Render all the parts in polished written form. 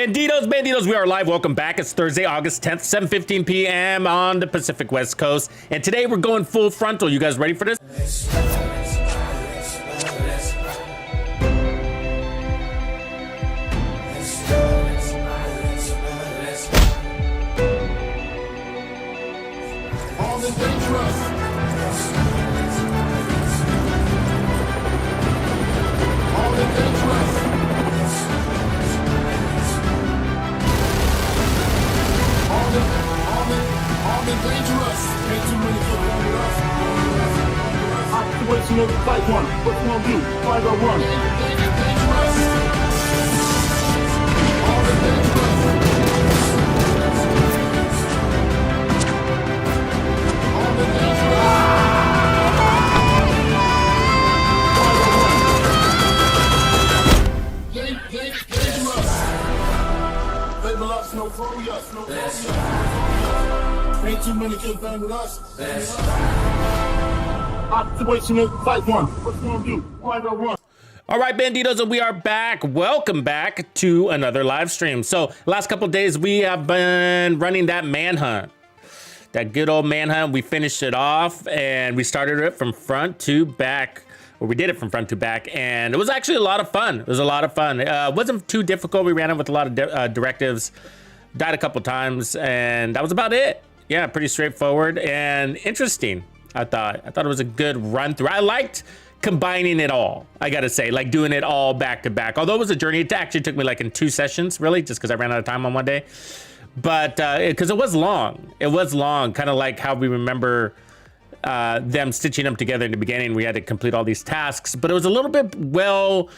Banditos, we are live. Welcome back. It's Thursday, August 10th, 7:15 p.m. on the Pacific West Coast. And today we're going full frontal. You guys ready for this? Fight one. What you gonna do? Fight or run? Ain't too many kids bang with us. Situational fight one. What you gonna do? Fight or run? All right, Banditos, and we are back. Welcome back to another live stream. So last couple of days, we have been running that Manhunt. That good old Manhunt. We finished it off, and we started it from front to back. Or we did it from front to back, and it was actually a lot of fun. It was a lot of fun. It wasn't too difficult. We ran it with a lot of directives. Died a couple times, and that was about it. Yeah, pretty straightforward and interesting. I thought it was a good run through. I liked combining it all. I gotta say, like doing it all back to back. Although it was a journey, it actually took me like in 2 sessions, really, just because I ran out of time on one day. But because it was long, kind of like how we remember them stitching them together in the beginning. We had to complete all these tasks, but it was a little bit, well,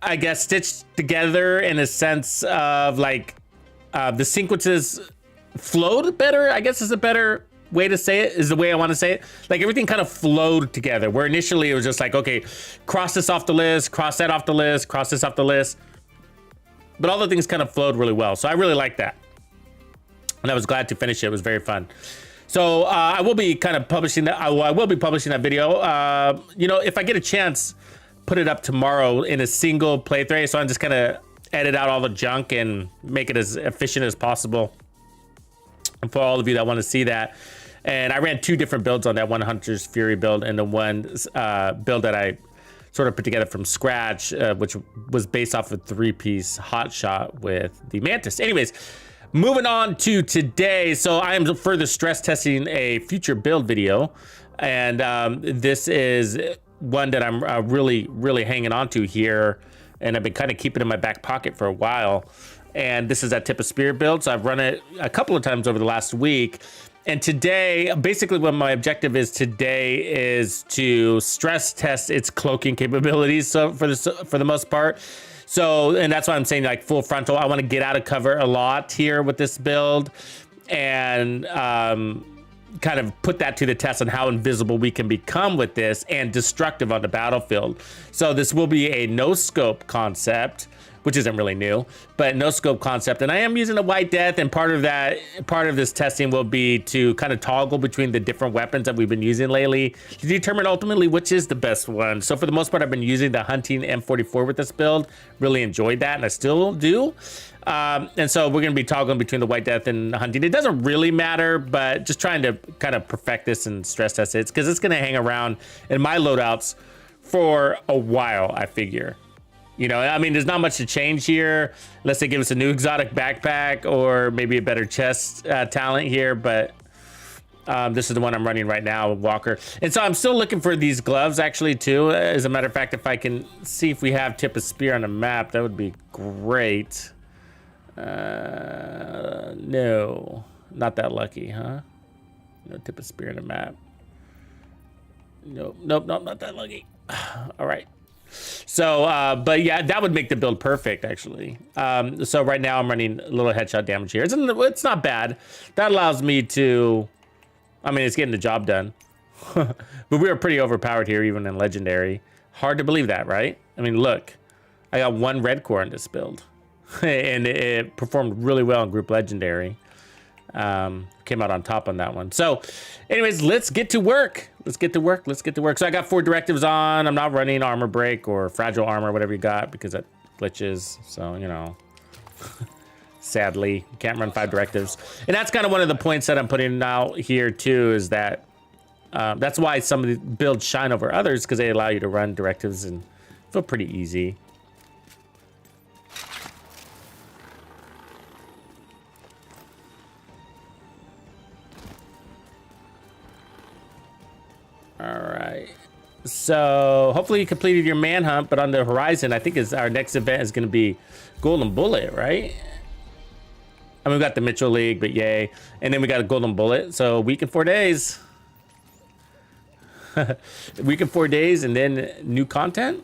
I guess, stitched together in a sense of like the sequences flowed better, I guess is a better way to say it, is the way I want to say it. Like everything kind of flowed together, where initially it was just like, okay, cross this off the list, cross that off the list, cross this off the list. But all the things kind of flowed really well. So I really liked that. And I was glad to finish it. It was very fun. So I will be kind of publishing that. I will be publishing that video. You know, if I get a chance, put it up tomorrow in a single playthrough. So I'm just kind of edit out all the junk and make it as efficient as possible. And for all of you that want to see that. And I ran 2 different builds on that, one Hunter's Fury build and the one build that I sort of put together from scratch, which was based off a 3-piece hot shot with the Mantis. Anyways, moving on to today. So I am further stress testing a future build video. And this is one that I'm really hanging on to here. And I've been kind of keeping it in my back pocket for a while. And this is that tip of spear build. So I've run it a couple of times over the last week. And today, basically what my objective is today is to stress test its cloaking capabilities. So for the most part. So, and that's why I'm saying like full frontal. I want to get out of cover a lot here with this build and kind of put that to the test on how invisible we can become with this and destructive on the battlefield. So this will be a no scope concept, which isn't really new, but no scope concept. And I am using a White Death, and part of this testing will be to kind of toggle between the different weapons that we've been using lately to determine ultimately which is the best one. So for the most part, I've been using the hunting M44 with this build. Really enjoyed that, and I still do. And so we're gonna be toggling between the White Death and the hunting. It doesn't really matter, but just trying to kind of perfect this and stress test it, because it's gonna hang around in my loadouts for a while, I figure. You know, I mean, there's not much to change here unless they give us a new exotic backpack or maybe a better chest talent here. But this is the one I'm running right now, Walker. And so I'm still looking for these gloves actually too. As a matter of fact, if I can see if we have tip of spear on the map, that would be great. No, not that lucky, huh? No tip of spear on the map. Nope, not that lucky. All right. So, but yeah, that would make the build perfect, actually. So right now I'm running a little headshot damage here. It's not bad. That allows me to, I mean, it's getting the job done. But we are pretty overpowered here, even in Legendary. Hard to believe that, right? I mean, look, I got 1 red core in this build. And it performed really well in Group Legendary. Came out on top on that one. So anyways, let's get to work. Let's get to work. So I got 4 directives on. I'm not running armor break or fragile armor, whatever you got, because that glitches. So, you know, Sadly, you can't run 5 directives. And that's kind of one of the points that I'm putting out here too, is that that's why some of the builds shine over others, because they allow you to run directives and feel pretty easy. All right. So hopefully you completed your manhunt, but on the horizon, I think our next event is going to be Golden Bullet, right? I mean, we got the Mitchell League, but yay. And then we got a Golden Bullet. So a week and 4 days. A week and 4 days, and then new content.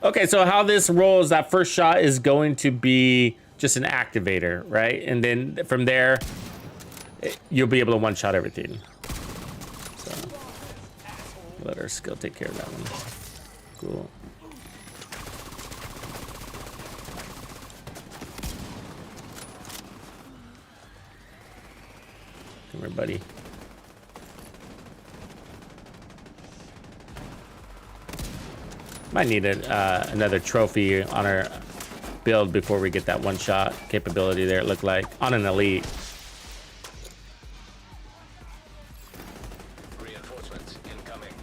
Okay, so how this rolls, that first shot is going to be just an activator, right? And then from there, you'll be able to one-shot everything. So let our skill take care of that one. Cool. Come here, buddy. Might need another trophy on our build before we get that one-shot capability there, it looked like, on an elite. Reinforcements incoming.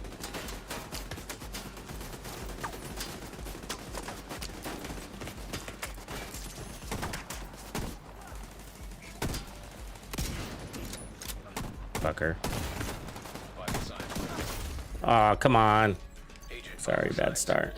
Fucker. Aw, come on. Sorry, bad start.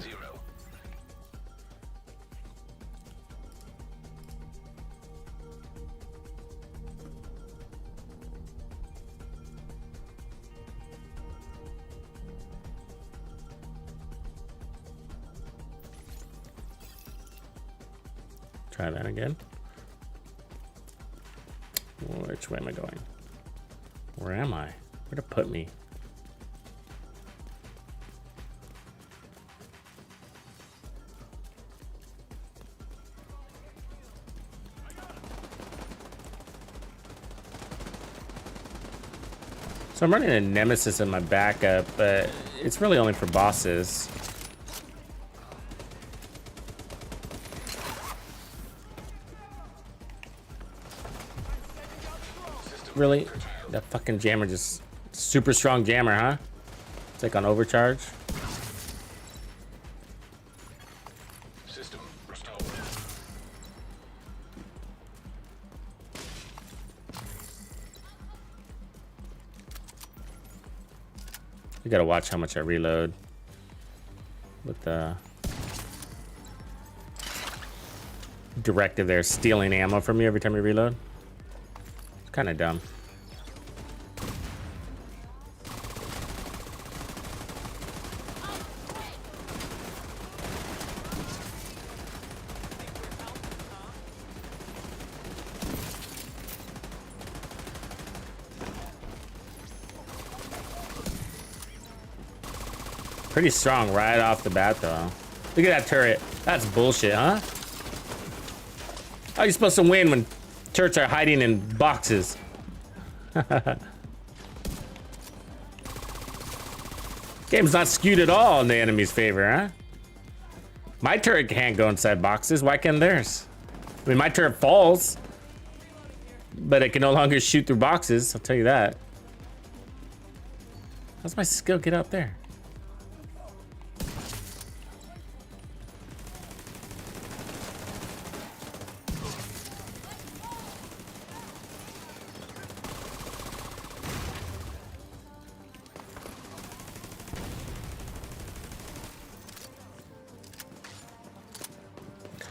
Try that again. Which way am I going? Where am I? Where'd it put me? So I'm running a Nemesis in my backup, but it's really only for bosses. Really? That fucking jammer, just super strong jammer, huh? It's like on overcharge. System restored. You gotta watch how much I reload with the directive there, stealing ammo from you every time you reload. It's kind of dumb. Pretty strong right off the bat, though. Look at that turret. That's bullshit, huh? How are you supposed to win when turrets are hiding in boxes? Game's not skewed at all in the enemy's favor, huh? My turret can't go inside boxes. Why can't theirs? I mean, my turret falls, but it can no longer shoot through boxes. I'll tell you that. How's my skill get out there?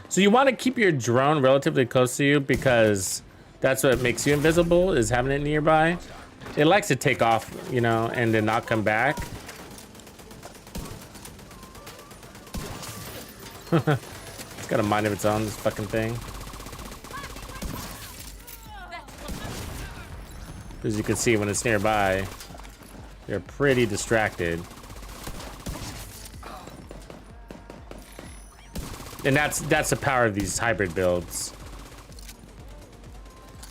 So you want to keep your drone relatively close to you because that's what makes you invisible, is having it nearby. It likes to take off, you know, and then not come back. It's got a mind of its own, this fucking thing. As you can see, when it's nearby, they're pretty distracted. And that's the power of these hybrid builds.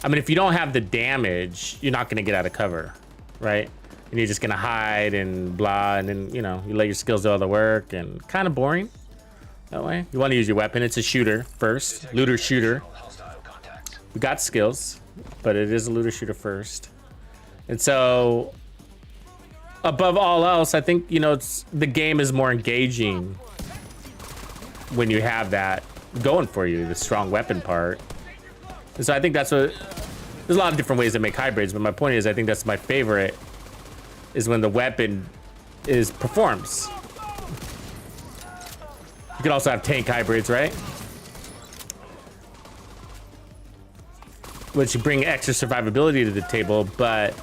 I mean, if you don't have the damage, you're not gonna get out of cover, right? And you're just gonna hide and blah, and then, you know, you let your skills do all the work, and kind of boring that way. You want to use your weapon. It's a shooter first, looter shooter. We got skills, but it is a looter shooter first. And so, above all else, I think, you know, the game is more engaging when you have that going for you, the strong weapon part. And so I think that's what, there's a lot of different ways to make hybrids, but my point is, I think that's my favorite, is when the weapon performs. You can also have tank hybrids, right? Which bring extra survivability to the table, but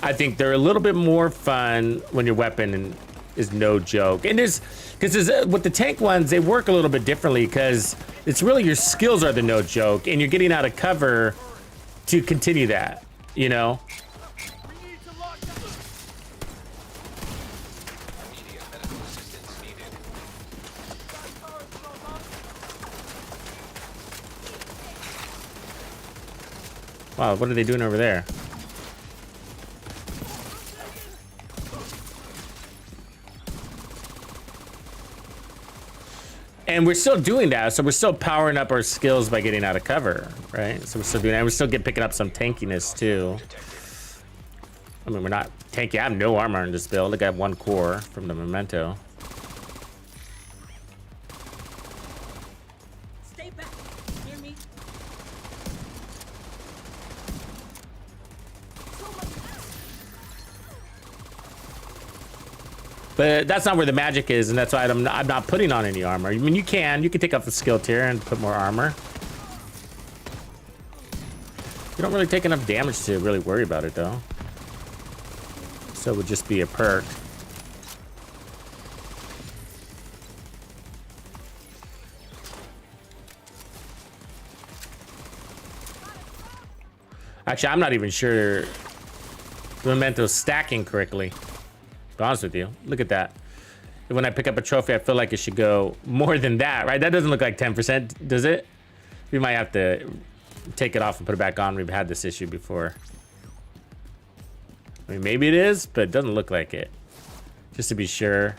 I think they're a little bit more fun when your weapon is no joke. And because with the tank ones, they work a little bit differently because it's really your skills are the no joke, and you're getting out of cover to continue that, you know? Immediate medical assistance needed. Wow, what are they doing over there? And we're still doing that, so we're still powering up our skills by getting out of cover, right? So we're still doing that. We're still picking up some tankiness too. I mean, we're not tanky. I have no armor in this build. I got 1 core from the memento. Stay back. Hear me? But that's not where the magic is, and that's why I'm not putting on any armor. I mean, you can take off the skill tier and put more armor. You don't really take enough damage to really worry about it, though. So it would just be a perk. Actually, I'm not even sure the memento's stacking correctly. To be honest with you, look at that. When I pick up a trophy, I feel like it should go more than that, right? That doesn't look like 10%, does it? We might have to take it off and put it back on. We've had this issue before. I mean, maybe it is, but it doesn't look like it. Just to be sure,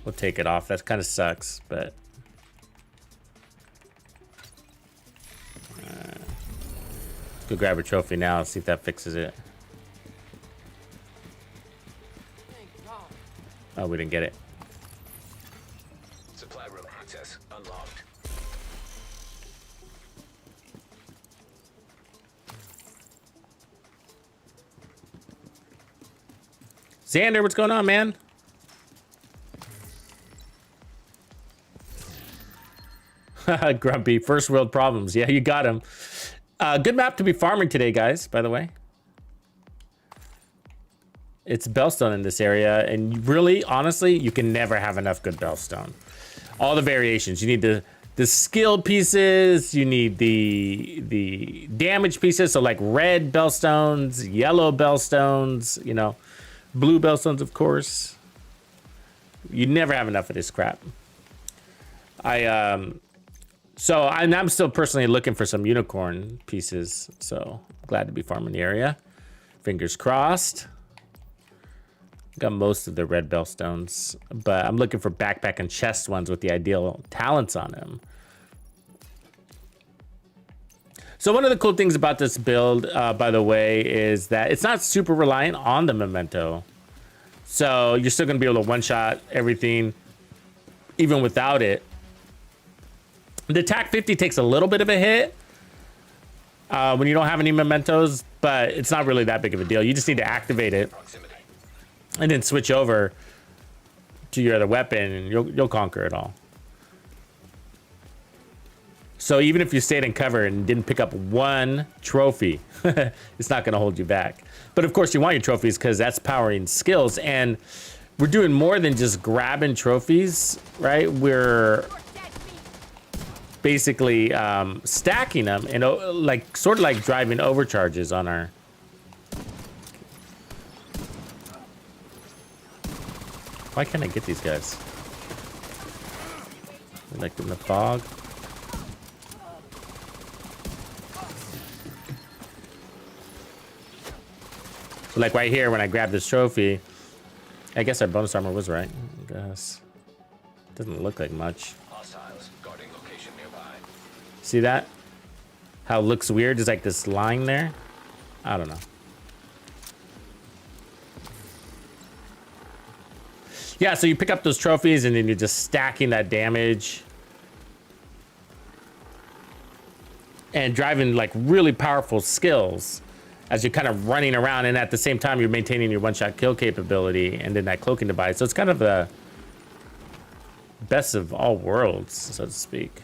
we'll take it off. That kind of sucks, but let's go grab a trophy now. See if that fixes it. Oh, we didn't get it. Supply room access unlocked. Xander, what's going on, man? Grumpy, first world problems. Yeah, you got him. Good map to be farming today, guys, by the way. It's Bellstone in this area, and really, honestly, you can never have enough good Bellstone. All the variations. You need the skill pieces, you need the damage pieces, so like red Bellstones, yellow Bellstones, you know, blue Bellstones, of course. You never have enough of this crap. So I'm still personally looking for some unicorn pieces, so glad to be farming the area. Fingers crossed. Got most of the red Bellstones, but I'm looking for backpack and chest ones with the ideal talents on them. So one of the cool things about this build, by the way, is that it's not super reliant on the memento. So you're still going to be able to one-shot everything, even without it. The TAC 50 takes a little bit of a hit when you don't have any mementos, but it's not really that big of a deal. You just need to activate it and then switch over to your other weapon, and you'll conquer it all. So even if you stayed in cover and didn't pick up 1 trophy, it's not going to hold you back. But of course, you want your trophies because that's powering skills, and we're doing more than just grabbing trophies, right? We're basically stacking them and like sort of like driving overcharges on our. Why can't I get these guys? They're like in the fog. So like right here, when I grab this trophy, I guess our bonus armor was right. I guess doesn't look like much. Hostiles guarding See that? How it looks weird? There's like this line there. I don't know. Yeah, so you pick up those trophies and then you're just stacking that damage. And driving like really powerful skills as you're kind of running around, and at the same time you're maintaining your one-shot kill capability and then that cloaking device. So it's kind of the best of all worlds, so to speak.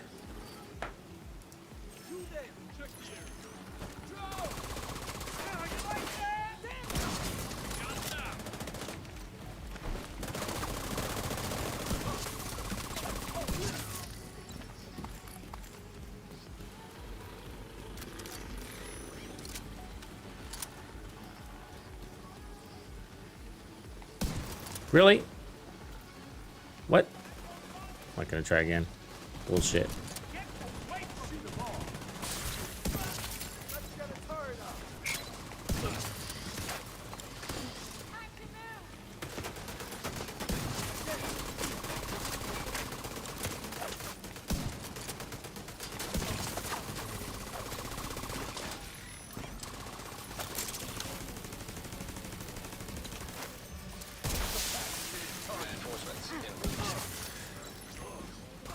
Really? What? I'm not gonna try again. Bullshit.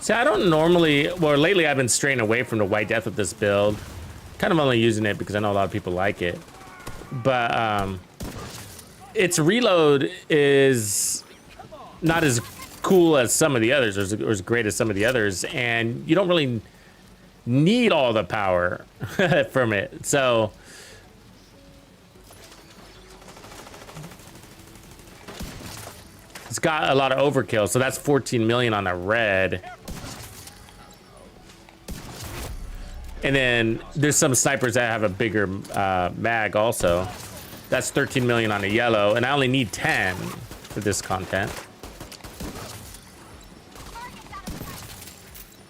See, I don't normally, well, lately I've been straying away from the White Death with this build. Kind of only using it because I know a lot of people like it. But its reload is not as cool as some of the others, or as great as some of the others, and you don't really need all the power from it. So it's got a lot of overkill, so that's 14 million on the red. And then there's some snipers that have a bigger mag also. That's 13 million on the yellow, and I only need 10 for this content.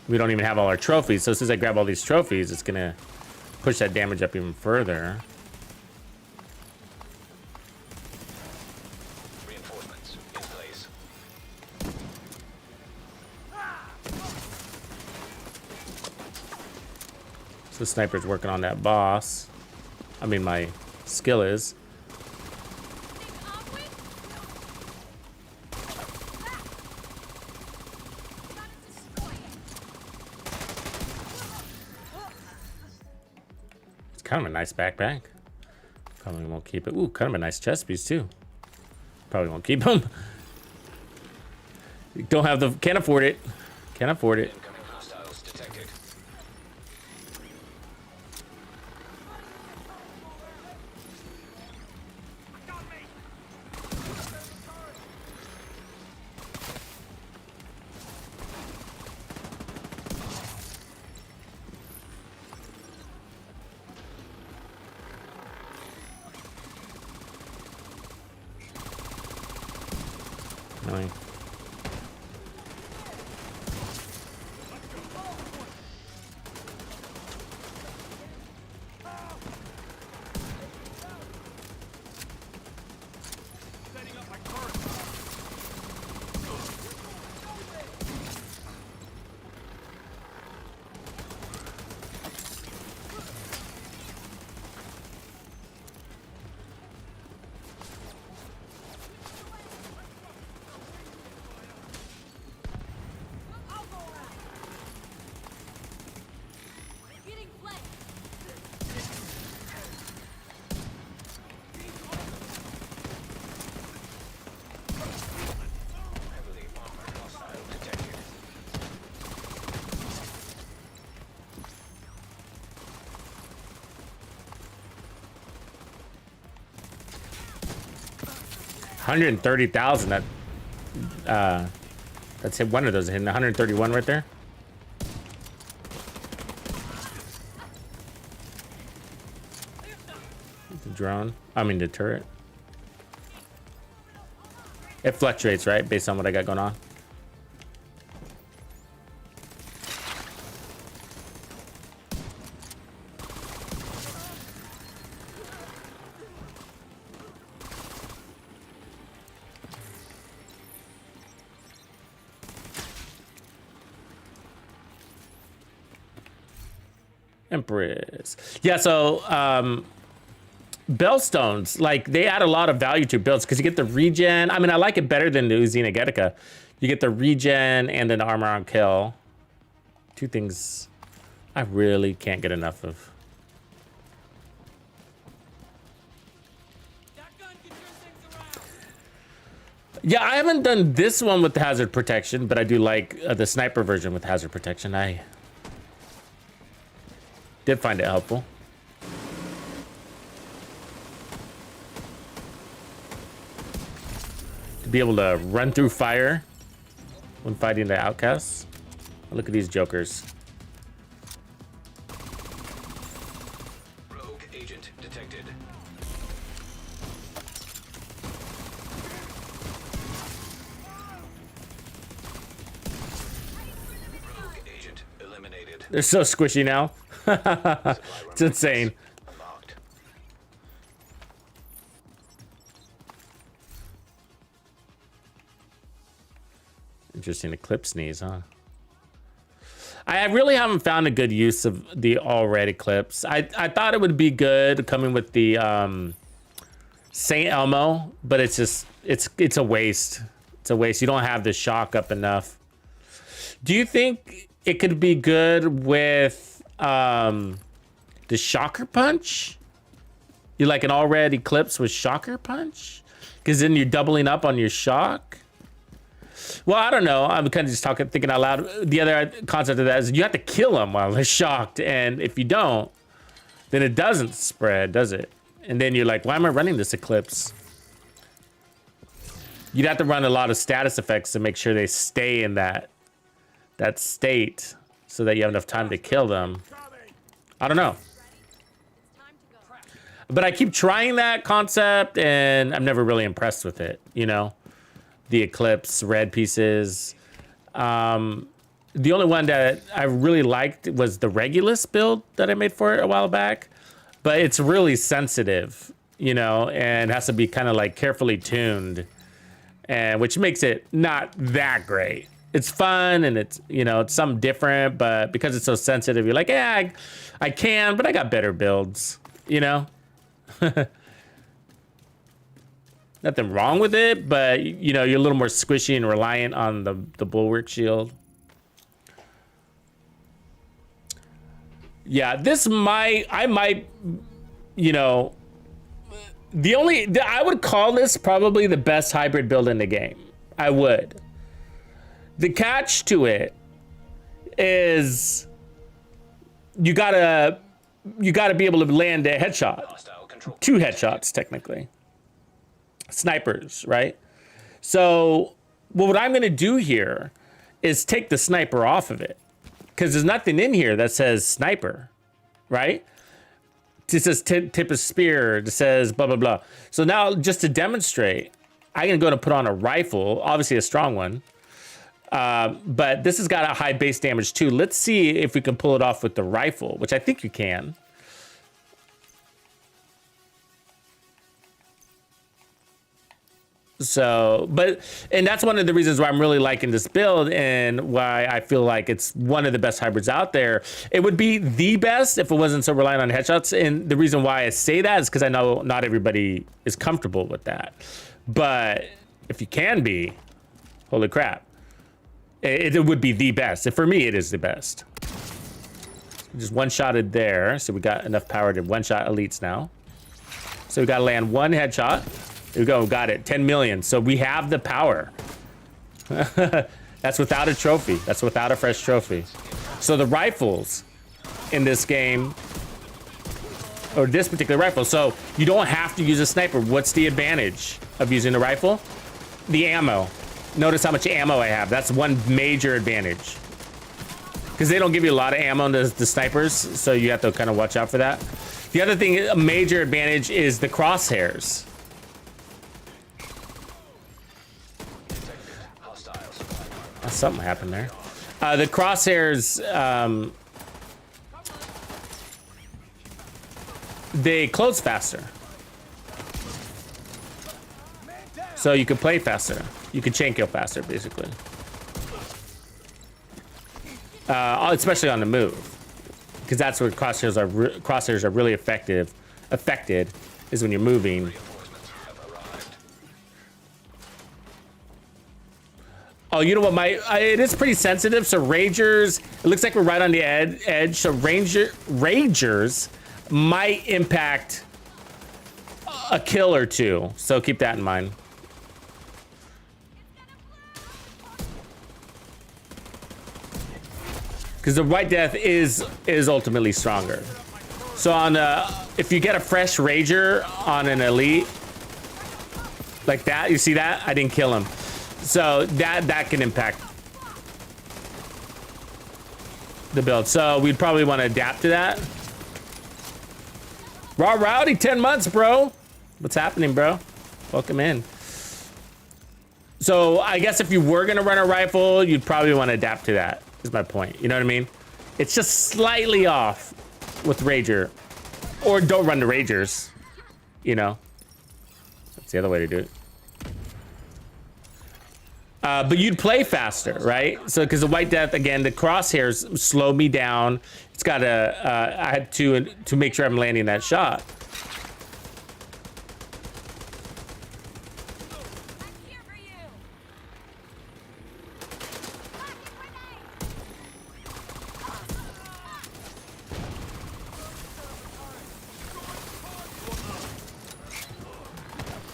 We don't even have all our trophies, so as soon as I grab all these trophies, it's gonna push that damage up even further. Reinforcements in place. So the sniper's working on that boss. I mean, my skill is. It's kind of a nice backpack. Probably won't keep it. Ooh, kind of a nice chest piece too. Probably won't keep them. Don't have the, can't afford it. Can't afford it. Incoming hostiles detected. Really. Getting flanked. Heavily armored hostile detected. $130,000. That's hit one of those, hitting 131 right there. The drone. I mean the turret. It fluctuates, right, based on what I got going on. Empress. Yeah, so Bellstones, like they add a lot of value to builds because you get the regen. I mean, I like it better than the Uzina Getica. You get the regen and an armor on kill. Two things I really can't get enough of. Yeah, I haven't done this one with the hazard protection, but I do like the sniper version with hazard protection. I did find it helpful. To be able to run through fire when fighting the outcasts. Look at these jokers. Rogue agent detected. Rogue agent eliminated. They're so squishy now. It's insane. Unlocked. Interesting Eclipse sneeze, huh? I really haven't found a good use of the all red Eclipse. I thought it would be good coming with the Saint Elmo, but it's just it's a waste. It's a waste. You don't have the shock up enough. Do you think it could be good with the Shocker Punch? You like an all red Eclipse with Shocker Punch? Because then you're doubling up on your shock. Well, I don't know. I'm kind of just thinking out loud. The other concept of that is you have to kill them while they're shocked. And if you don't, then it doesn't spread, does it? And then you're like, why am I running this Eclipse? You'd have to run a lot of status effects to make sure they stay in that state so that you have enough time to kill them. I don't know. But I keep trying that concept and I'm never really impressed with it, you know? The Eclipse red pieces. The only one that I really liked was the Regulus build that I made for it a while back, but it's really sensitive, you know, and has to be kind of like carefully tuned, and which makes it not that great. It's fun and it's, you know, it's something different, but because it's so sensitive, you're like, yeah, I can, but I got better builds, you know? Nothing wrong with it, but you know, you're a little more squishy and reliant on the bulwark shield. Yeah, I might, you know, I would call this probably the best hybrid build in the game. I would. The catch to it is you gotta be able to land a headshot. 2 headshots, technically. Snipers, right? So what I'm gonna do here is take the sniper off of it, because there's nothing in here that says sniper, right? It says tip of spear, it says blah blah blah. So now, just to demonstrate, I'm gonna go to put on a rifle, obviously a strong one, but this has got a high base damage too. Let's see if we can pull it off with the rifle, which I think you can. So, and that's one of the reasons why I'm really liking this build and why I feel like it's one of the best hybrids out there. It would be the best if it wasn't so reliant on headshots. And the reason why I say that is because I know not everybody is comfortable with that. But if you can be, holy crap, it would be the best. And for me, it is the best. Just one-shotted there. So we got enough power to one-shot elites now. So we got to land 1 headshot. There we go, got it, 10 million. So we have the power. That's without a trophy. That's without a fresh trophy. So the rifles in this game, or this particular rifle, so you don't have to use a sniper. What's the advantage of using a rifle? The ammo. Notice how much ammo I have. That's one major advantage. Because they don't give you a lot of ammo in the snipers, so you have to kind of watch out for that. The other thing, a major advantage is the crosshairs. Something happened there. The crosshairs, they close faster. So you can play faster. You can chain kill faster, basically. Especially on the move. because that's where crosshairs are really affected is when you're moving. Reinforcements have arrived. Oh, you know what? It is pretty sensitive. So Ragers, it looks like we're right on the edge. So Ragers might impact a kill or two. So keep that in mind. Because the White Death is ultimately stronger. So on if you get a fresh Rager on an elite like that, you see that? I didn't kill him. So that can impact the build. So we'd probably want to adapt to that. Raw Rowdy, 10 months, bro. What's happening, bro? Welcome in. So I guess if you were gonna run a rifle, you'd probably want to adapt to that, is my point. You know what I mean? It's just slightly off with Rager. Or don't run the Ragers, you know? That's the other way to do it. But you'd play faster, right? So, because the White Death, again, the crosshairs slow me down. It's got to, I had to make sure I'm landing that shot.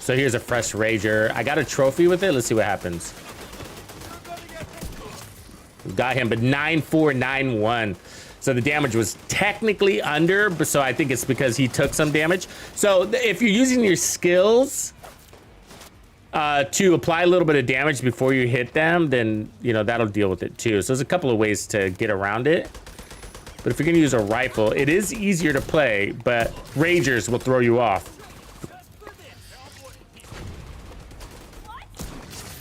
So here's a fresh Rager. I got a trophy with it. Let's see what happens. We got him, but 9-4-9-1. So the damage was technically under, but so I think it's because he took some damage. So if you're using your skills to apply a little bit of damage before you hit them, then, you know, that'll deal with it too. So there's a couple of ways to get around it. But if you're gonna use a rifle, it is easier to play, but Ragers will throw you off.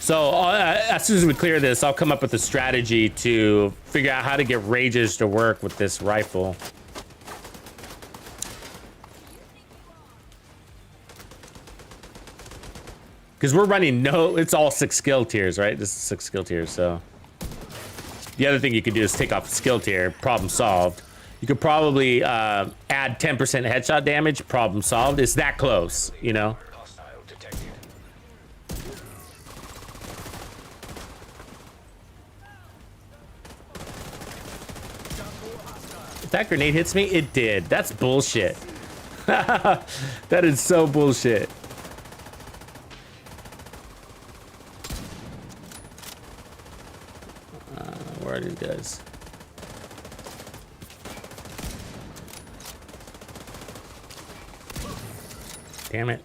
So as soon as we clear this, I'll come up with a strategy to figure out how to get Rages to work with this rifle. Because we're running it's all 6 skill tiers, right? This is 6 skill tiers, so. The other thing you could do is take off skill tier, problem solved. You could probably add 10% headshot damage, problem solved. It's that close, you know? Hostile detected. If that grenade hits me, it did. That's bullshit. That is so bullshit. Where are these guys? Damn it.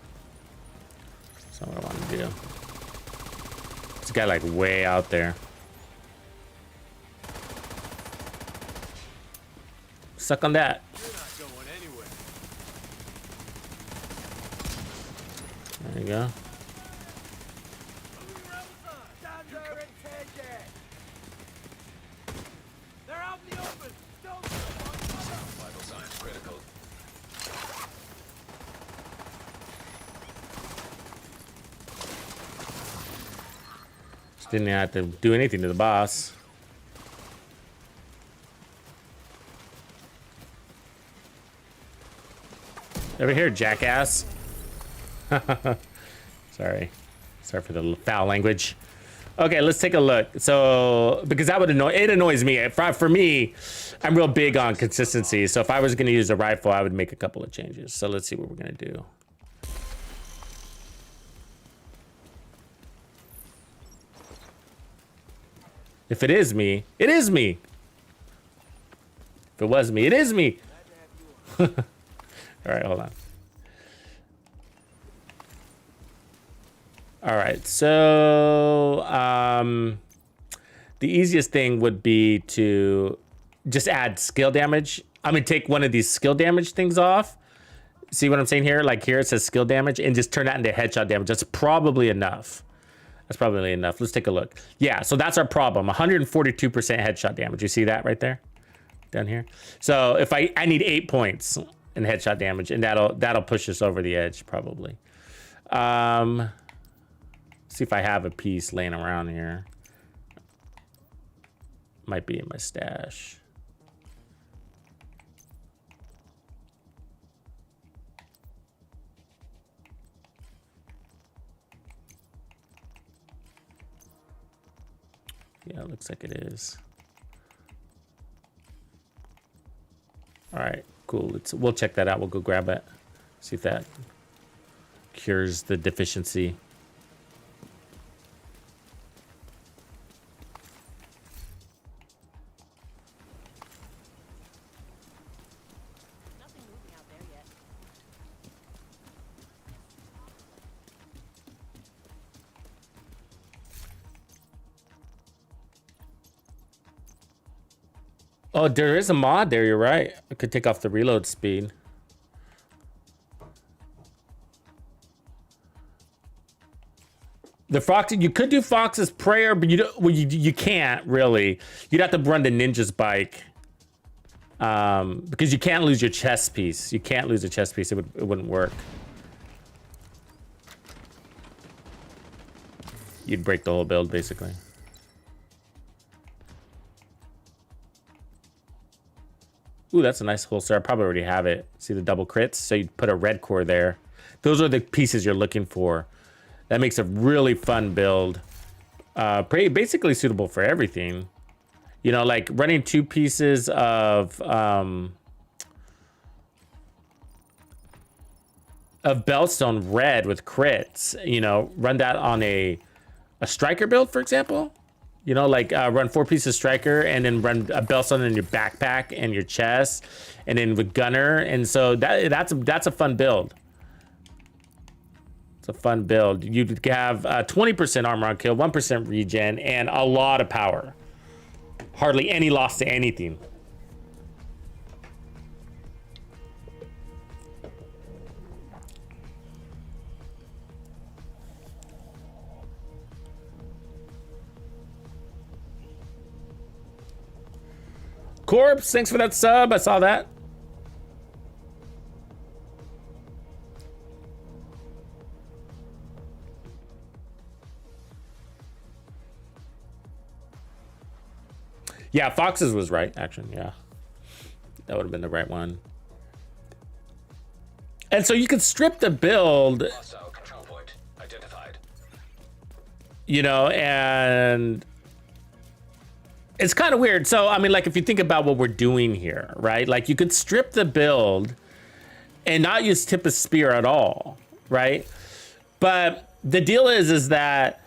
That's not what I want to do. This guy like way out there. Suck on that. There you go. Vital signs critical. Just didn't have to do anything to the boss. Over here, jackass. Sorry for the foul language. Okay, let's take a look. So, because that would annoys me. For me, I'm real big on consistency. So if I was gonna use a rifle, I would make a couple of changes. So let's see what we're gonna do. If it is me, it is me. If it was me, it is me. All right, hold on. All right, so the easiest thing would be to just add skill damage. I'm gonna take one of these skill damage things off. See what I'm saying here? Like here it says skill damage and just turn that into headshot damage. That's probably enough. That's probably enough. Let's take a look. Yeah, so that's our problem. 142% headshot damage. You see that right there? Down here. So if I need 8 points in headshot damage, and that'll push us over the edge probably. See if I have a piece laying around here. Might be in my stash. Yeah, it looks like it is. All right, cool. We'll check that out. We'll go grab it. See if that cures the deficiency. Nothing moving out there yet. Oh, there is a mod there. You're right. I could take off the reload speed. The Fox, you could do Fox's Prayer, but you don't. Well, you can't really. You'd have to run the Ninja's Bike, because you can't lose your chest piece. You can't lose a chest piece. It wouldn't work. You'd break the whole build basically. Ooh, that's a nice holster. I probably already have it. See the double crits? So you put a red core there. Those are the pieces you're looking for. That makes a really fun build. Basically suitable for everything. You know, like running 2 pieces of Bellstone red with crits. You know, run that on a striker build, for example. You know, like run 4 pieces striker and then run a Bellstone in your backpack and your chest, and then with gunner. And so that's a fun build. It's a fun build. You'd have 20% armor on kill, 1% regen, and a lot of power. Hardly any loss to anything. Corpse, thanks for that sub. I saw that. Yeah, Fox's was right, action, yeah. That would have been the right one. And so you could strip the build, Hostile control point identified. you know, and it's kind of weird. So, I mean, like, if you think about what we're doing here, right? Like, you could strip the build and not use tip of spear at all, right? But the deal is that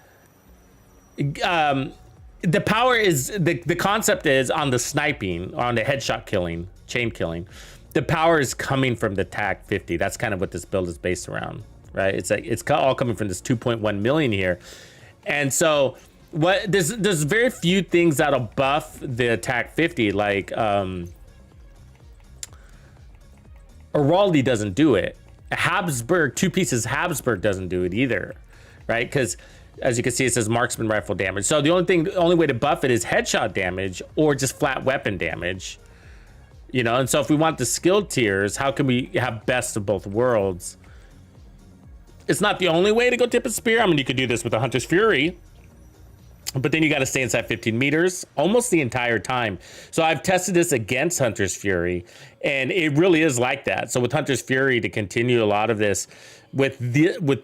the power is, the concept is on the sniping, on the headshot killing, chain killing, the power is coming from the TAC 50. That's kind of what this build is based around, right? It's like, it's all coming from this 2.1 million here. And so there's very few things that'll buff the TAC 50, like Araldi doesn't do it. Habsburg, 2 pieces Habsburg doesn't do it either, right? Because as you can see, it says marksman rifle damage. So the only way to buff it is headshot damage or just flat weapon damage, you know. And so if we want the skill tiers, how can we have best of both worlds? It's not the only way to go tip of spear. I mean, you could do this with the Hunter's Fury, but then you got to stay inside 15 meters almost the entire time. So I've tested this against Hunter's Fury, and it really is like that. So with Hunter's Fury, to continue a lot of this with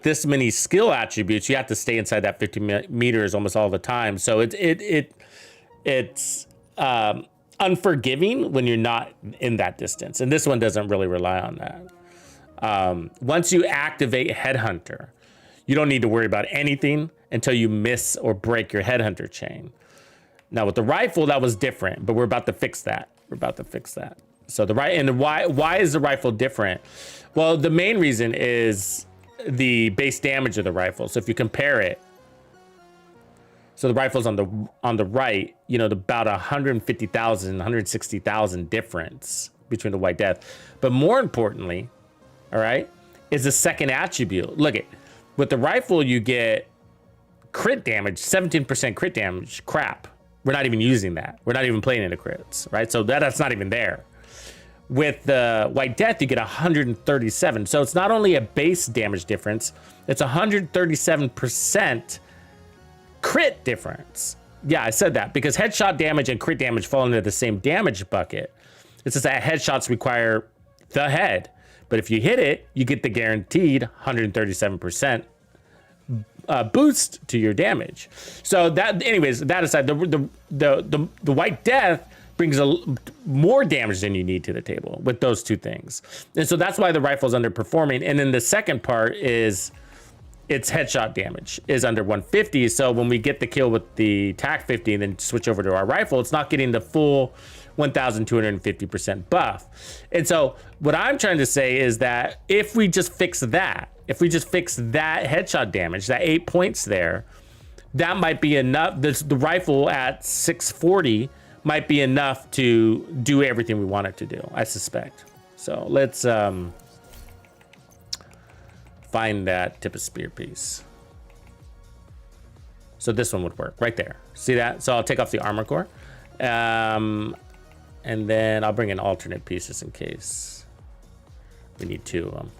this many skill attributes, you have to stay inside that 15 meters almost all the time. So it's unforgiving when you're not in that distance, and this one doesn't really rely on that. Once you activate Headhunter, you don't need to worry about anything until you miss or break your Headhunter chain. Now with the rifle, that was different, but we're about to fix that. So why is the rifle different? Well, the main reason is the base damage of the rifle. So if you compare it, so the rifle's on the right, you know, about 150,000, 160,000 difference between the White Death. But more importantly, all right, is the second attribute. Look at, with the rifle, you get crit damage, 17% crit damage. Crap. We're not even using that. We're not even playing into crits, right? So that's not even there. With the White Death, you get 137. So it's not only a base damage difference, it's 137% crit difference. Yeah, I said that because headshot damage and crit damage fall into the same damage bucket. It's just that headshots require the head. But if you hit it, you get the guaranteed 137% boost to your damage. So that, anyways, that aside, the White Death brings more damage than you need to the table with those two things. And so that's why the rifle's underperforming. And then the second part is its headshot damage is under 150. So when we get the kill with the TAC 50 and then switch over to our rifle, it's not getting the full 1,250% buff. And so what I'm trying to say is that if we just fix that, headshot damage, that 8 points there, that might be enough. The rifle at 640 might be enough to do everything we want it to do, I suspect. So let's find that tip of spear piece. So this one would work right there. See that? So I'll take off the armor core. And then I'll bring in alternate pieces in case we need two of them.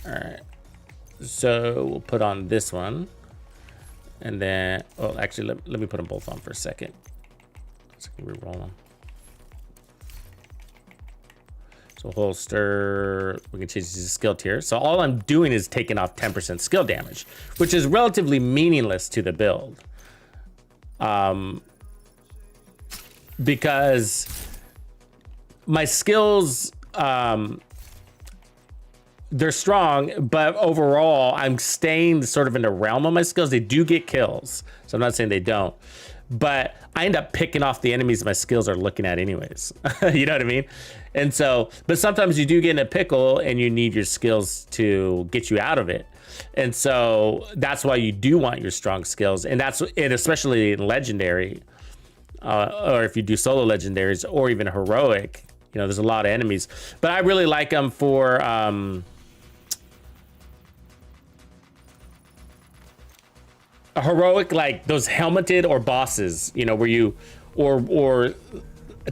All right. So we'll put on this one. And then, well, actually, let me put them both on for a second. So we can reroll them. So holster, we can change the skill tier. So all I'm doing is taking off 10% skill damage, which is relatively meaningless to the build. Because my skills, they're strong, but overall I'm staying sort of in the realm of my skills. They do get kills, so I'm not saying they don't, but I end up picking off the enemies my skills are looking at anyways. You know what I mean? And so, but sometimes you do get in a pickle and you need your skills to get you out of it. And so that's why you do want your strong skills. And that's it, especially in legendary, or if you do solo legendaries or even heroic, you know, there's a lot of enemies, but I really like them for, a heroic, like those helmeted or bosses, you know, where you, or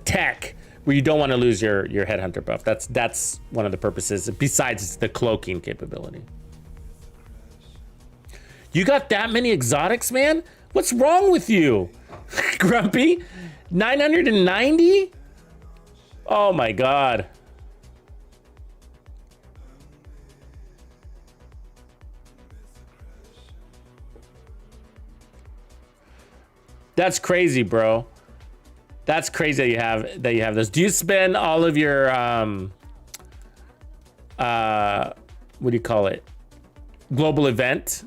tech, where you don't want to lose your headhunter buff. That's one of the purposes, besides the cloaking capability. You got that many exotics, man? What's wrong with you? Grumpy? 990? Oh my God. That's crazy, bro. That's crazy that you have those. Do you spend all of your what do you call it? Global event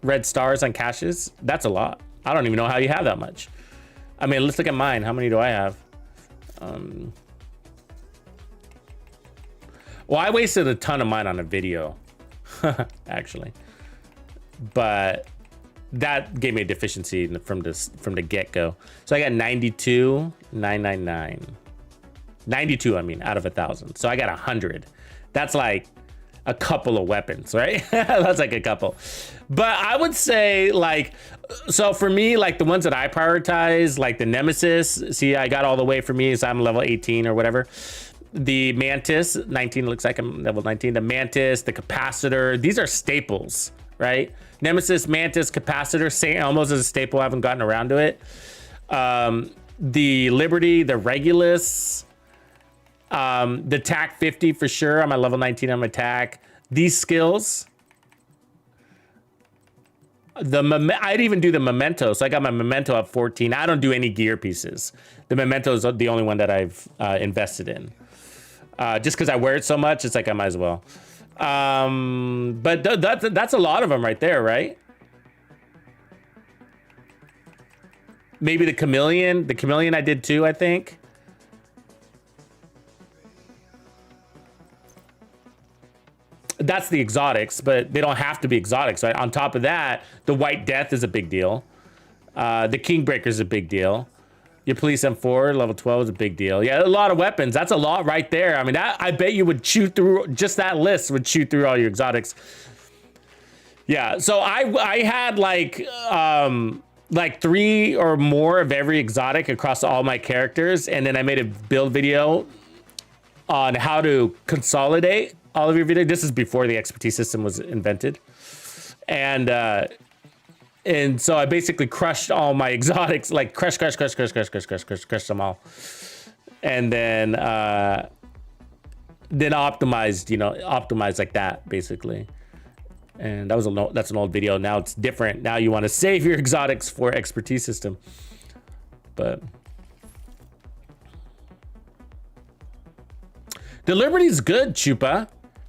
red stars on caches? That's a lot. I don't even know how you have that much. I mean, let's look at mine. How many do I have? Well, I wasted a ton of mine on a video, actually, but that gave me a deficiency from the get-go. So I got 92, 999, 92. I mean, out of 1,000. So I got 100. That's like a couple of weapons, right? That's like a couple. But I would say, like, so for me, like the ones that I prioritize, like the Nemesis. See, I got all the way for me, so I'm level 18 or whatever. The Mantis, 19 looks like I'm level 19. The Mantis, the Capacitor, these are staples, right? Nemesis, Mantis, Capacitor, St. Elmo's is a staple. I haven't gotten around to it. The Liberty, the Regulus, the TAC 50 for sure. I'm at level 19 on my TAC. These skills, I'd even do the Memento. So I got my Memento at 14. I don't do any gear pieces. The Memento is the only one that I've invested in. Just because I wear it so much, it's like I might as well. But that's a lot of them right there, right? Maybe the Chameleon. The Chameleon I did too, I think. That's the exotics, but they don't have to be exotics, right? On top of that, the White Death is a big deal. The Kingbreaker is a big deal. Your Police M4, level 12 is a big deal. Yeah, a lot of weapons. That's a lot right there. I mean, I bet you would chew through, just that list would chew through all your exotics. Yeah, so I had like 3 or more of every exotic across all my characters, and then I made a build video on how to consolidate all of your videos. This is before the expertise system was invented. And so I basically crushed all my exotics, like crushed them all. And then optimized, optimized like that, basically. And that was that's an old video. Now it's different. Now you want to save your exotics for expertise system. But the Liberty's good, Chupa.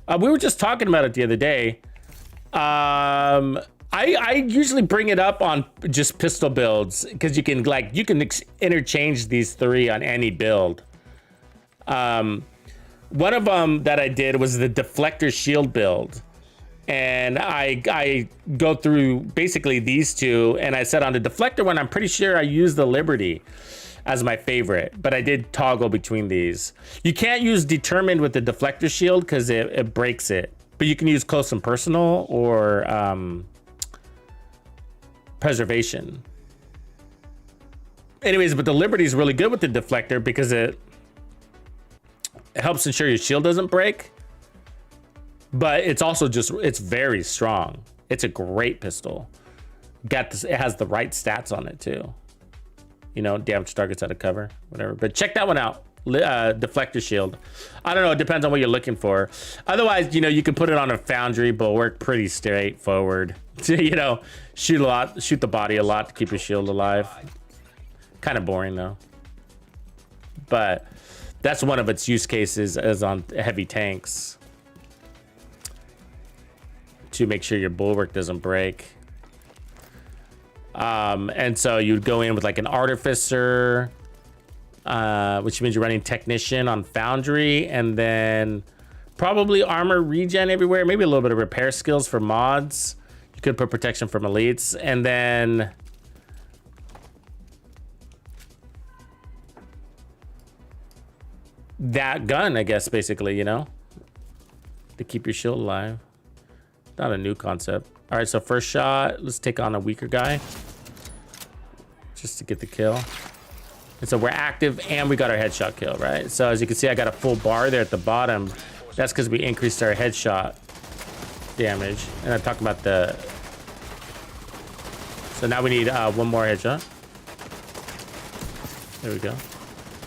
We were just talking about it the other day. I usually bring it up on just pistol builds because you can interchange these three on any build. One of them that I did was the deflector shield build. And I go through basically these two, and I said on the deflector one, I'm pretty sure I used the Liberty as my favorite, but I did toggle between these. You can't use determined with the deflector shield because it breaks it, but you can use close and personal or preservation. Anyways, but the Liberty is really good with the deflector because it helps ensure your shield doesn't break. But it's also it's very strong. It's a great pistol. It has the right stats on it too. You know, damage targets out of cover, whatever. But check that one out. Deflector shield. I don't know, it depends on what you're looking for. Otherwise, you know, you can put it on a foundry bulwark, pretty straightforward. You know, shoot the body a lot to keep your shield alive. Kind of boring though. But that's one of its use cases as on heavy tanks. To make sure your bulwark doesn't break. And so you'd go in with like an artificer, which means you're running technician on foundry, and then probably armor regen everywhere, maybe a little bit of repair skills for mods. You could put protection from elites, and then that gun, I guess, basically, you know, to keep your shield alive. Not a new concept. All right, so first shot, let's take on a weaker guy just to get the kill. And so we're active and we got our headshot kill, right? So as you can see, I got a full bar there at the bottom. That's because we increased our headshot damage. And I'm talking about the... So now we need one more headshot. There we go.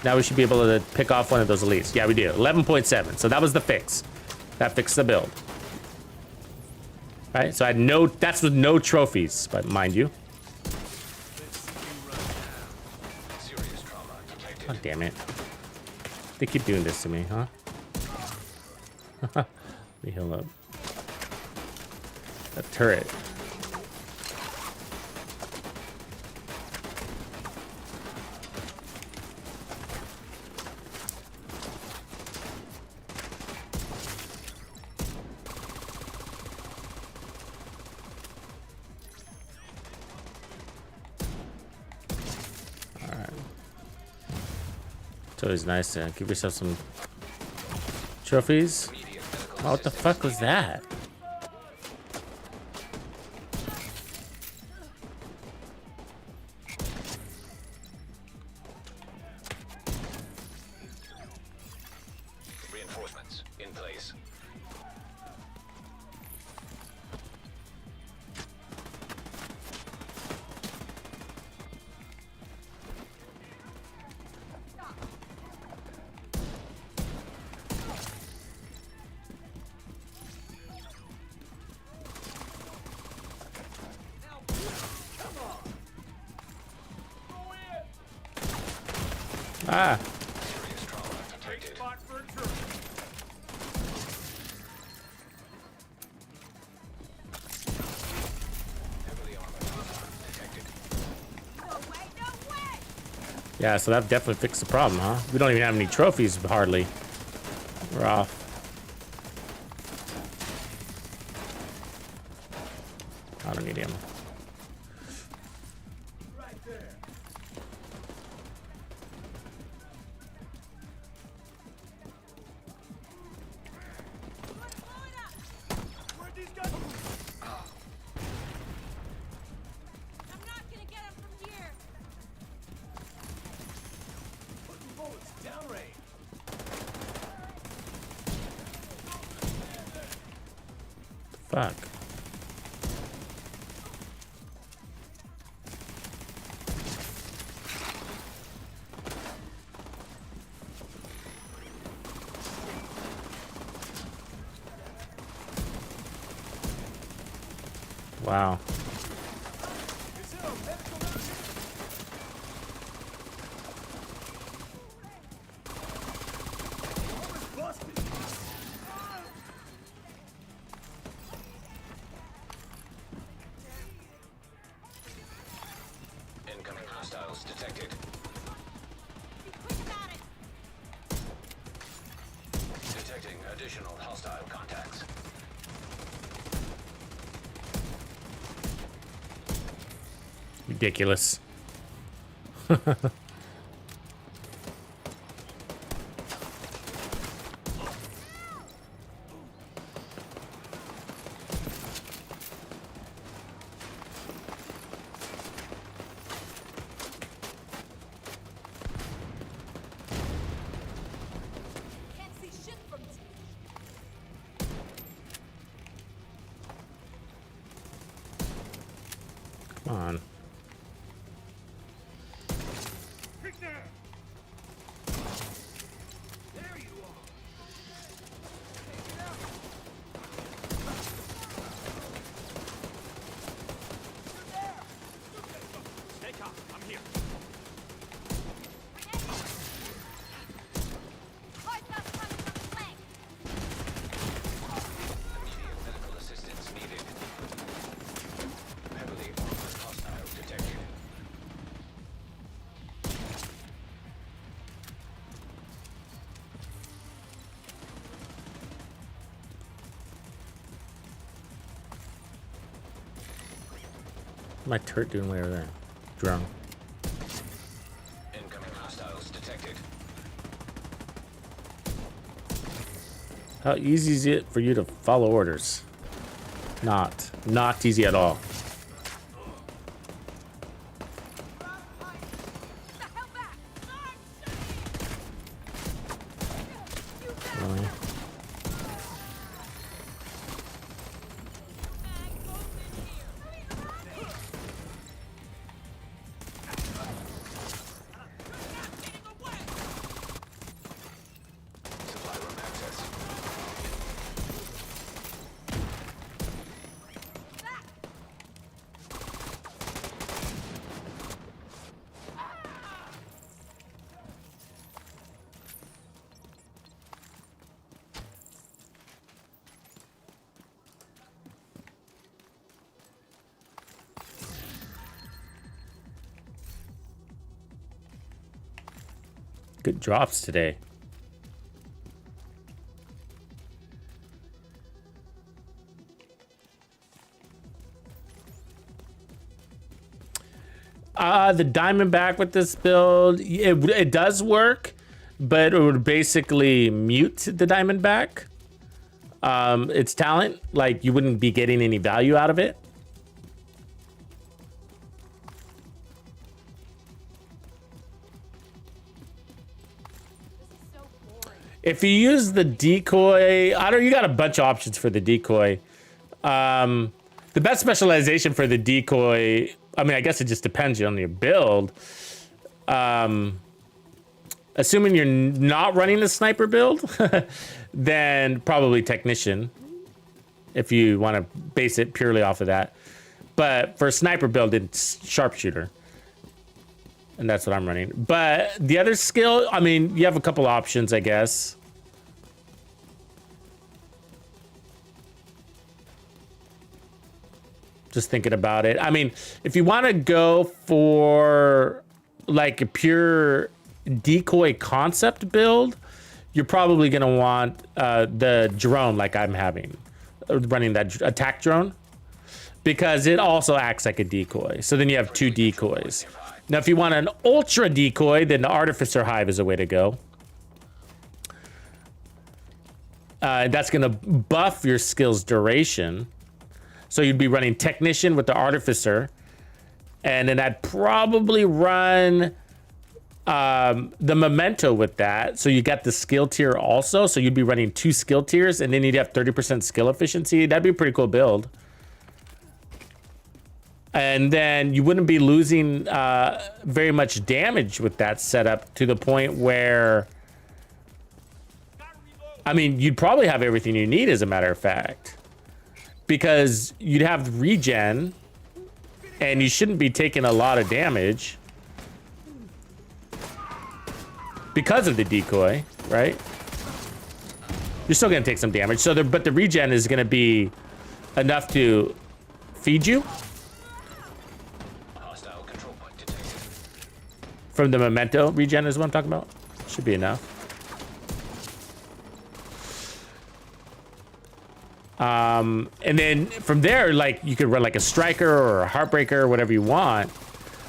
Now we should be able to pick off one of those elites. Yeah, we do. 11.7. So that was the fix. That fixed the build. Right, so I had that's with no trophies, but mind you. Oh, damn it. They keep doing this to me, huh? Let me heal up. That turret. It's always nice to give yourself some trophies. Oh, what the fuck was that? Reinforcements in place. Ah. Serious trauma detected. Heavily armored detected. Yeah, so that definitely fixed the problem, huh? We don't even have any trophies, hardly. We're off. I don't need ammo. Fuck. Wow. Incoming hostiles detected. Detecting additional hostile contacts. Ridiculous. Can't see shit from this. Come on. Immediate medical assistance needed. Heavily armored hostile detected. My turret doing way over there. Drone. Incoming hostiles detected. How easy is it for you to follow orders? Not. Not easy at all. Really? Supply room access. Good drops today. The Diamondback with this build, it does work, but it would basically mute the Diamondback. Its talent, like you wouldn't be getting any value out of it. So boring. If you use the decoy, I don't. You got a bunch of options for the decoy. The best specialization for the decoy, I mean, I guess it just depends on your build. Assuming you're not running the sniper build, then probably technician. If you want to base it purely off of that, but for a sniper build, it's sharpshooter. And that's what I'm running. But the other skill, I mean, you have a couple options, I guess. Just thinking about it. I mean, if you want to go for like a pure decoy concept build, you're probably going to want the drone like I'm having. Running that attack drone. Because it also acts like a decoy. So then you have two decoys. Now, if you want an ultra decoy, then the Artificer Hive is a way to go. That's going to buff your skill's duration. So you'd be running Technician with the Artificer. And then I'd probably run the Memento with that. So you got the skill tier also. So you'd be running 2 skill tiers. And then you'd have 30% skill efficiency. That'd be a pretty cool build. And then you wouldn't be losing very much damage with that setup to the point where, I mean, you'd probably have everything you need, as a matter of fact. because you'd have regen and you shouldn't be taking a lot of damage because of the decoy, right? You're still gonna take some damage. So, but the regen is gonna be enough to feed you Hostile control point detected. from the memento regen is what I'm talking about. Should be enough. And then from there, like you could run like a striker or a heartbreaker, whatever you want.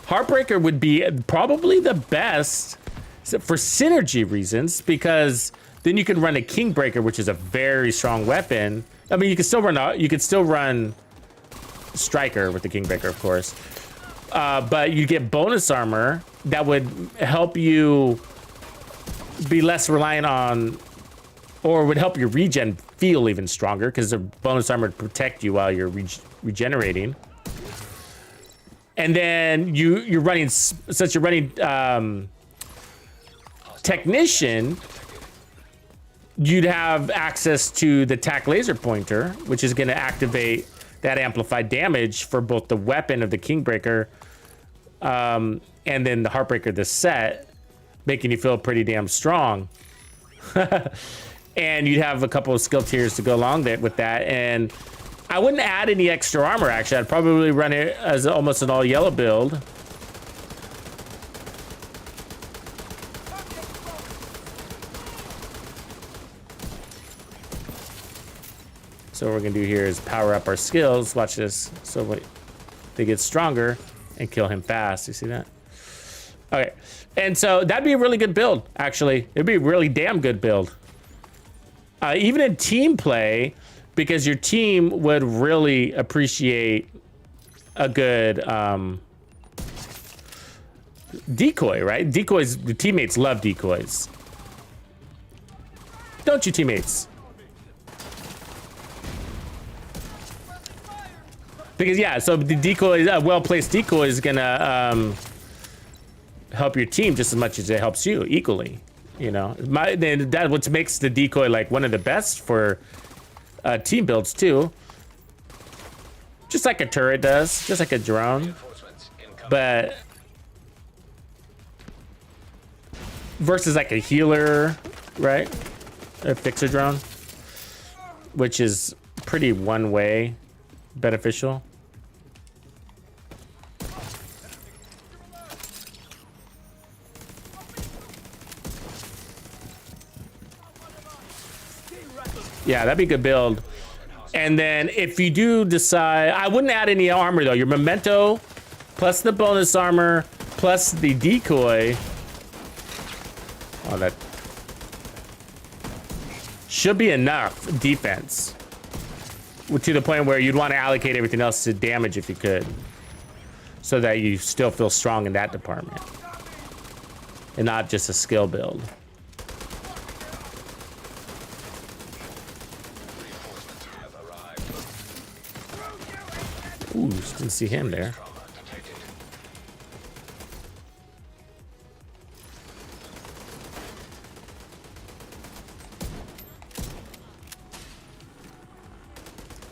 Heartbreaker would be probably the best for synergy reasons, because then you can run a Kingbreaker, which is a very strong weapon. I mean, you can still run striker with the Kingbreaker, of course, but you get bonus armor that would help you be less reliant on, or would help your regen feel even stronger, because the bonus armor would protect you while you're regenerating. And then you're running, since you're running technician, you'd have access to the tac laser pointer, which is going to activate that amplified damage for both the weapon of the Kingbreaker and then the Heartbreaker, the set, making you feel pretty damn strong. And you'd have a couple of skill tiers to go along with that. And I wouldn't add any extra armor, actually. I'd probably run it as almost an all yellow build. So what we're gonna do here is power up our skills. Watch this. So they get stronger and kill him fast. You see that? Okay. And so that'd be a really good build, actually. It'd be a really damn good build. Even in team play, because your team would really appreciate a good decoy, right? Decoys, the teammates love decoys. Don't you, teammates? Because, yeah, so the decoy, a well-placed decoy is gonna help your team just as much as it helps you, equally. You know, that's what makes the decoy like one of the best for team builds too. Just like a turret does, just like a drone. But versus like a healer, right? A fixer drone, which is pretty one-way beneficial. Yeah, that'd be a good build. And then if you do decide, I wouldn't add any armor though. Your memento, plus the bonus armor, plus the decoy. Oh, that should be enough defense. To the point where you'd want to allocate everything else to damage if you could. So that you still feel strong in that department. And not just a skill build. Ooh, didn't see him there.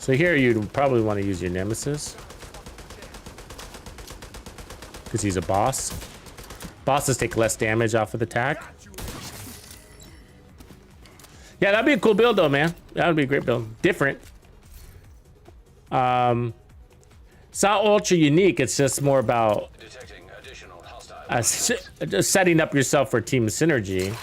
So here you'd probably want to use your nemesis, because he's a boss. Bosses take less damage off of the attack. Yeah, that'd be a cool build though, man. That would be a great build. Different. It's not ultra unique. It's just more about just setting up yourself for team synergy.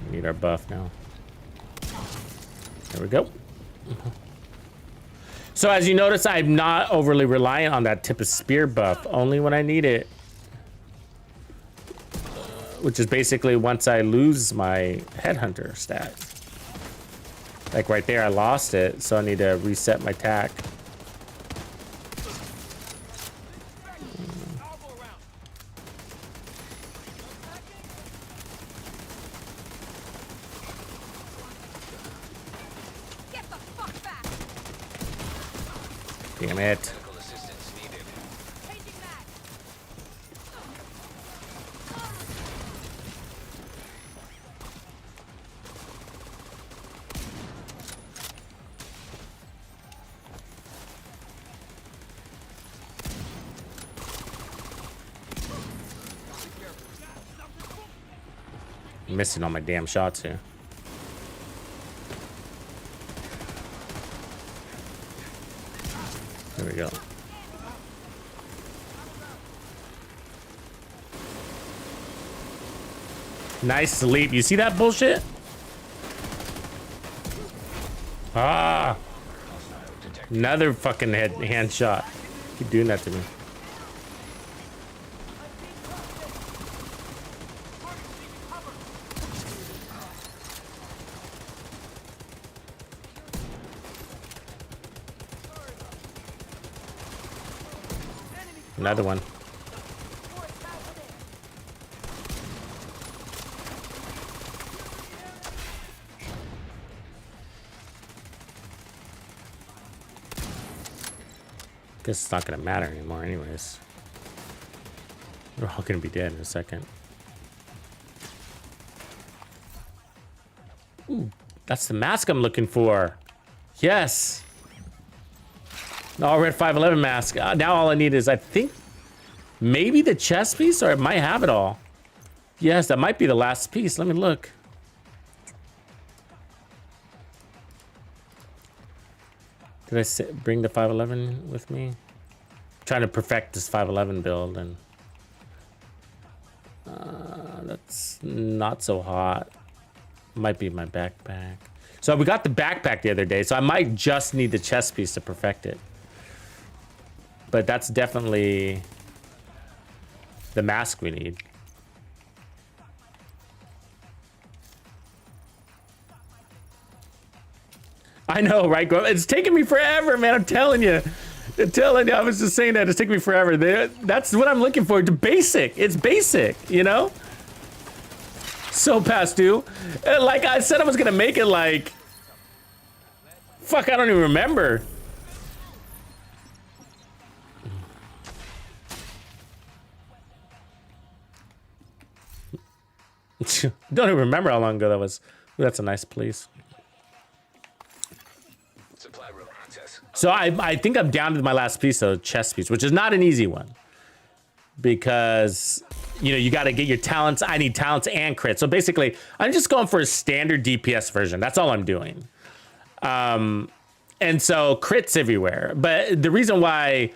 We need our buff now. There we go. So as you notice, I'm not overly reliant on that tip of spear buff, only when I need it. Which is basically once I lose my headhunter stat. Like right there, I lost it, so I need to reset my tack. Damn it. Medical assistance needed. Changing back. I'm missing all my damn shots here. There we go. Nice sleep. You see that bullshit? Ah! Another fucking hand shot. Keep doing that to me. Another one. Guess it's not gonna matter anymore anyways. We're all gonna be dead in a second. Ooh, that's the mask I'm looking for. Yes. All red 511 mask. Now all I need is, I think, maybe the chest piece, or it might have it all. Yes, that might be the last piece. Let me look. Did I bring the 511 with me? I'm trying to perfect this 511 build, and that's not so hot. Might be in my backpack. So we got the backpack the other day, so I might just need the chest piece to perfect it. But that's definitely the mask we need. I know, right? It's taking me forever, man. I'm telling you. I was just saying that. It's taking me forever. That's what I'm looking for. It's basic. It's basic, you know? So past due. Like I said I was going to make it like... Fuck, I don't even remember. Don't even remember how long ago that was. Ooh, that's a nice place. Supply room access. So I think I'm down to my last piece, though, chest piece, which is not an easy one. Because, you know, you got to get your talents. I need talents and crits. So basically, I'm just going for a standard DPS version. That's all I'm doing. And so crits everywhere. But the reason why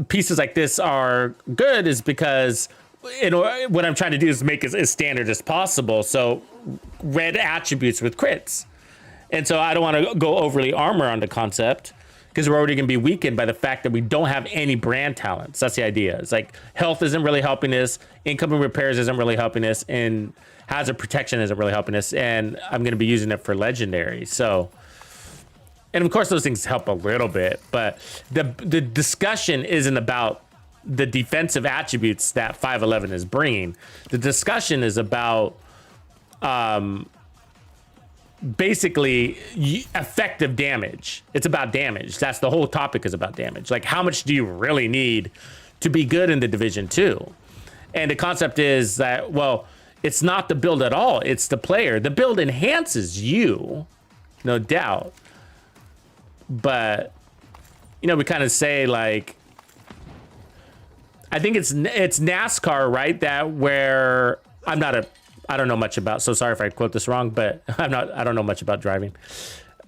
pieces like this are good is because... what I'm trying to do is make it as standard as possible. So red attributes with crits. And so I don't want to go overly armor on the concept because we're already going to be weakened by the fact that we don't have any brand talents. That's the idea. It's like health isn't really helping us. Incoming repairs isn't really helping us. And hazard protection isn't really helping us. And I'm going to be using it for legendary. So, and of course those things help a little bit, but the discussion isn't about the defensive attributes that 511 is bringing. The discussion is about basically effective damage. It's about damage. That's the whole topic, is about damage. Like, how much do you really need to be good in the Division 2? And the concept is that, well, it's not the build at all. It's the player. The build enhances you, no doubt. But, you know, we kind of say, like, I think it's NASCAR, right? That where I don't know much about, so sorry if I quote this wrong, but I don't know much about driving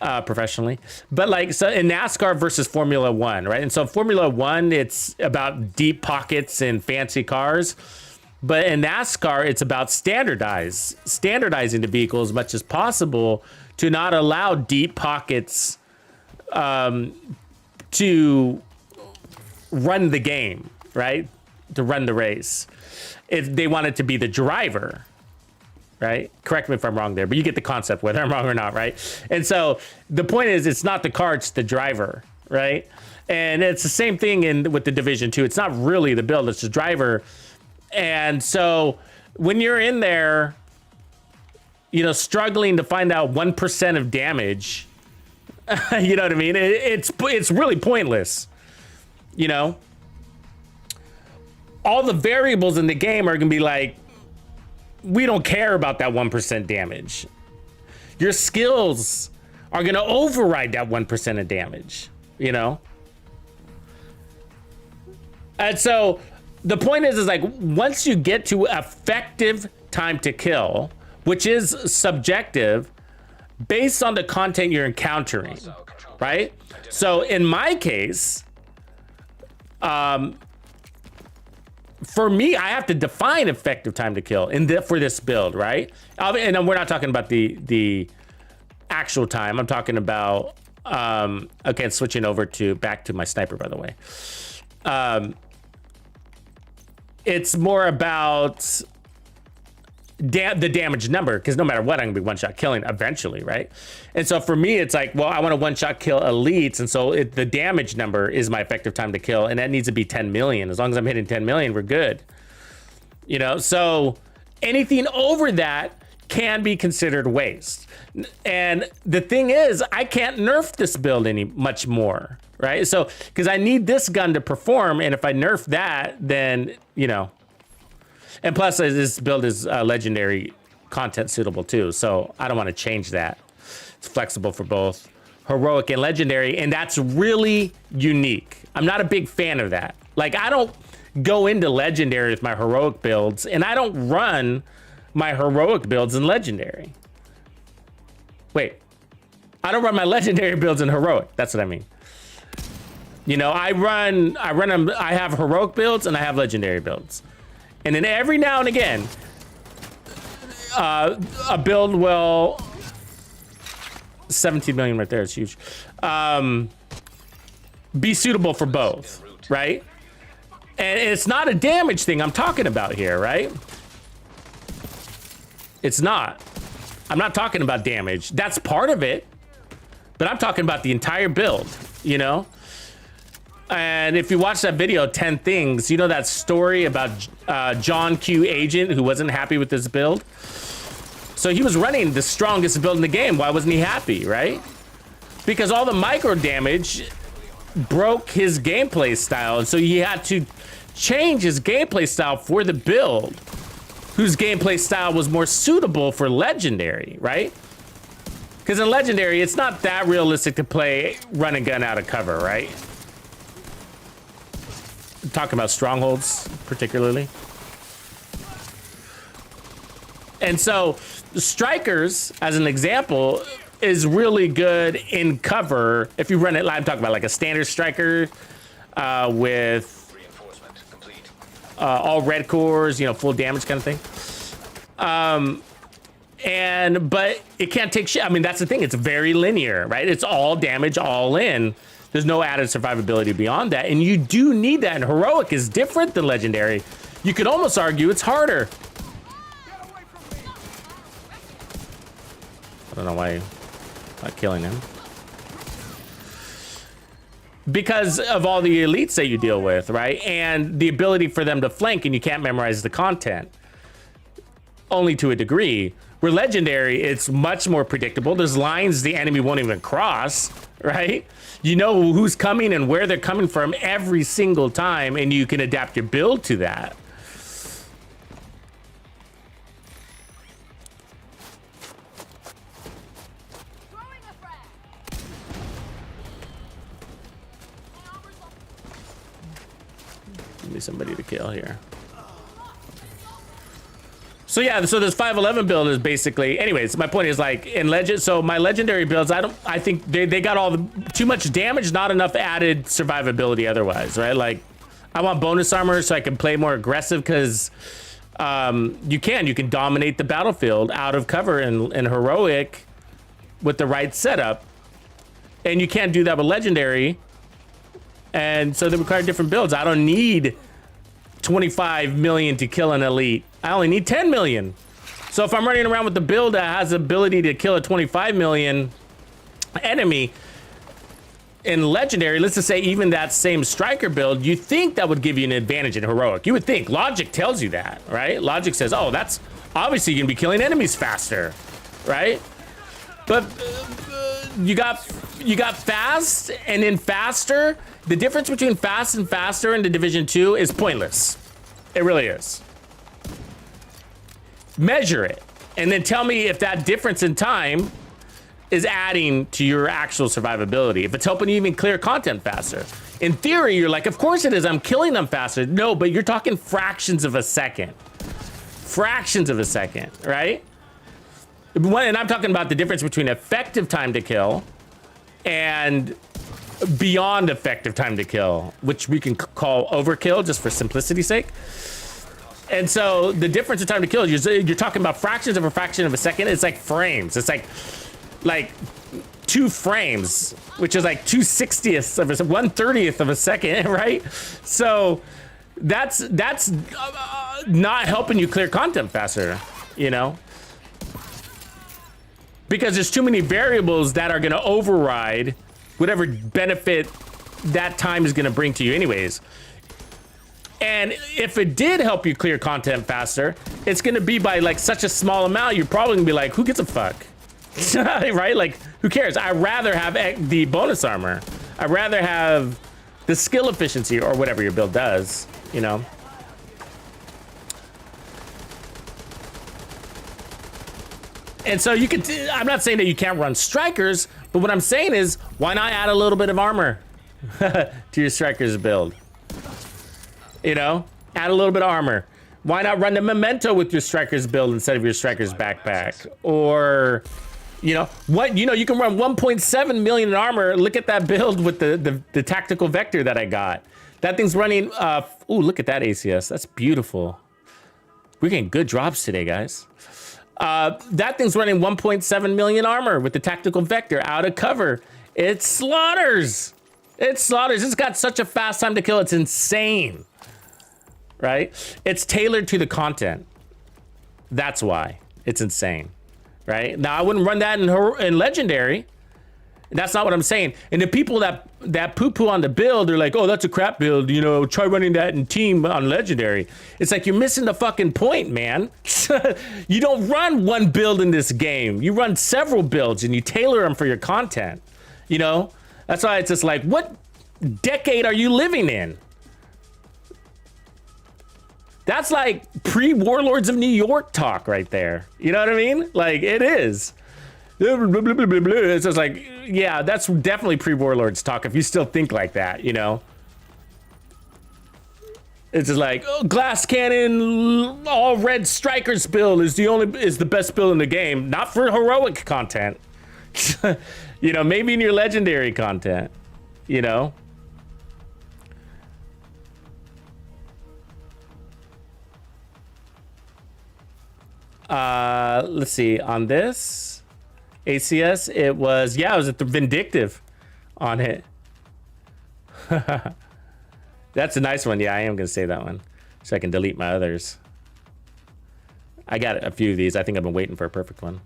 professionally. But like, so in NASCAR versus Formula One, right? And so Formula One, it's about deep pockets and fancy cars. But in NASCAR, it's about standardizing the vehicle as much as possible to not allow deep pockets to run the game, right? To run the race. If they want it to be the driver, right? Correct me if I'm wrong there, but you get the concept, whether I'm wrong or not, right? And so the point is, it's not the car, it's the driver, right? And it's the same thing with the Division 2. It's not really the build, it's the driver. And so when you're in there, you know, struggling to find out 1% of damage You know what I mean? It's really pointless. You know, all the variables in the game are gonna be like, we don't care about that 1% damage. Your skills are gonna override that 1% of damage, you know? And so the point is like, once you get to effective time to kill, which is subjective based on the content you're encountering, right? So in my case, for me, I have to define effective time to kill for this build, right? And we're not talking about the actual time. I'm talking about, okay, switching over back to my sniper, by the way. It's more about the damage number, because no matter what, I'm gonna be one-shot killing eventually, right? And so for me, it's like, well, I want to one-shot kill elites, and so the damage number is my effective time to kill, and that needs to be 10 million. As long as I'm hitting 10 million, we're good. You know, so anything over that can be considered waste. And the thing is, I can't nerf this build much more, right? So, because I need this gun to perform, and if I nerf that, then, you know. And plus, this build is legendary content suitable too, so I don't want to change that. It's flexible for both heroic and legendary, and that's really unique. I'm not a big fan of that. Like, I don't go into legendary with my heroic builds, and I don't run my heroic builds in legendary. Wait, I don't run my legendary builds in heroic. That's what I mean. You know, I have heroic builds and I have legendary builds. And then every now and again, a build will, 17 million right there is huge, be suitable for both, right? And it's not a damage thing I'm talking about here, right? It's not. I'm not talking about damage. That's part of it, but I'm talking about the entire build, you know? And if you watch that video, 10 things, you know that story about John Q Agent who wasn't happy with this build? So he was running the strongest build in the game. Why wasn't he happy, right? Because all the micro damage broke his gameplay style. And so he had to change his gameplay style for the build, whose gameplay style was more suitable for legendary, right? Because in legendary, it's not that realistic to play run and gun out of cover, right? Talking about strongholds particularly. And so strikers, as an example, is really good in cover if you run it. I'm talking about like a standard striker with all red cores, you know, full damage kind of thing. But it can't take shit. I mean, that's the thing. It's very linear, right? It's all damage, all in. There's no added survivability beyond that. And you do need that. And heroic is different than legendary. You could almost argue it's harder. I don't know why I'm not killing him. Because of all the elites that you deal with, right? And the ability for them to flank, and you can't memorize the content. Only to a degree. Where legendary, it's much more predictable. There's lines the enemy won't even cross, right? You know who's coming and where they're coming from every single time, and you can adapt your build to that. Give me somebody to kill here. So yeah, so this 511 build is basically, anyways, my point is like in legend, so my legendary builds, I think they got all too much damage, not enough added survivability otherwise, right? Like I want bonus armor so I can play more aggressive because you can dominate the battlefield out of cover in heroic with the right setup. And you can't do that with legendary. And so they require different builds. I don't need 25 million to kill an elite. I only need 10 million. So if I'm running around with the build that has the ability to kill a 25 million enemy in legendary, let's just say even that same striker build, you think that would give you an advantage in heroic. You would think. Logic tells you that, right? Logic says, oh, that's obviously going to be killing enemies faster, right? But you got you got fast and then faster. The difference between fast and faster in the Division 2 is pointless. It really is. Measure it and then tell me if that difference in time is adding to your actual survivability. If it's helping you even clear content faster. In theory, you're like, of course it is. I'm killing them faster. No, but you're talking fractions of a second. Fractions of a second, right? And I'm talking about the difference between effective time to kill and beyond effective time to kill, which we can call overkill just for simplicity's sake. And so the difference in time to kill, you're talking about fractions of a fraction of a second. It's like frames. It's like 2 frames, which is like 2/60ths of a 1/30th of a second, right? So that's not helping you clear content faster, you know? Because there's too many variables that are gonna override whatever benefit that time is gonna bring to you anyways. And if it did help you clear content faster, it's gonna be by like such a small amount, you're probably gonna be like, who gives a fuck? Right? Like, who cares? I'd rather have the bonus armor. I'd rather have the skill efficiency or whatever your build does, you know? And so you could, I'm not saying that you can't run strikers, but what I'm saying is, why not add a little bit of armor to your strikers build? You know, add a little bit of armor. Why not run the memento with your strikers build instead of your strikers backpack? Or, you know, you can run 1.7 million in armor. Look at that build with the tactical vector that I got. That thing's running, ooh, look at that ACS. That's beautiful. We're getting good drops today, guys. That thing's running 1.7 million armor with the tactical vector out of cover. It slaughters. It slaughters. It's got such a fast time to kill. It's insane. Right? It's tailored to the content. That's why it's insane. Right? Now, I wouldn't run that in Legendary. That's not what I'm saying. And the people that poo-poo on the build are like, oh, that's a crap build. You know, try running that in team on Legendary. It's like, you're missing the fucking point, man. You don't run one build in this game. You run several builds and you tailor them for your content. You know? That's why it's just like, what decade are you living in? That's like pre-Warlords of New York talk right there. You know what I mean? Like, it is. It's just like, yeah, that's definitely pre-Warlords talk if you still think like that, you know? It's just like, oh, glass cannon, all red strikers build is the best build in the game. Not for heroic content. You know, maybe in your legendary content, you know? Let's see, on this ACS, it was the Vindictive on it. That's a nice one. Yeah, I am gonna say that one so I can delete my others. I got a few of these. I think I've been waiting for a perfect one.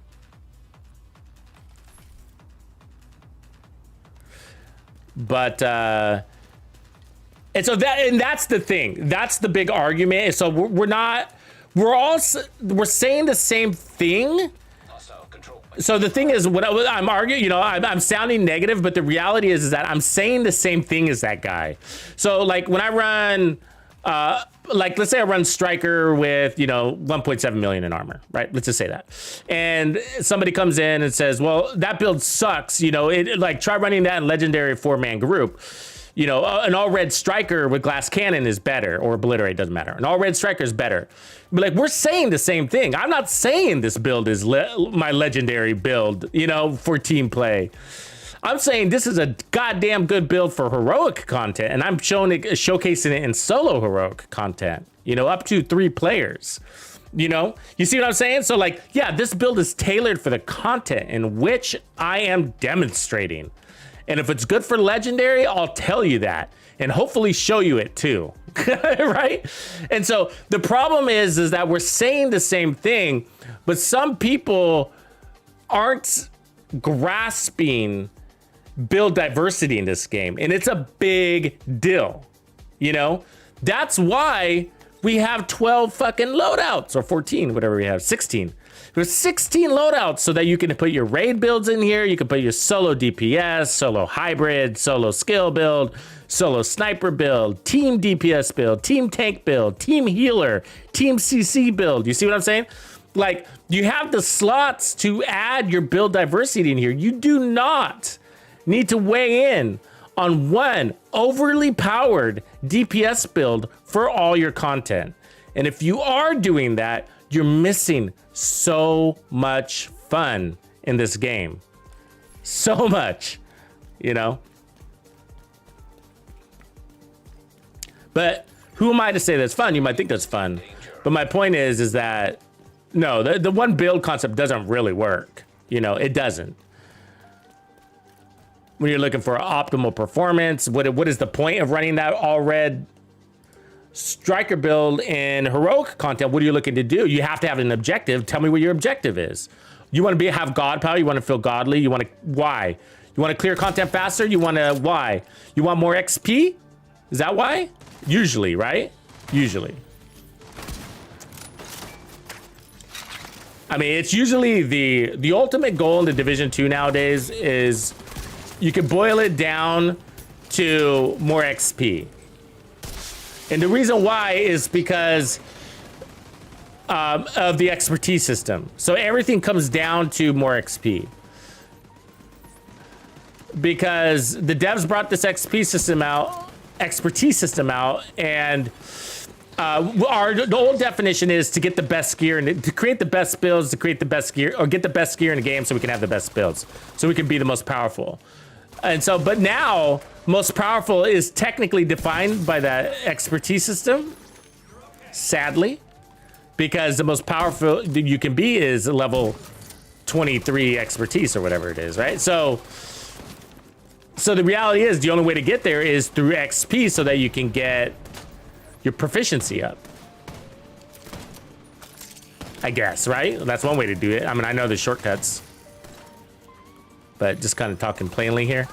But and that's the thing. That's the big argument. So we're saying the same thing. So the thing is, what I'm arguing, you know, I'm sounding negative, but the reality is that I'm saying the same thing as that guy. So like when I run, like let's say I run Striker with, you know, 1.7 million in armor, right? Let's just say that. And somebody comes in and says, well, that build sucks. You know, like try running that in Legendary 4-man group. You know, an all red Striker with glass cannon is better, or obliterate, doesn't matter. An all red Striker is better. But like, we're saying the same thing. I'm not saying this build is my legendary build, you know, for team play. I'm saying this is a goddamn good build for heroic content, and I'm showcasing it in solo heroic content, you know, up to 3 players. You know, you see what I'm saying? So like, yeah, this build is tailored for the content in which I am demonstrating. And if it's good for legendary, I'll tell you that and hopefully show you it too. Right? And so the problem is that we're saying the same thing, but some people aren't grasping build diversity in this game. And it's a big deal. You know, that's why we have 12 fucking loadouts, or 14, whatever we have, 16. There's 16 loadouts so that you can put your raid builds in here. You can put your solo DPS, solo hybrid, solo skill build, solo sniper build, team DPS build, team tank build, team healer, team CC build. You see what I'm saying? Like, you have the slots to add your build diversity in here. You do not need to weigh in on one overly powered DPS build for all your content. And if you are doing that, you're missing so much fun in this game. So much, you know? But who am I to say that's fun? You might think that's fun. But my point is that, no, the one build concept doesn't really work. You know, it doesn't. When you're looking for optimal performance, what is the point of running that all red striker build in heroic content? What are you looking to do? You have to have an objective. Tell me what your objective is. You want to have god power? You want to feel godly? You want to, why? You want to clear content faster? You want to, why? You want more XP? Is that why? Usually, right? Usually. I mean, it's usually the ultimate goal in the Division 2 nowadays is you can boil it down to more XP. And the reason why is because of the expertise system. So everything comes down to more XP. Because the devs brought this expertise system out, and the old definition is to get the best gear and to create the best builds, to create the best gear, or get the best gear in the game so we can have the best builds, so we can be the most powerful. And so, but now, most powerful is technically defined by that expertise system, sadly, because the most powerful you can be is level 23 expertise or whatever it is, right? So the reality is the only way to get there is through XP so that you can get your proficiency up. I guess, right? That's one way to do it. I mean, I know the shortcuts, but just kind of talking plainly here.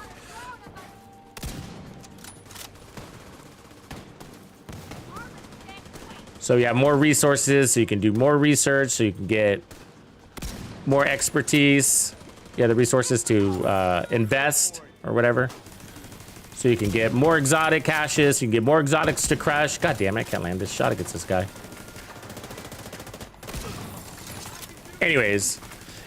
So you have more resources, so you can do more research, so you can get more expertise. You have the resources to invest or whatever. So you can get more exotic caches, you can get more exotics to crush. God damn it, I can't land this shot against this guy. Anyways,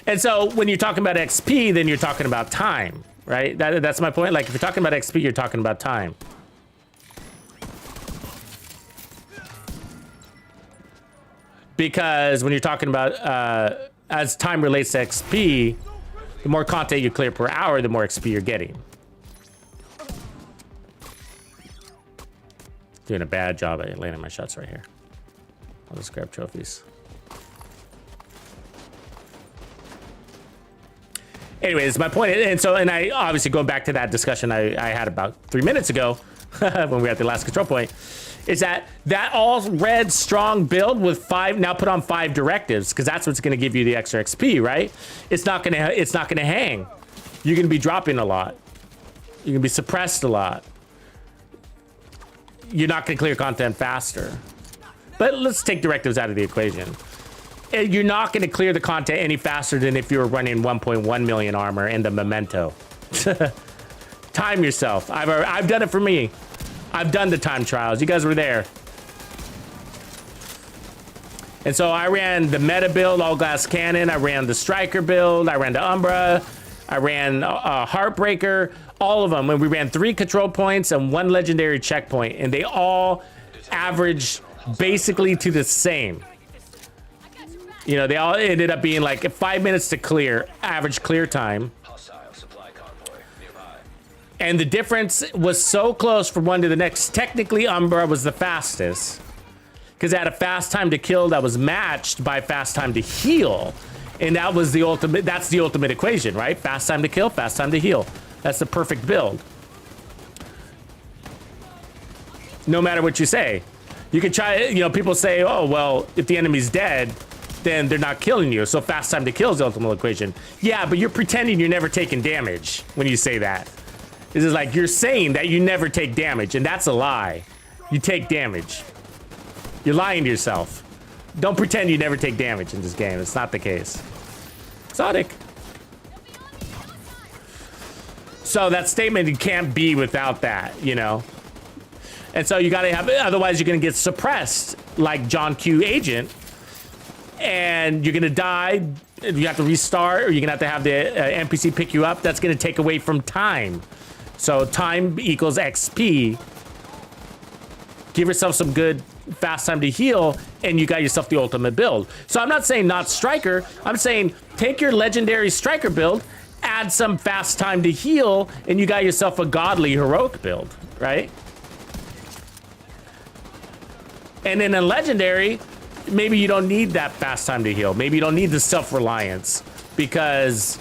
and so when you're talking about XP, then you're talking about time, right? That's my point. Like, if you're talking about XP, you're talking about time. Because when you're talking about, as time relates to XP, the more content you clear per hour, the more XP you're getting. Doing a bad job at landing my shots right here. I'll just grab trophies. Anyways, my point is, and I obviously going back to that discussion I had about 3 minutes ago when we were at the last control point, is that all red strong build with now put on 5 directives, because that's what's going to give you the extra XP, right? It's not going to hang. You're going to be dropping a lot. You're going to be suppressed a lot. You're not going to clear content faster. But let's take directives out of the equation. You're not going to clear the content any faster than if you were running 1.1 million armor in the memento. Time yourself. I've done it for me. I've done the time trials. You guys were there. And so I ran the meta build, all glass cannon. I ran the striker build. I ran the Umbra. I ran Heartbreaker. All of them. And we ran 3 control points and 1 legendary checkpoint. And they all averaged basically to the same. You know, they all ended up being like 5 minutes to clear, average clear time. Hostile supply convoy nearby. And the difference was so close from one to the next. Technically, Umbra was the fastest, because it had a fast time to kill that was matched by fast time to heal. And that was the ultimate, that's the ultimate equation, right? Fast time to kill, fast time to heal. That's the perfect build. No matter what you say. You could try, you know, people say, oh, well, if the enemy's dead, then they're not killing you. So fast time to kill is the ultimate equation. Yeah, but you're pretending you're never taking damage when you say that. This is like, you're saying that you never take damage, and that's a lie. You take damage. You're lying to yourself. Don't pretend you never take damage in this game. It's not the case. Exotic. So that statement, you can't be without that, you know? And so you gotta have, otherwise you're gonna get suppressed like John Q Agent, and you're gonna die. You have to restart, or you're gonna have the NPC pick you up. That's gonna take away from time. So time equals XP. Give yourself some good fast time to heal, and you got yourself the ultimate build. So I'm not saying not Striker. I'm saying take your legendary Striker build, add some fast time to heal, and you got yourself a godly heroic build, right? And then in legendary, maybe you don't need that fast time to heal. Maybe you don't need the self-reliance because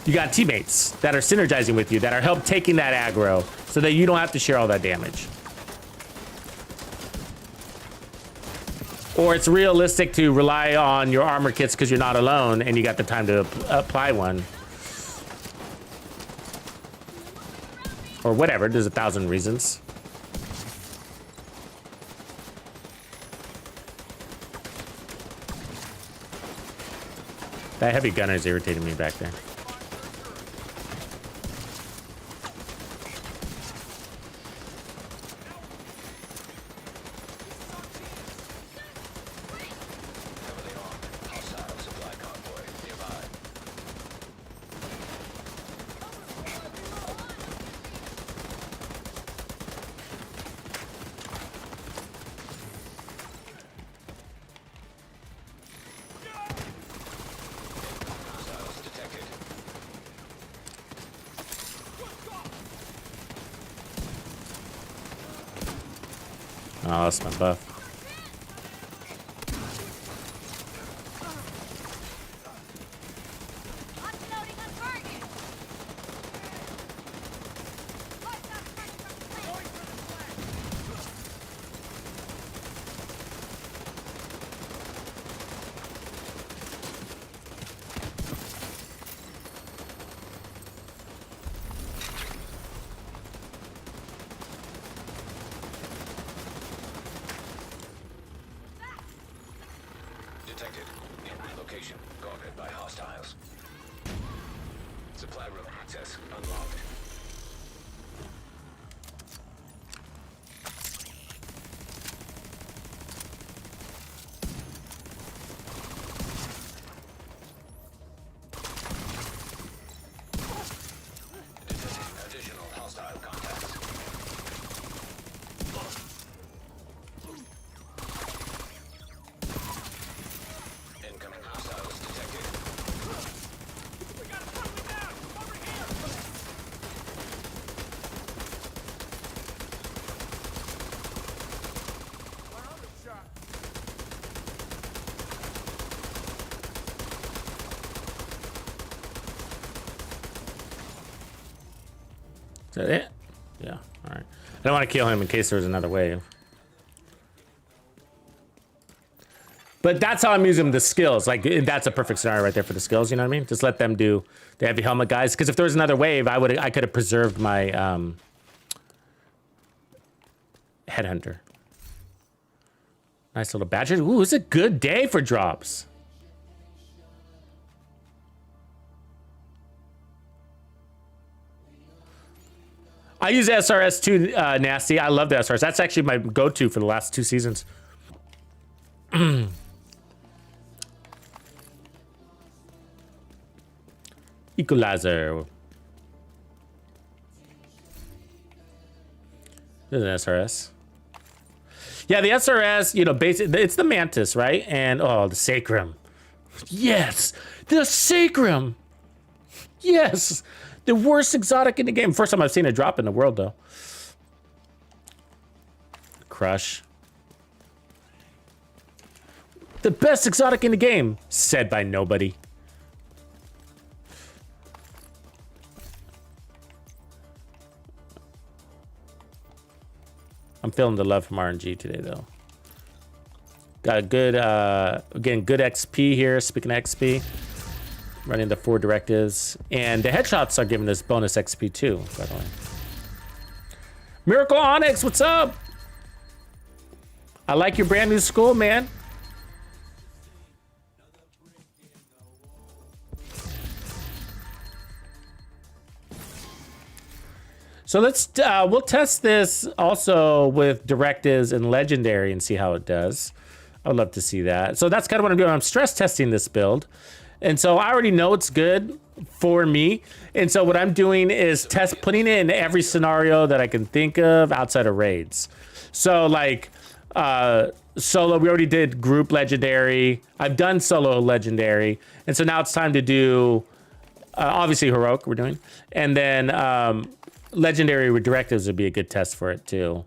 you got teammates that are synergizing with you, that are help taking that aggro so that you don't have to share all that damage. Or it's realistic to rely on your armor kits because you're not alone and you got the time to apply one. Or whatever, there's 1,000 reasons. That heavy gunner is irritating me back there. Hostile supply convoy nearby. Hostiles detected. Oh, that's my buff. Unloading on target. Detected. In location. Guarded by hostiles. Supply room access unlocked. Detecting additional hostile contacts. Incoming hostiles detected. Is that it? Yeah, all right. I don't want to kill him in case there was another wave. But that's how I'm using the skills. Like, that's a perfect scenario right there for the skills, you know what I mean? Just let them do the heavy helmet guys. Because if there was another wave, I could have preserved my headhunter. Nice little badger. Ooh, it's a good day for drops. I use SRS too, Nasty. I love the SRS. That's actually my go-to for the last 2 seasons. Equalizer. There's an SRS. Yeah, the SRS, you know, basically, it's the Mantis, right? And, oh, the Sacrum. Yes, the Sacrum. Yes, the worst exotic in the game. First time I've seen a drop in the world, though. Crush. The best exotic in the game, said by nobody. I'm feeling the love from RNG today, though. Got a good, again, good XP here. Speaking of XP, running the 4 directives. And the headshots are giving us bonus XP too, by the way. Miracle Onyx, what's up? I like your brand new school, man. So let's we'll test this also with directives and legendary and see how it does. I would love to see that. So that's kind of what I'm doing. I'm stress testing this build. And so I already know it's good for me. And so what I'm doing is putting it in every scenario that I can think of outside of raids. So like solo, we already did group legendary. I've done solo legendary. And so now it's time to do obviously heroic we're doing. And then legendary with directives would be a good test for it too.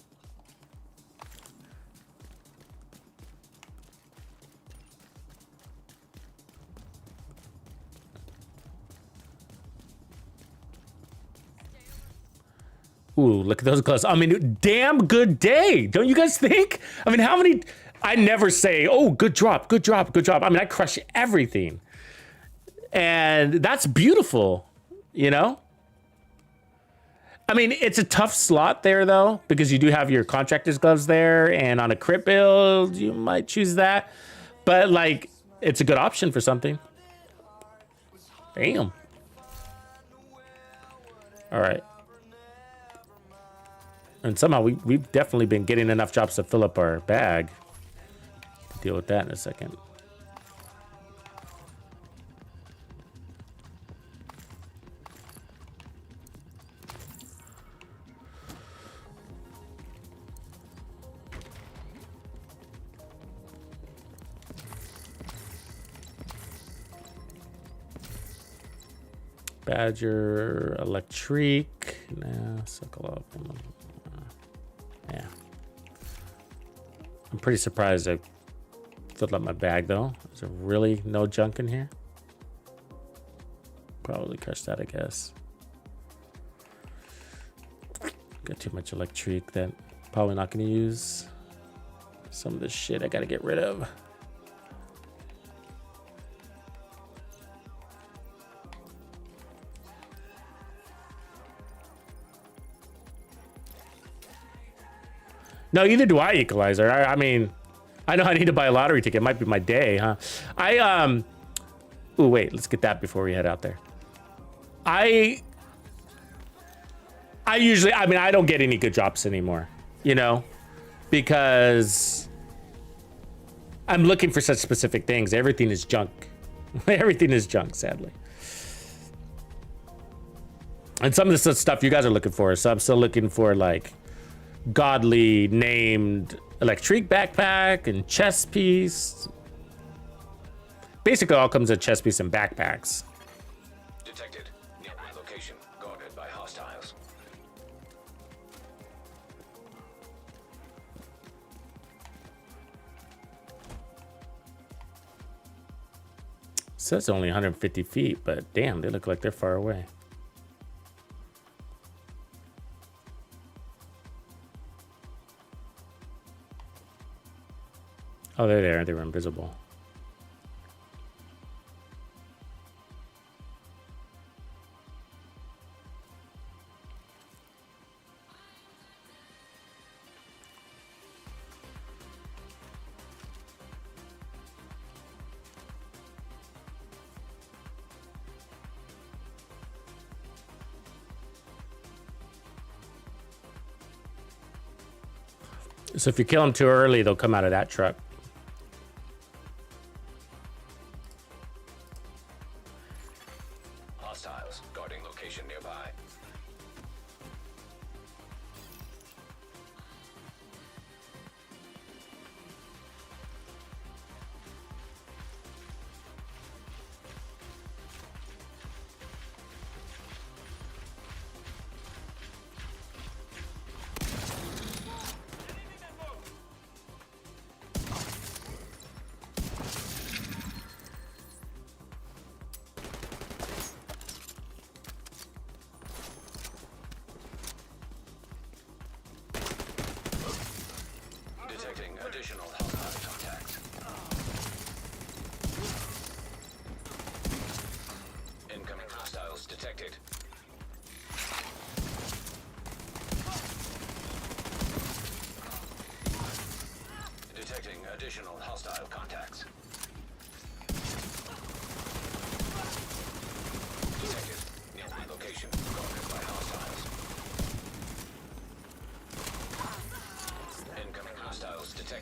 Ooh, look at those gloves. I mean, damn good day. Don't you guys think? I mean, how many... I never say, oh, good drop, good drop, good drop. I mean, I crush everything. And that's beautiful, you know? I mean, it's a tough slot there, though, because you do have your contractor's gloves there. And on a crit build, you might choose that. But, like, it's a good option for something. Damn. All right. And somehow we've definitely been getting enough drops to fill up our bag. Deal with that in a second. Badger, electric. Nah, suckle up. Yeah. I'm pretty surprised I filled up my bag though. Is there really no junk in here? Probably crushed that, I guess. Got too much electric that probably not gonna use. Some of this shit I gotta get rid of. No, either do I, Equalizer. I mean, I know I need to buy a lottery ticket. It might be my day, huh? Ooh, wait, let's get that before we head out there. I usually, I mean, I don't get any good drops anymore, you know, because I'm looking for such specific things. Everything is junk. Everything is junk, sadly. And some of the stuff you guys are looking for, so I'm still looking for like godly named electric backpack and chest piece. Basically all comes with chest piece and backpacks. Detected. Nearby location. Guarded by hostiles. Says only 150 feet, but damn, they look like they're far away. Oh, they're there. They were invisible. So if you kill them too early, they'll come out of that truck. Hostiles guarding location nearby.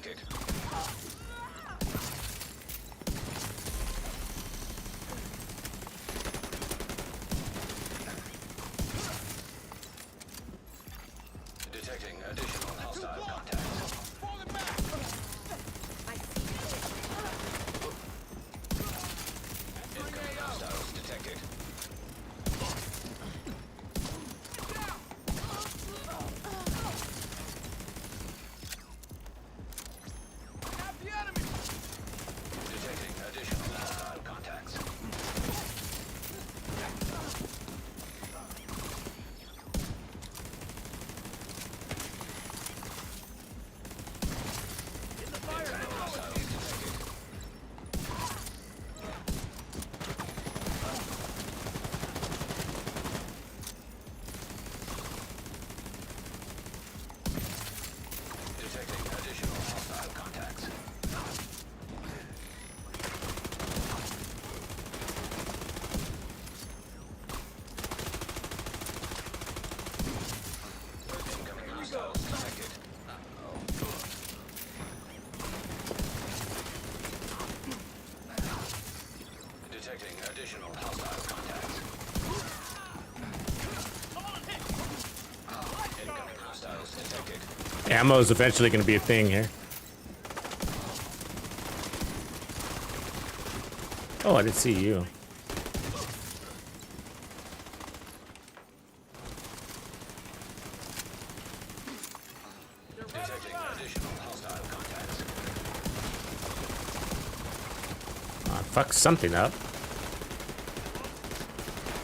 detected. Detecting additional hostile contacts. Incoming hostiles detected. Detecting additional hostile contacts. Detecting additional hostile contacts. Incoming hostiles detected. Detecting additional hostile contacts. Incoming hostiles detected. Ammo is eventually going to be a thing here. Oh, I didn't see you. Detecting additional hostile contacts. Oh, fuck something up.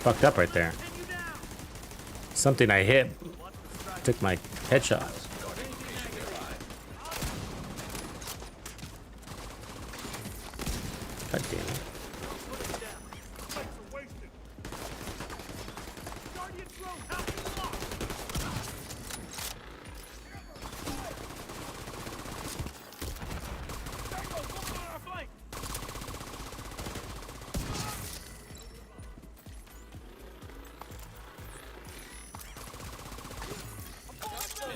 Fucked up right there. Something I hit took my headshot. Guarding location nearby. God damn it.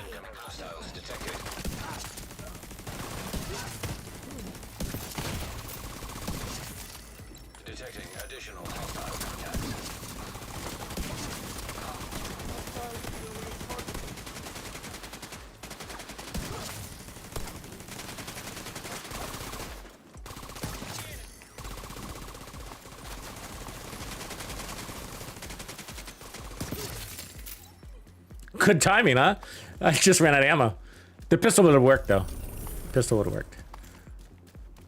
Incoming hostiles detected. Detecting additional hostile contacts. Good timing, huh? I just ran out of ammo. The pistol would have worked, though. Pistol would have worked.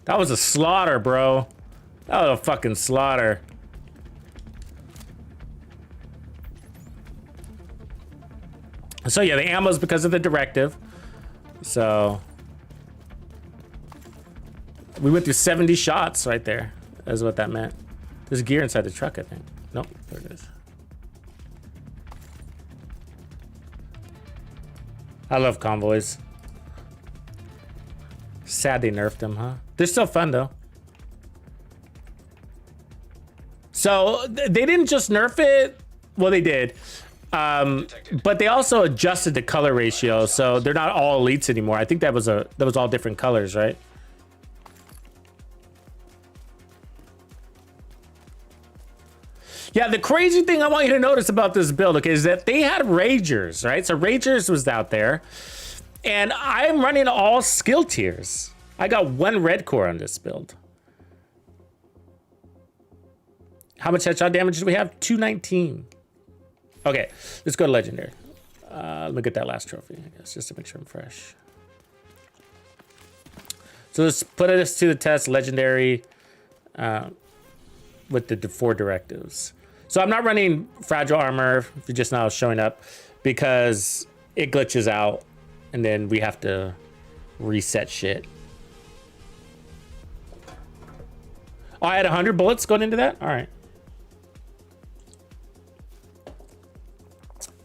That was a slaughter, bro. That was a fucking slaughter. So, yeah, the ammo's because of the directive. So, we went through 70 shots right there. That's what that meant. There's gear inside the truck, I think. Nope, there it is. I love convoys. Sad they nerfed them, huh? They're still fun, though. So, they didn't just nerf it. Well, they did. But they also adjusted the color ratio, so they're not all elites anymore. I think that was all different colors, right? Yeah, the crazy thing I want you to notice about this build, okay, is that they had Ragers, right? So Ragers was out there, and I'm running all skill tiers. I got 1 red core on this build. How much headshot damage do we have? 219. Okay, let's go to legendary. Let me get that last trophy, I guess, just to make sure I'm fresh. So let's put this to the test, legendary, with the 4 directives. So I'm not running fragile armor, if you're just now showing up, because it glitches out, and then we have to reset shit. Oh, I had 100 bullets going into that? All right.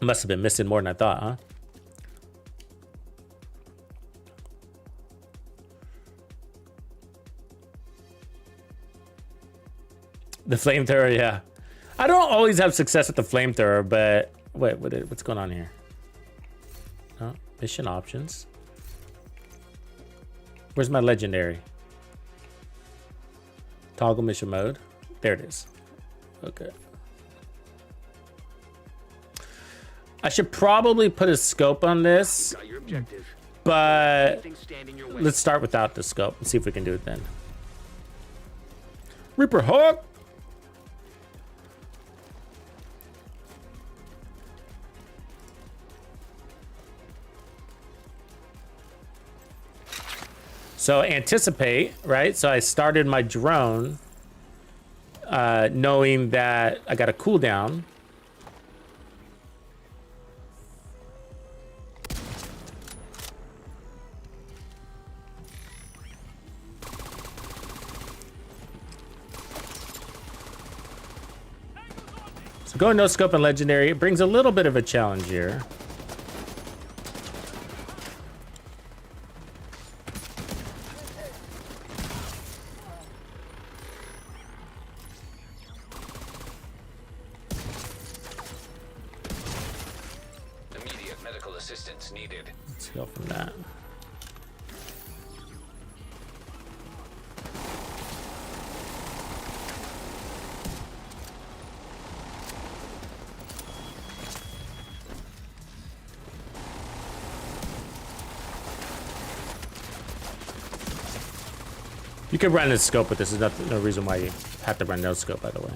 Must have been missing more than I thought, huh? The flamethrower, yeah. I don't always have success with the flamethrower, but wait, what's going on here? Oh, mission options. Where's my legendary? Toggle mission mode. There it is. Okay. I should probably put a scope on this, but let's start without the scope and see if we can do it then. Reaper Hawk! So anticipate, right? So I started my drone knowing that I got a cooldown. So going no scope and legendary, it brings a little bit of a challenge here. Immediate medical assistance needed. Let's go from that. You could run a scope with this. There's no reason why you have to run no scope, by the way.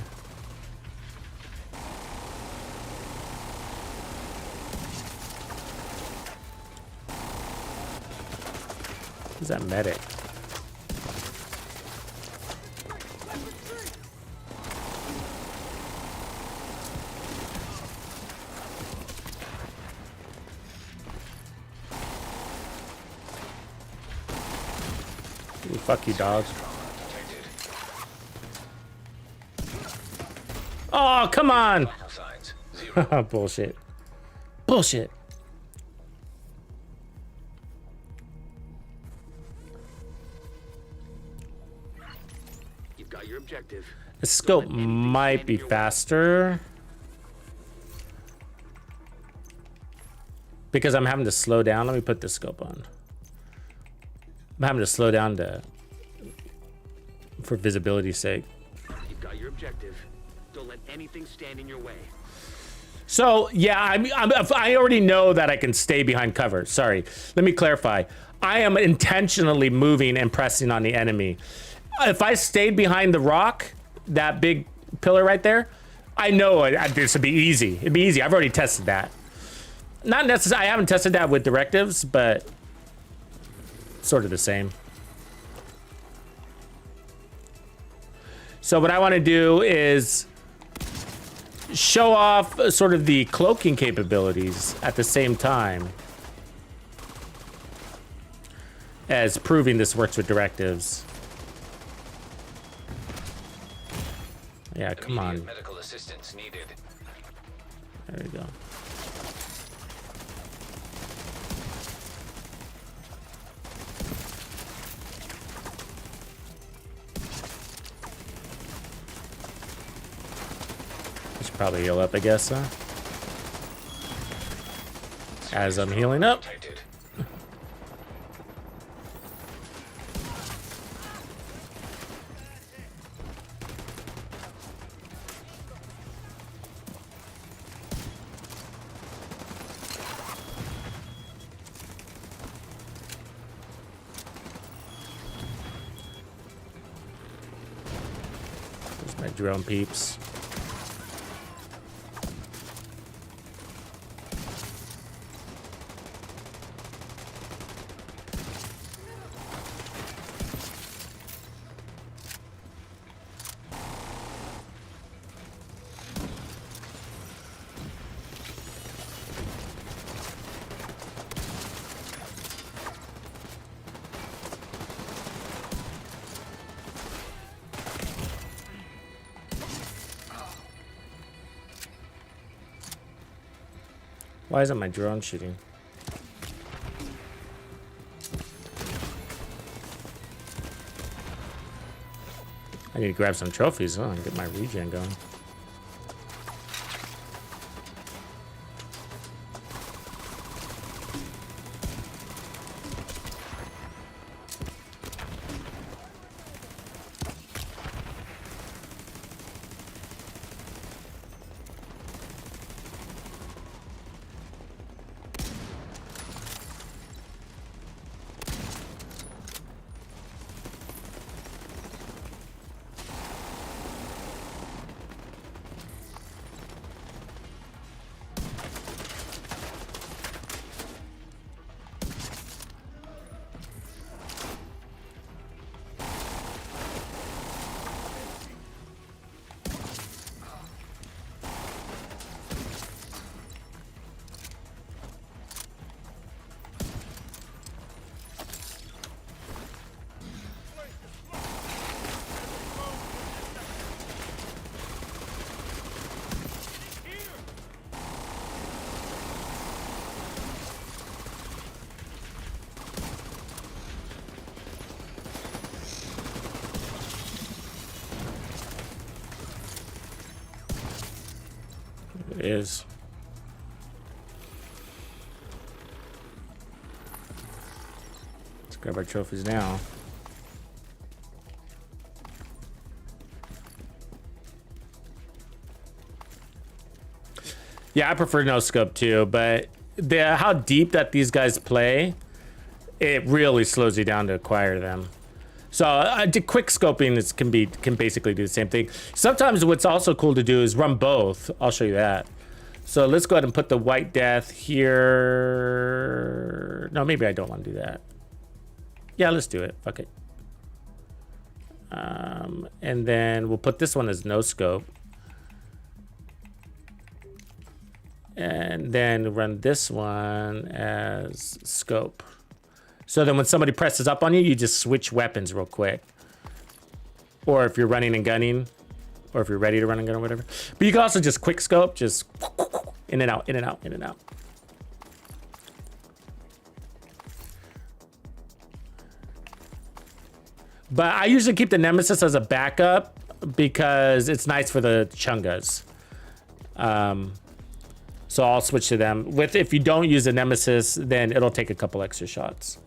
Who's that medic? Ooh, fuck you, dog. Oh, come on! Signs. Zero. Bullshit. Bullshit. You've got your objective. The scope might be faster. Because I'm having to slow down. Let me put the scope on. I'm having to slow down for visibility's sake. You've got your objective. Don't let anything stand in your way. So, yeah, I already know that I can stay behind cover. Sorry. Let me clarify. I am intentionally moving and pressing on the enemy. If I stayed behind the rock, that big pillar right there, I know this would be easy. It'd be easy. I've already tested that. Not necessarily. I haven't tested that with directives, but sort of the same. So what I want to do is show off sort of the cloaking capabilities at the same time as proving this works with directives. Yeah, come on. Medical assistance needed. There we go. I should probably heal up, I guess, huh? As I'm healing up. There's my drone peeps. Why isn't my drone shooting? I need to grab some trophies, huh, and get my regen going. It is. Let's grab our trophies now. Yeah, I prefer no scope too, but how deep that these guys play, it really slows you down to acquire them. So quick scoping can basically do the same thing. Sometimes what's also cool to do is run both. I'll show you that. So let's go ahead and put the White Death here. No, maybe I don't want to do that. Yeah, let's do it. Fuck it. And then we'll put this one as no scope. And then run this one as scope. So then when somebody presses up on you, you just switch weapons real quick. Or if you're running and gunning, or if you're ready to run and gun or whatever. But you can also just quick scope, just in and out, in and out, in and out. But I usually keep the Nemesis as a backup because it's nice for the Chungas. So I'll switch to them. If you don't use the Nemesis, then it'll take a couple extra shots.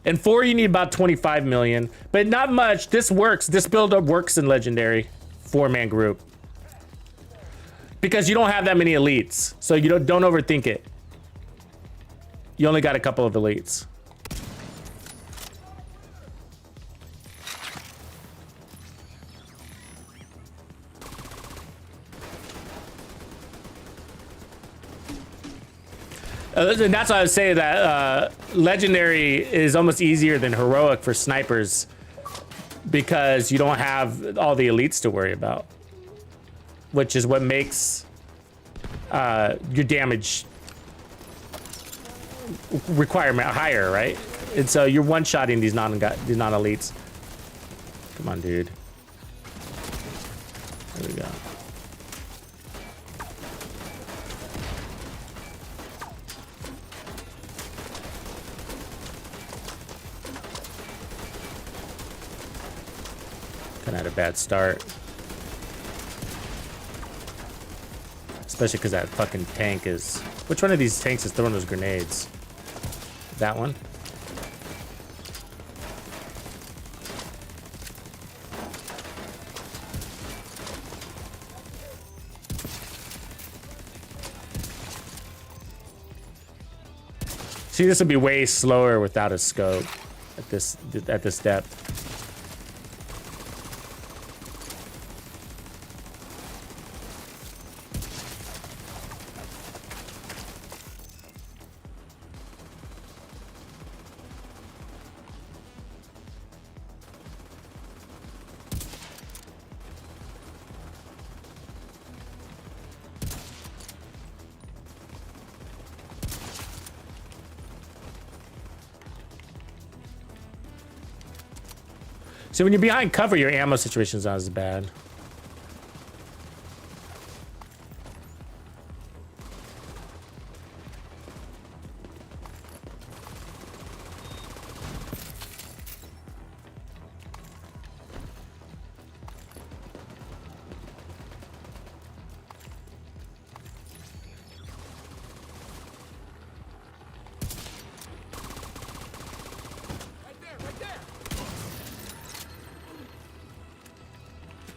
And 4, you need about 25 million, but not much. This works. This build-up works in Legendary 4-man group because you don't have that many elites, so you don't overthink it. You only got a couple of elites. And that's why I would say that Legendary is almost easier than Heroic for snipers because you don't have all the elites to worry about, which is what makes your damage requirement higher, right? And so you're one-shotting these non-elites. Come on, dude. There we go. Had a bad start, especially because that fucking tank is. Which one of these tanks is throwing those grenades? That one. See, this would be way slower without a scope at this depth. So when you're behind cover, your ammo situation's not as bad.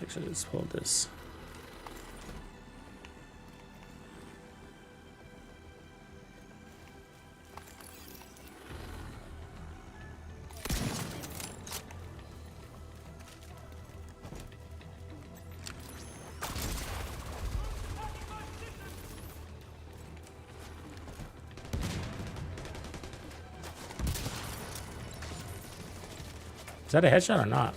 Actually, let's hold this. Is that a headshot or not?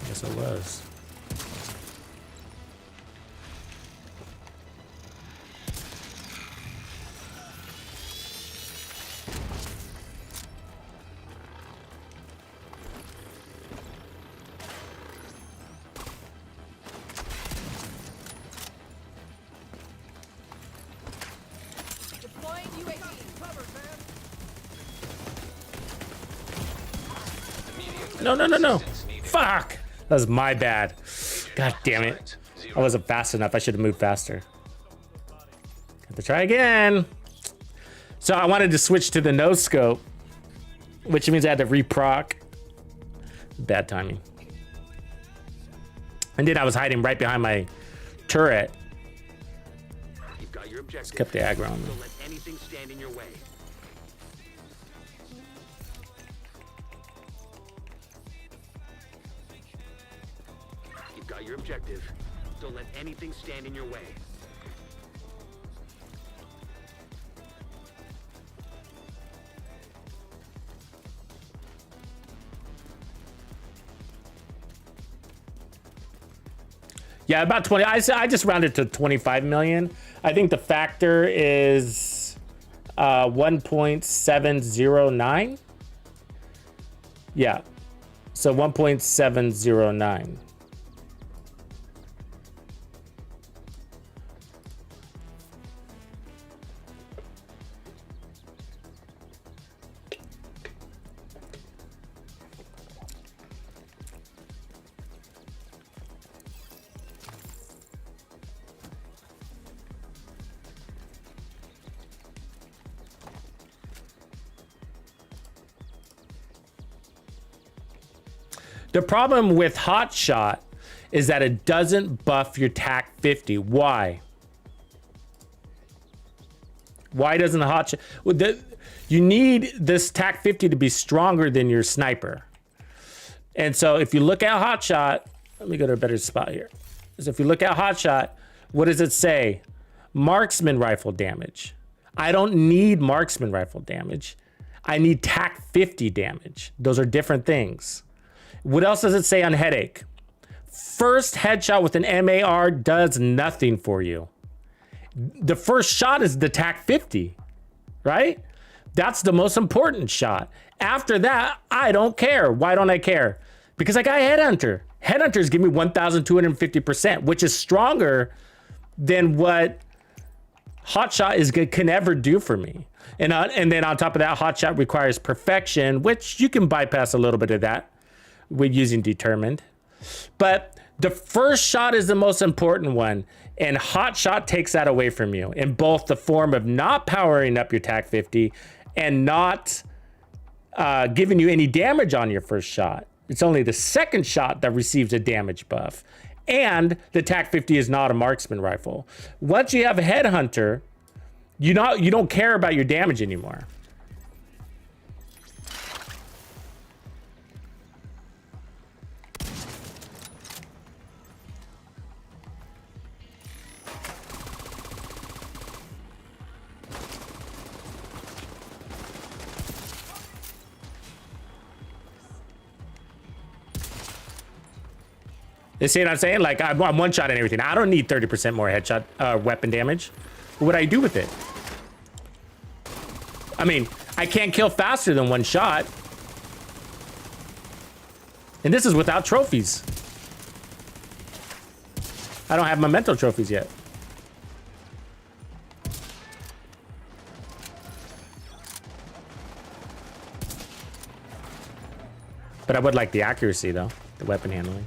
Yes, it was. No, no, no, no. Fuck. That was my bad. God damn it. I wasn't fast enough. I should have moved faster. Got to try again. So I wanted to switch to the no scope, which means I had to reproc. Bad timing. And then I was hiding right behind my turret. You've got your objective. Just kept the aggro on me. Don't let anything stand in your way. You've got your objective. Don't let anything stand in your way. Yeah, about 20. I just rounded to 25 million. I think the factor is 1.709. Yeah, so 1.709. The problem with Hot Shot is that it doesn't buff your TAC 50. Why? Why doesn't the Hot Shot? Well, you need this TAC 50 to be stronger than your sniper. And so if you look at Hot Shot, let me go to a better spot here. So if you look at Hot Shot, what does it say? Marksman rifle damage. I don't need marksman rifle damage. I need TAC 50 damage. Those are different things. What else does it say on headache? First headshot with an MAR does nothing for you. The first shot is the TAC 50, right? That's the most important shot. After that, I don't care. Why don't I care? Because I got Headhunter. Headhunters give me 1,250%, which is stronger than what Hotshot can ever do for me. And then on top of that, Hotshot requires perfection, which you can bypass a little bit of that with using Determined. But the first shot is the most important one, and Hotshot takes that away from you in both the form of not powering up your TAC 50 and not giving you any damage on your first shot. It's only the second shot that receives a damage buff. And the TAC 50 is not a marksman rifle. Once you have a Headhunter, you don't care about your damage anymore. You see what I'm saying? Like, I'm one shot and everything. I don't need 30% more headshot weapon damage. What would I do with it? I mean, I can't kill faster than one shot. And this is without trophies. I don't have memento trophies yet. But I would like the accuracy, though. The weapon handling.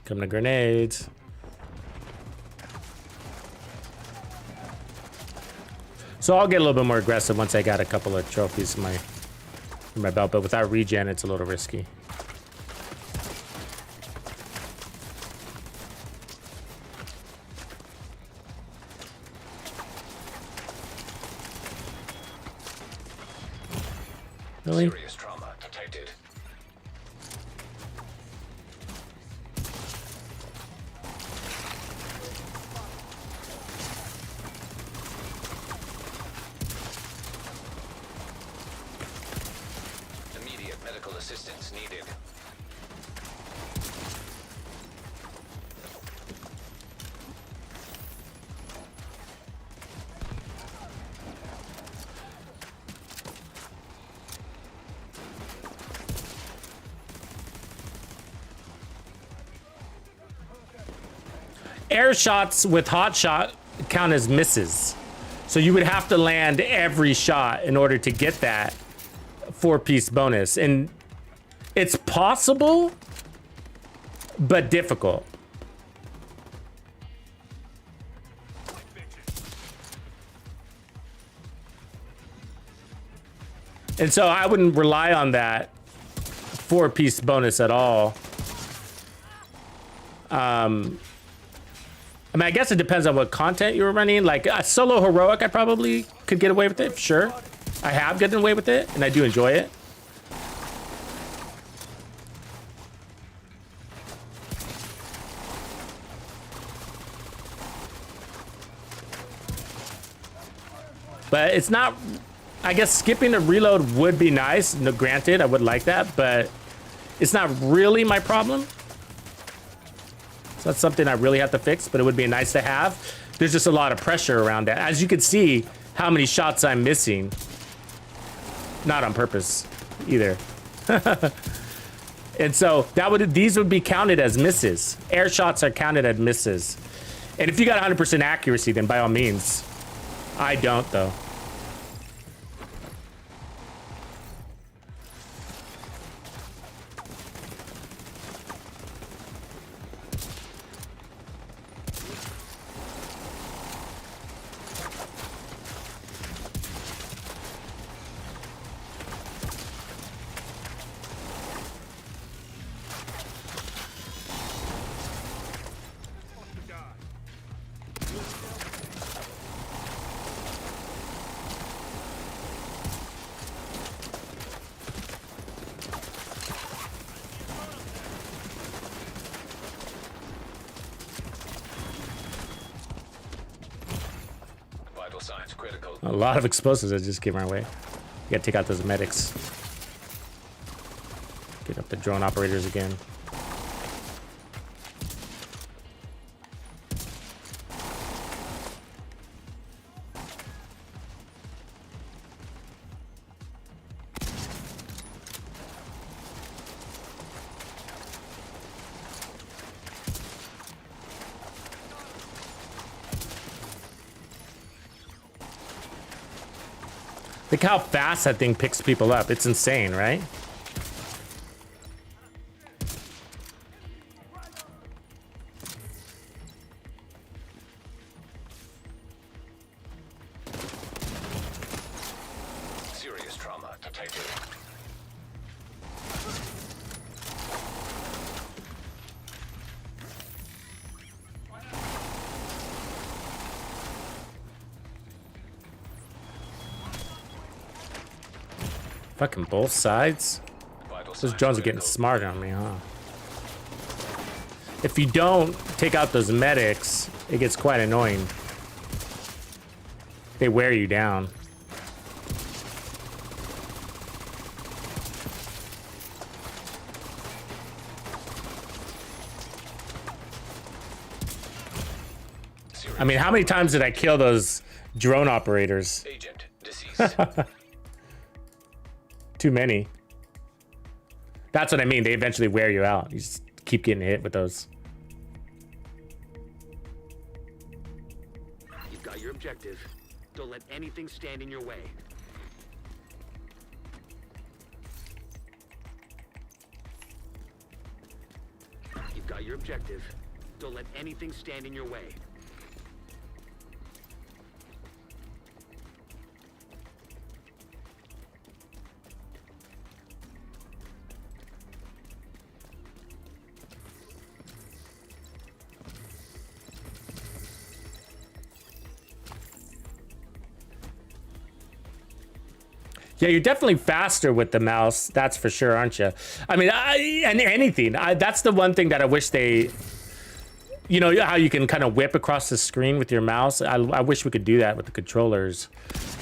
Come to grenades. So I'll get a little bit more aggressive once I got a couple of trophies in my belt, but without regen, it's a little risky. Really? Serious trauma detected. Medical assistance needed. Air shots with hot shot count as misses. So you would have to land every shot in order to get that 4-piece bonus. And it's possible, but difficult. And so I wouldn't rely on that 4-piece bonus at all. I mean, I guess it depends on what content you were running. Like a solo heroic, I probably could get away with it, sure. I have gotten away with it, and I do enjoy it. But it's not, I guess skipping a reload would be nice. No, granted, I would like that, but it's not really my problem. So that's something I really have to fix, but it would be nice to have. There's just a lot of pressure around that. As you can see, how many shots I'm missing. Not on purpose either. And so these would be counted as misses. Air shots are counted as misses. And if you got 100% accuracy, then by all means. I don't though. Vital signs critical. A lot of explosives that just came our way. You gotta take out those medics. Get up the drone operators again. Look how fast that thing picks people up. It's insane, right? Serious trauma detected. Fucking both sides. Vital Those signs drones are getting critical. smart on me, huh? If you don't take out those medics, it gets quite annoying. They wear you down. I mean, how many times did I kill those drone operators? Agent deceased. Too many. That's what I mean. They eventually wear you out. You just keep getting hit with those. You've got your objective. Don't let anything stand in your way. You've got your objective. Don't let anything stand in your way. Yeah, you're definitely faster with the mouse. That's for sure, aren't you? I mean, and anything. That's the one thing that I wish they You know how you can kind of whip across the screen with your mouse? I wish we could do that with the controllers.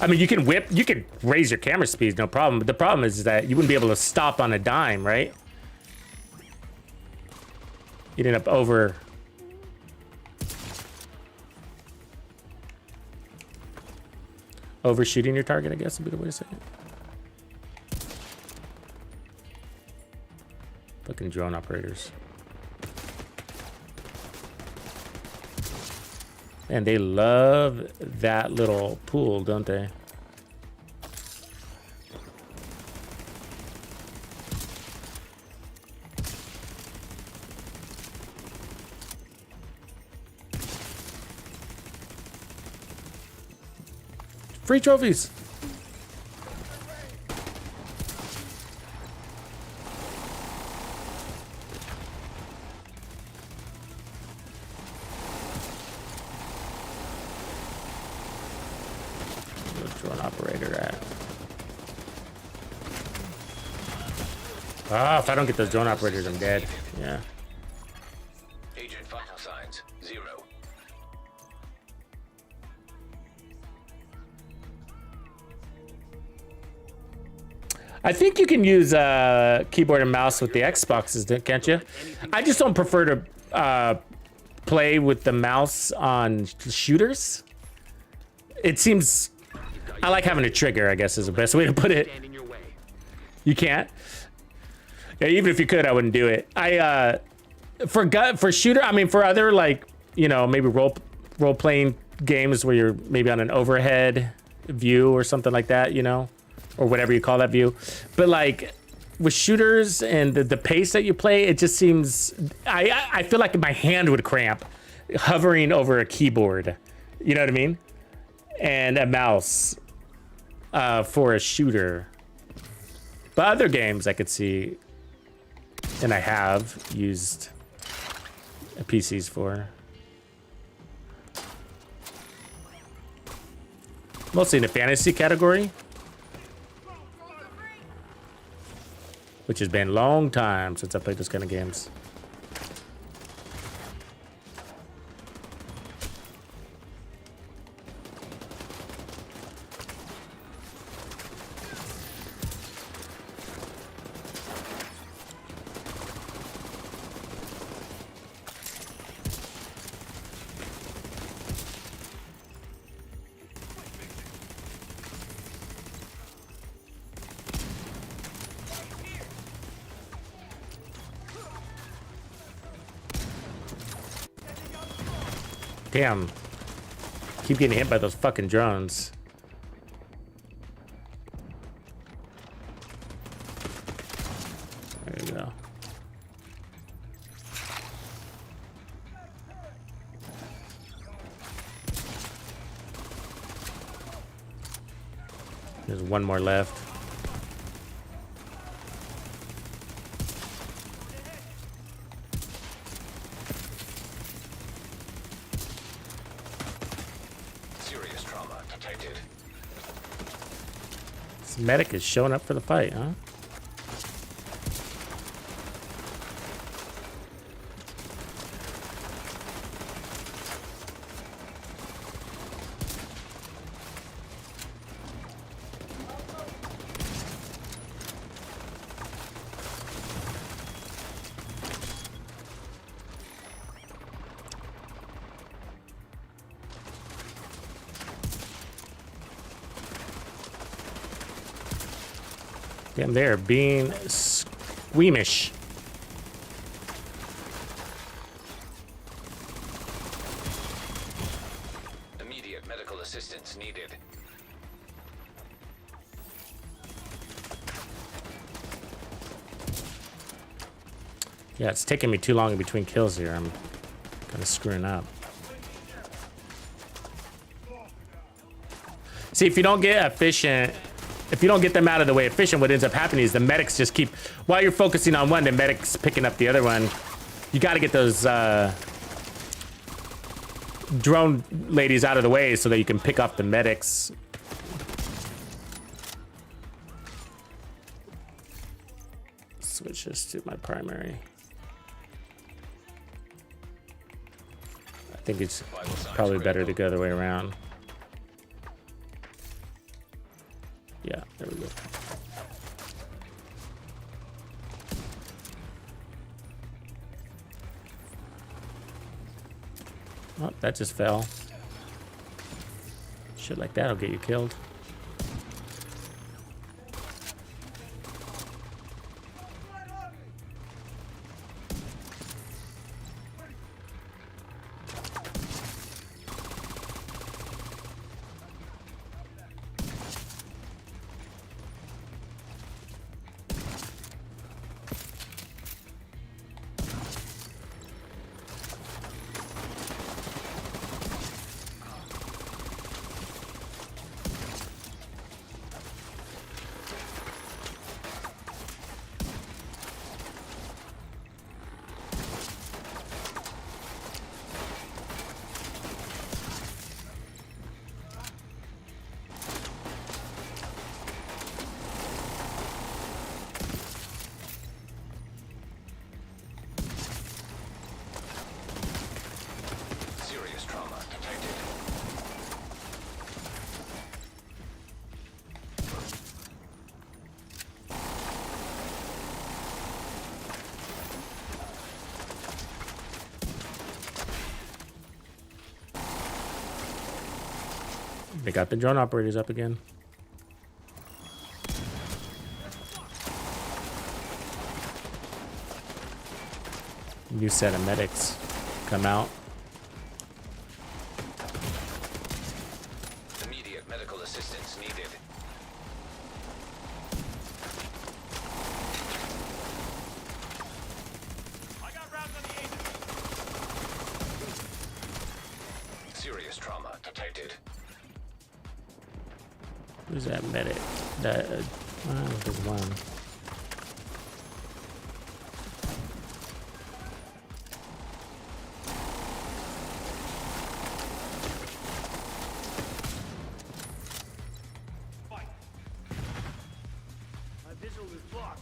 I mean, you can whip, you can raise your camera speeds, no problem. But the problem is that you wouldn't be able to stop on a dime, right? You'd end up overshooting your target, I guess would be the way to say it. Fucking drone operators. And they love that little pool, don't they? Free trophies. Where's drone operator at? Ah, if I don't get those drone operators, I'm dead. Yeah. Agent vital signs 0. I think you can use keyboard and mouse with the Xboxes, can't you? I just don't prefer to play with the mouse on shooters. It seems... I like having a trigger, I guess is the best way to put it. Stand in your way. You can't? Yeah, even if you could, I wouldn't do it. For shooter, I mean, for other, like, you know, maybe role-playing games where you're maybe on an overhead view or something like that, you know? Or whatever you call that view. But like with shooters and the pace that you play, it just seems, I feel like my hand would cramp hovering over a keyboard. You know what I mean? And a mouse for a shooter. But other games I could see, and I have used PCs for. Mostly in the fantasy category. Which has been a long time since I played those kind of games. Damn. Keep getting hit by those fucking drones. There you go. There's one more left. Medic is showing up for the fight, huh? Damn, they're being squeamish. Immediate medical assistance needed. Yeah, it's taking me too long in between kills here. I'm kind of screwing up. See, if you don't get efficient, if you don't get them out of the way efficient, what ends up happening is the medics just keep, while you're focusing on one, the medic's picking up the other one. You got to get those drone ladies out of the way so that you can pick off the medics. Switch this to my primary. think it's probably better to go the other way around. Yeah, there we go. Oh, that just fell. Shit like that'll get you killed. Serious trauma detected. They got the drone operators up again. New set of medics come out. Immediate medical assistance needed. Serious trauma detected. Who's that medic? That there's one. My visual is blocked.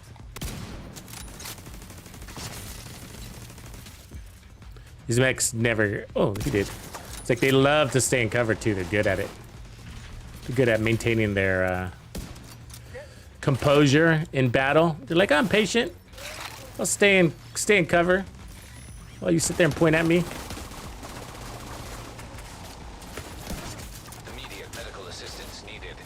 These mechs never. Oh, he did. It's like they love to stay in cover too. They're good at it. They're good at maintaining their composure in battle. They're like, I'm patient. I'll stay in cover while you sit there and point at me. Immediate medical assistance needed.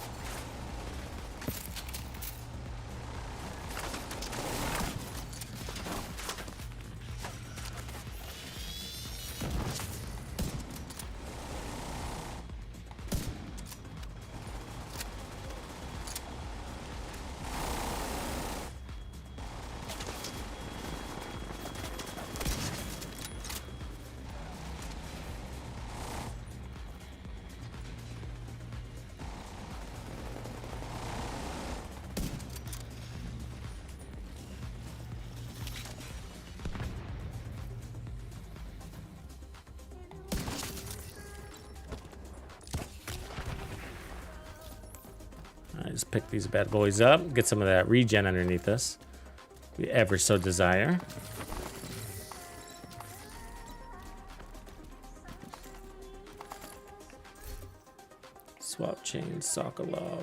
I just pick these bad boys up, get some of that regen underneath us. We ever so desire. Swap chain, Sokolov.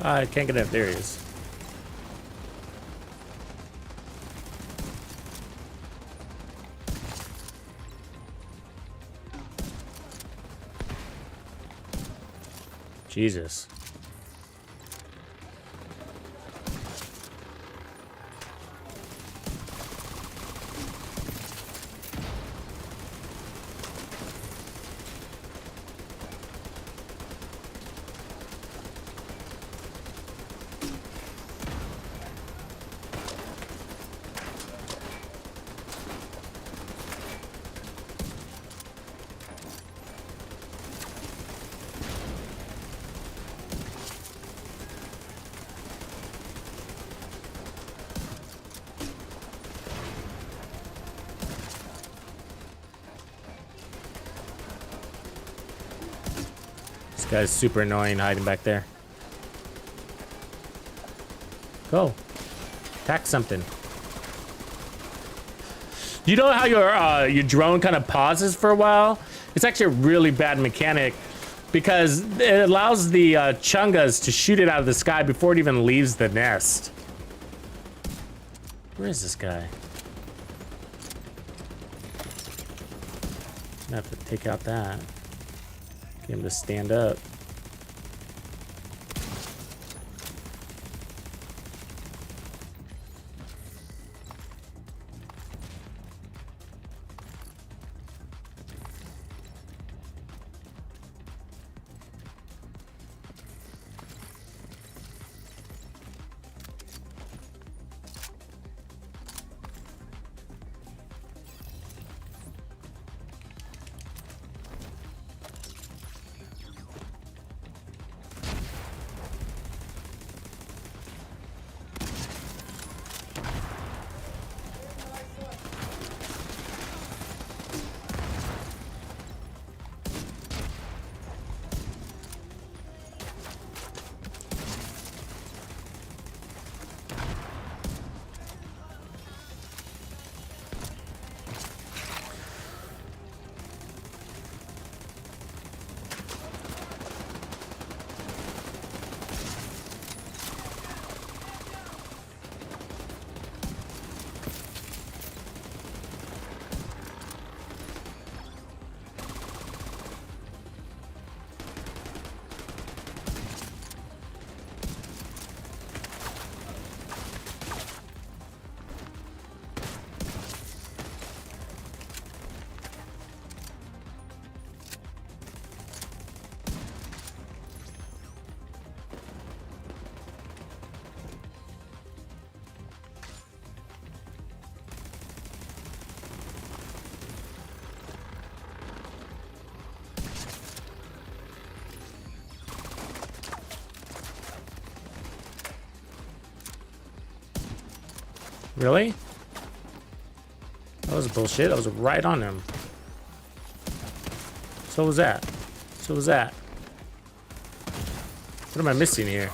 I can't get it. There he is. Jesus. This guy's super annoying hiding back there. Go. Attack something. You know how your drone kind of pauses for a while? It's actually a really bad mechanic because it allows the chungas to shoot it out of the sky before it even leaves the nest. Where is this guy? I have to take out that. Get him to stand up. Really? That was bullshit. I was right on him. So was that. So was that. What am I missing here?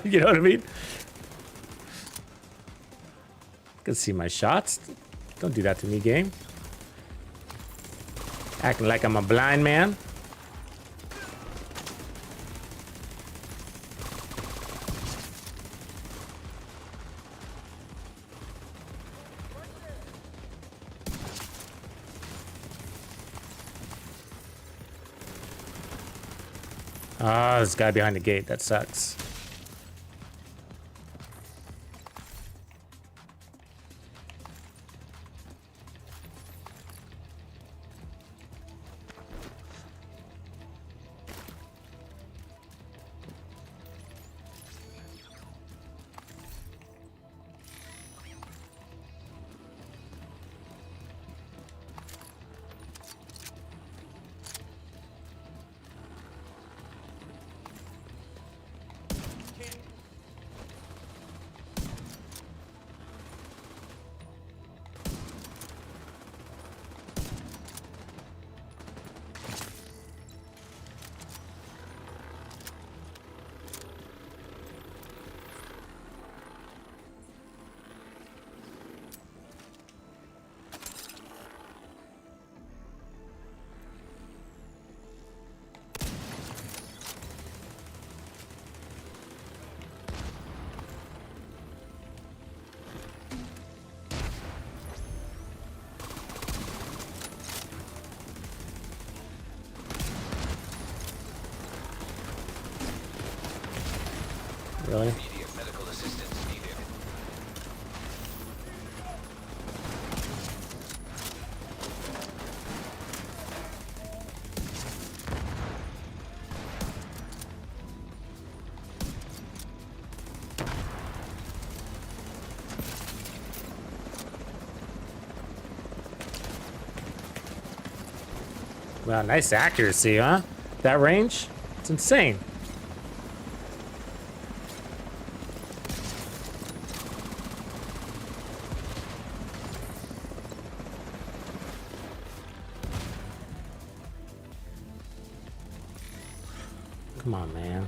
You know what I mean? I can see my shots. Don't do that to me, game. Acting like I'm a blind man. Ah, this guy behind the gate. That sucks. Really? Immediate medical assistance needed. Wow, nice accuracy, huh? That range? It's insane. Come on, man.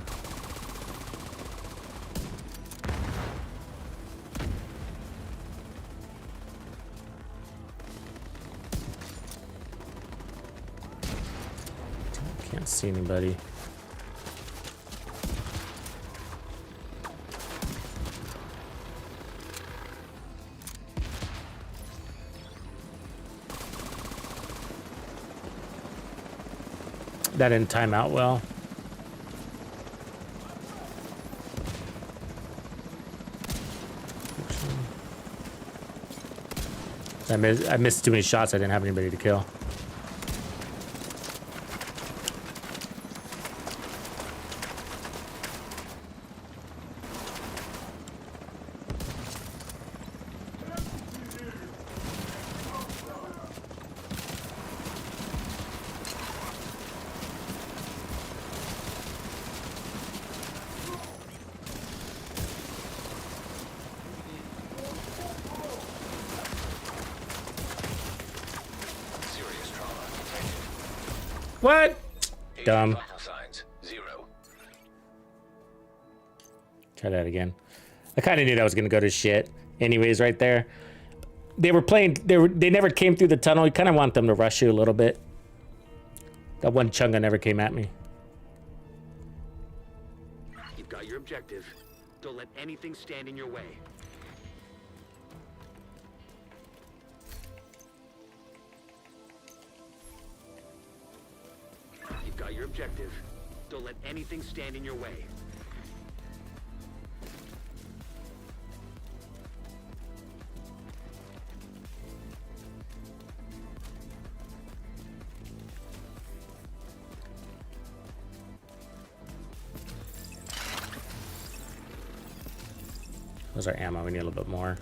Can't see anybody. That didn't time out well. I missed too many shots. I didn't have anybody to kill. Serious trauma detected. What? Agent Dumb. vital signs 0. Try that again. I kind of knew that was gonna go to shit. Anyways, right there. They were playing. They never came through the tunnel. You kind of want them to rush you a little bit. That one chunga never came at me. You've got your objective. Don't let anything stand in your way. You've got your objective. Don't let anything stand in your way. Those are ammo. We need a little bit more.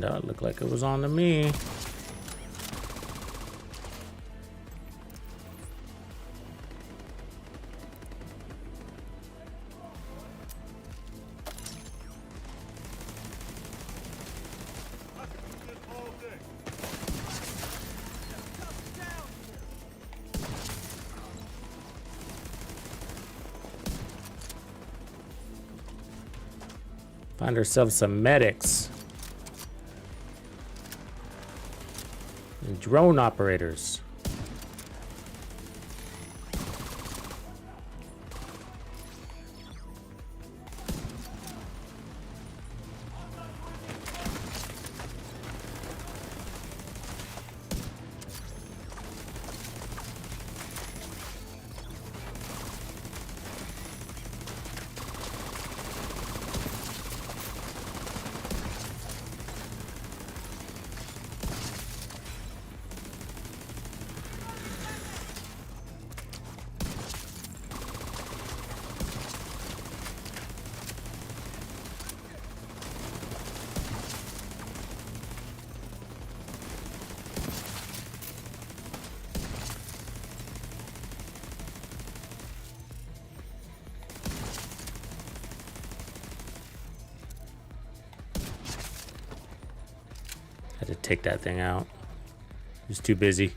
That looked like it was on to me. Find ourselves some medics. And drone operators. Had to take that thing out. He was too busy.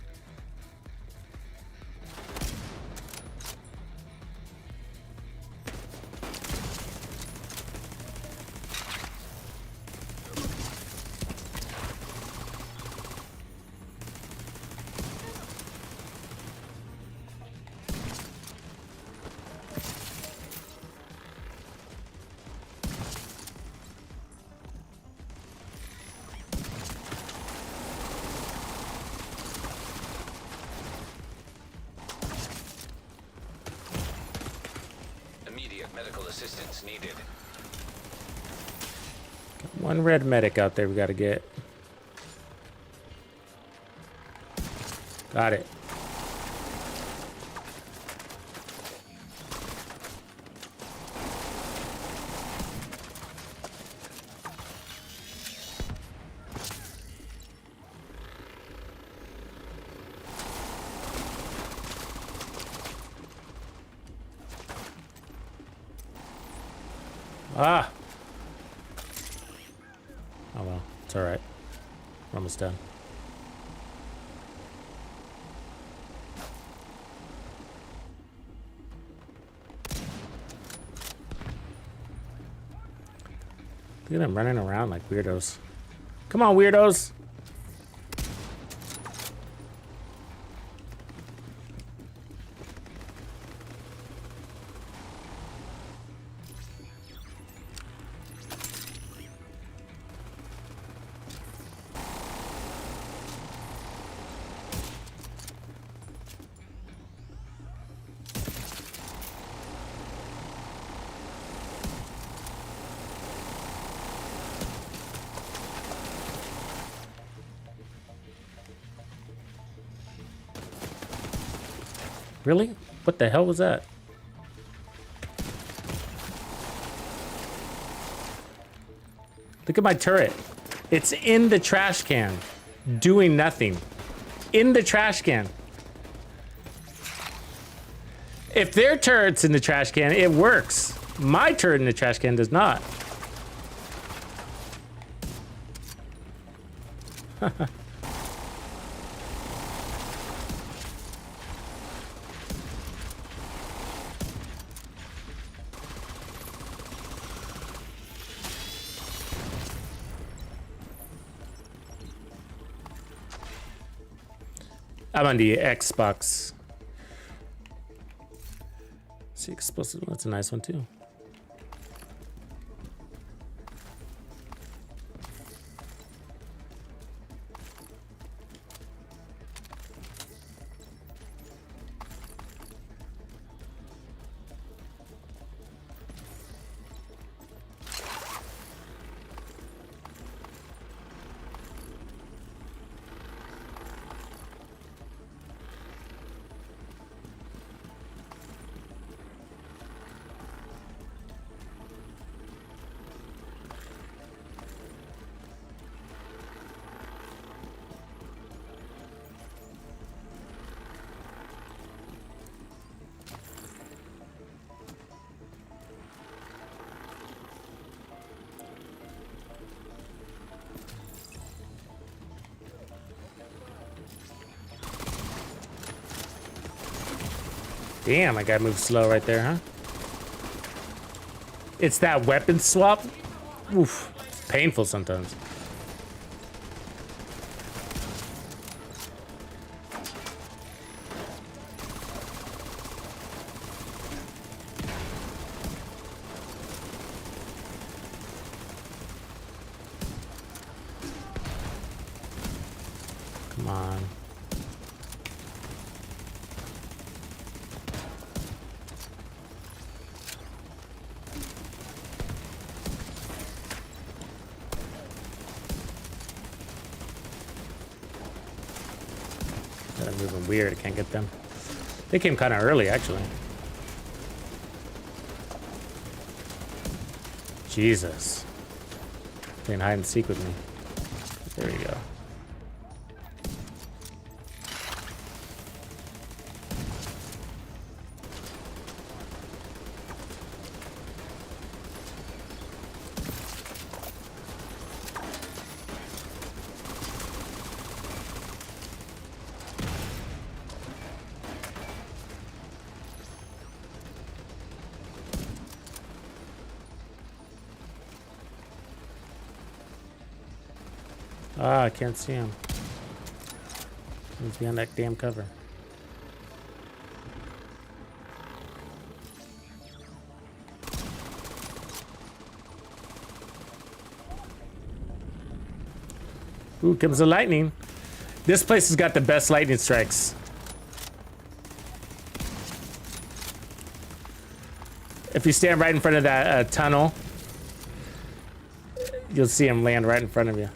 Medical assistance needed. One red medic out there we gotta get. Got it. Ah! Oh well, it's alright. We're almost done. Look at them running around like weirdos. Come on, weirdos! Really? What the hell was that? Look at my turret. It's in the trash can, doing nothing. In the trash can. If their turret's in the trash can, it works. My turret in the trash can does not. I'm on the Xbox. See, explosive. That's a nice one too. Damn, I gotta move slow right there, huh? It's that weapon swap. Oof, it's painful sometimes. Come on. They're moving weird. I can't get them. They came kind of early, actually. Jesus. Playing hide and seek with me. There we go. Ah, I can't see him. He's behind that damn cover. Ooh, comes the lightning. This place has got the best lightning strikes. If you stand right in front of that tunnel, you'll see him land right in front of you.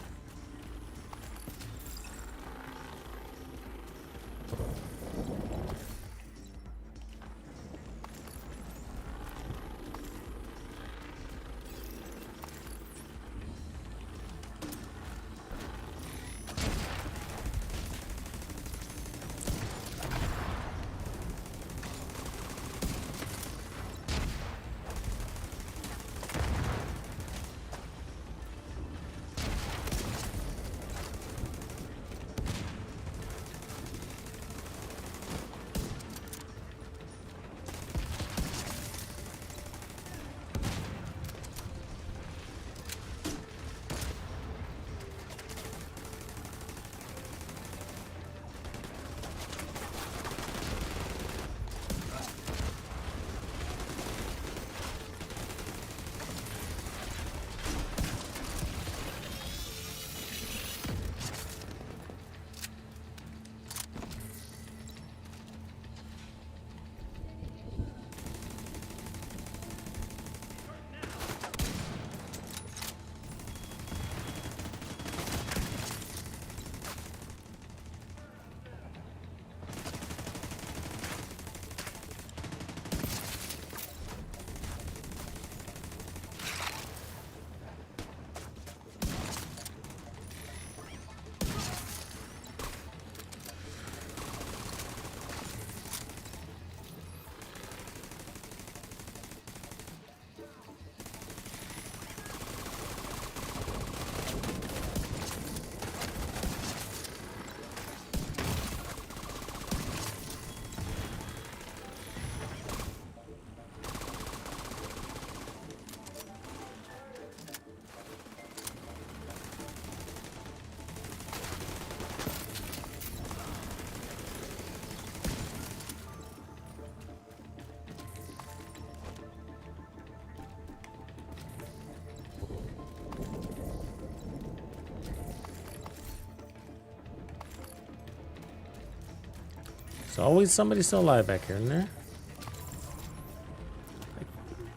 There's always somebody still alive back here, isn't there?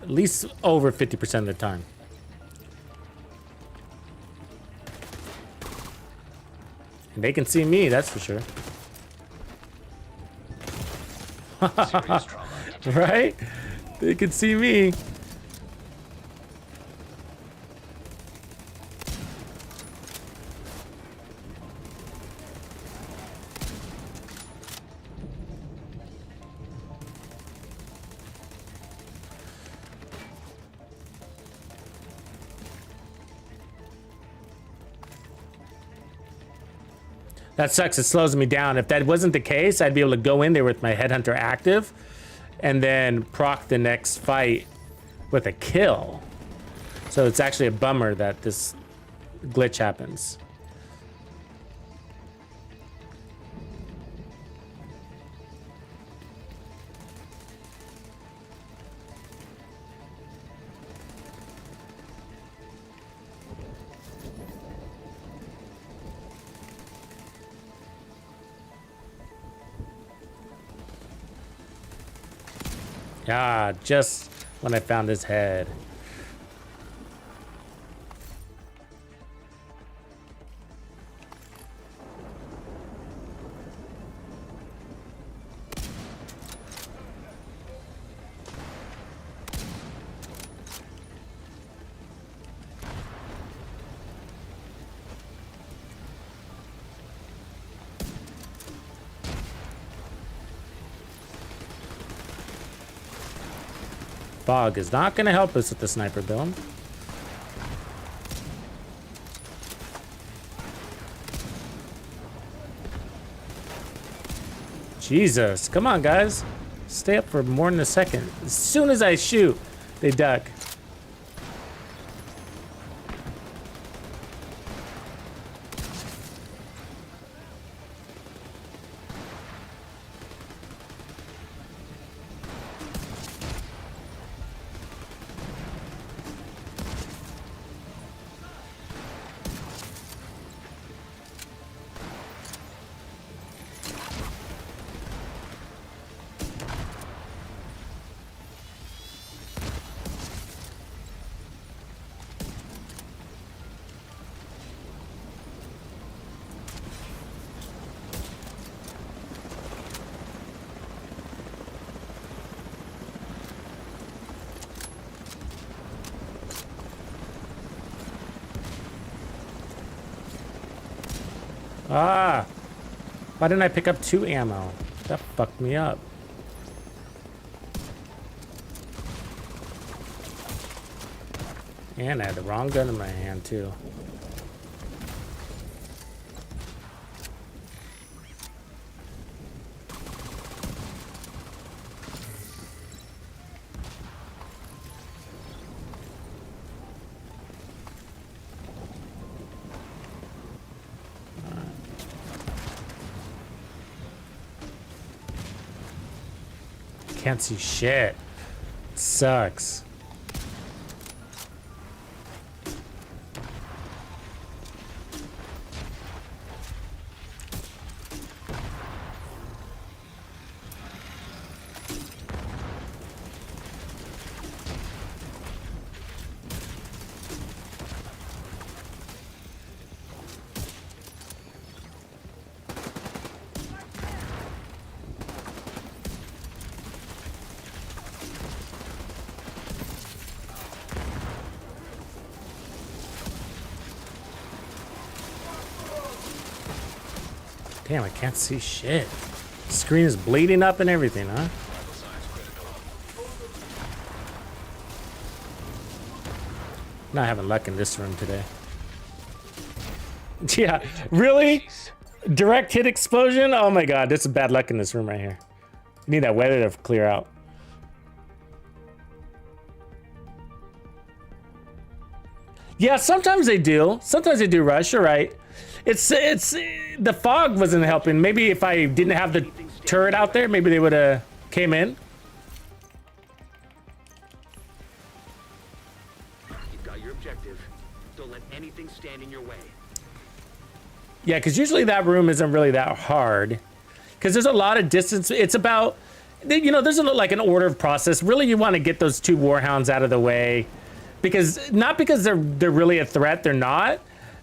At least over 50% of the time. And they can see me, that's for sure. Serious trauma. Right? They can see me. That sucks, it slows me down. If that wasn't the case, I'd be able to go in there with my headhunter active and then proc the next fight with a kill. So it's actually a bummer that this glitch happens. Ah, just when I found his head. Fog is not going to help us with the sniper build. Jesus, come on guys. Stay up for more than a second. As soon as I shoot, they duck. Ah! Why didn't I pick up 2 ammo? That fucked me up. And I had the wrong gun in my hand, too. Can't see shit. Sucks. Damn, I can't see shit. Screen is bleeding up and everything, huh? Not having luck in this room today. Yeah, really? Direct hit explosion? Oh my god, this is bad luck in this room right here. You need that weather to clear out. Yeah, sometimes they do. Sometimes they do rush, you're right. It's the fog wasn't helping. Maybe if I didn't have the turret out there, maybe they would have came in. You've got your objective. Don't let anything stand in your way. Yeah, because usually that room isn't really that hard. Because there's a lot of distance. It's about, you know, there's like an order of process. Really, you want to get those 2 warhounds out of the way. Because, not because they're really a threat, they're not.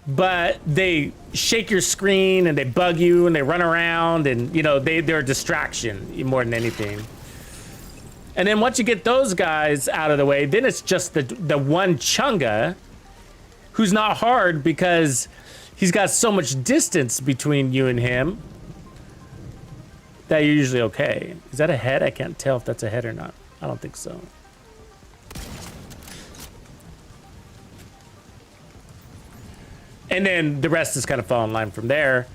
But they shake your screen and they bug you and they run around and, you know, they're a distraction more than anything. And then once you get those guys out of the way, then it's just the one Chunga who's not hard because he's got so much distance between you and him that you're usually okay. Is that a head? I can't tell if that's a head or not. I don't think so. And then the rest is kind of fall in line from there.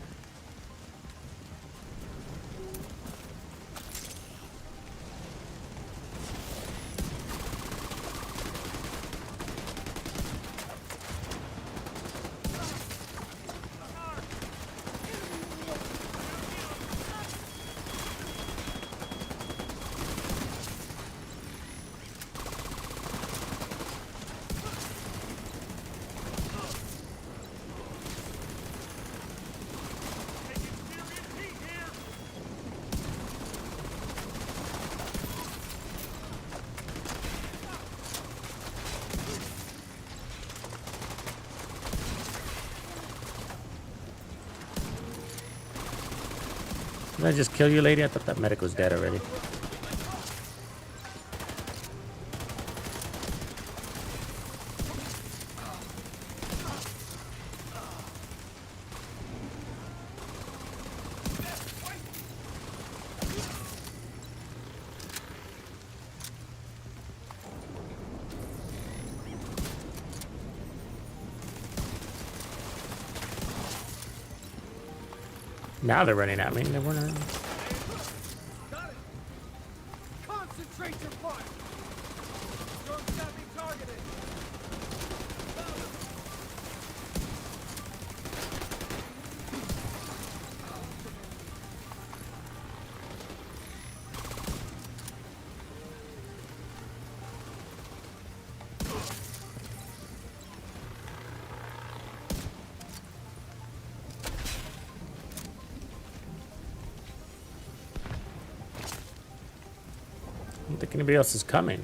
Did I just kill you, lady? I thought that medic was dead already. Now they're running at me. They weren't. Concentrate your fire. Storm snapping targeted. I don't think anybody else is coming.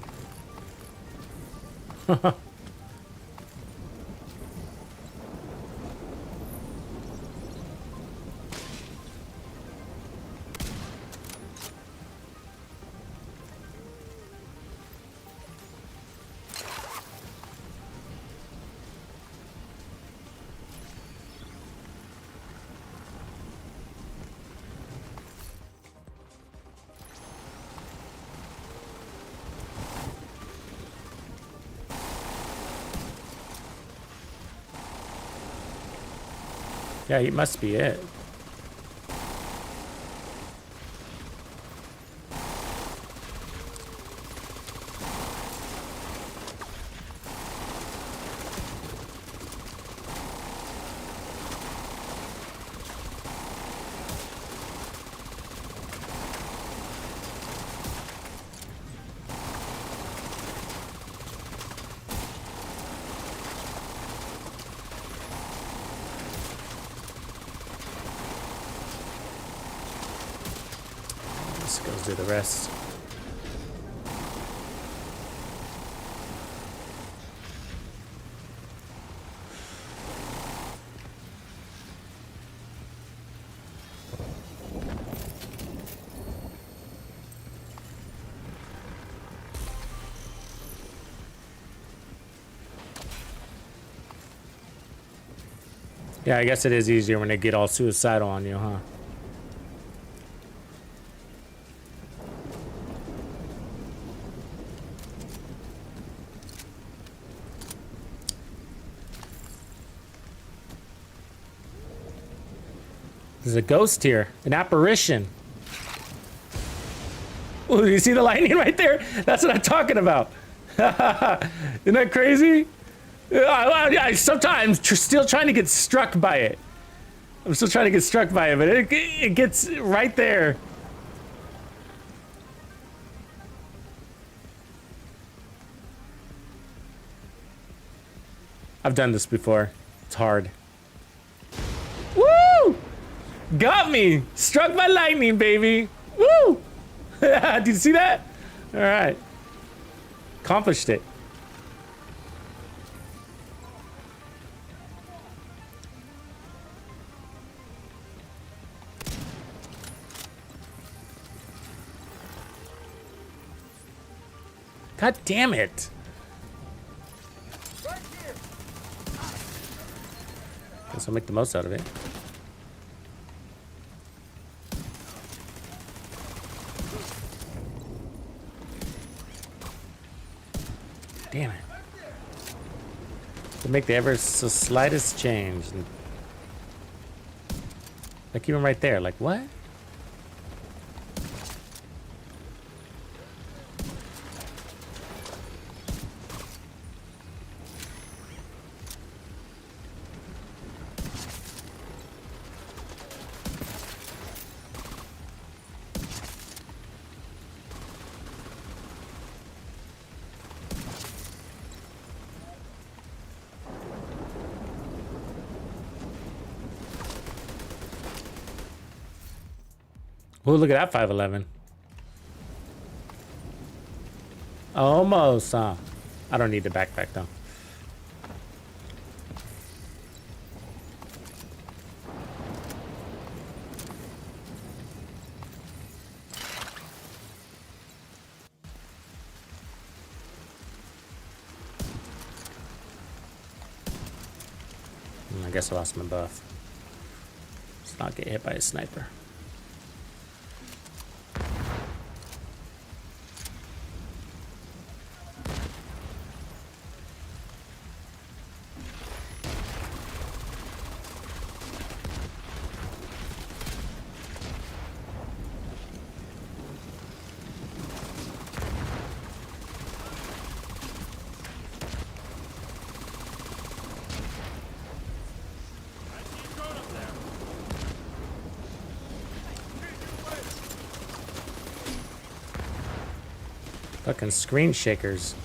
Yeah, he must be it. This goes to the rest. Yeah, I guess it is easier when they get all suicidal on you, huh? There's a ghost here, an apparition. Oh, you see the lightning right there? That's what I'm talking about. Isn't that crazy? I sometimes still trying to get struck by it. I'm still trying to get struck by it, but it gets right there. I've done this before. It's hard. Woo! Got me! Struck by lightning, baby! Woo! Did you see that? All right. Accomplished it. God damn it. Guess I'll make the most out of it. Damn it. To make the ever so slightest change. Like even right there, like what? Oh, look at that 511. Almost, huh? I don't need the backpack, though. I guess I lost my buff. Let's not get hit by a sniper. Fucking screen shakers.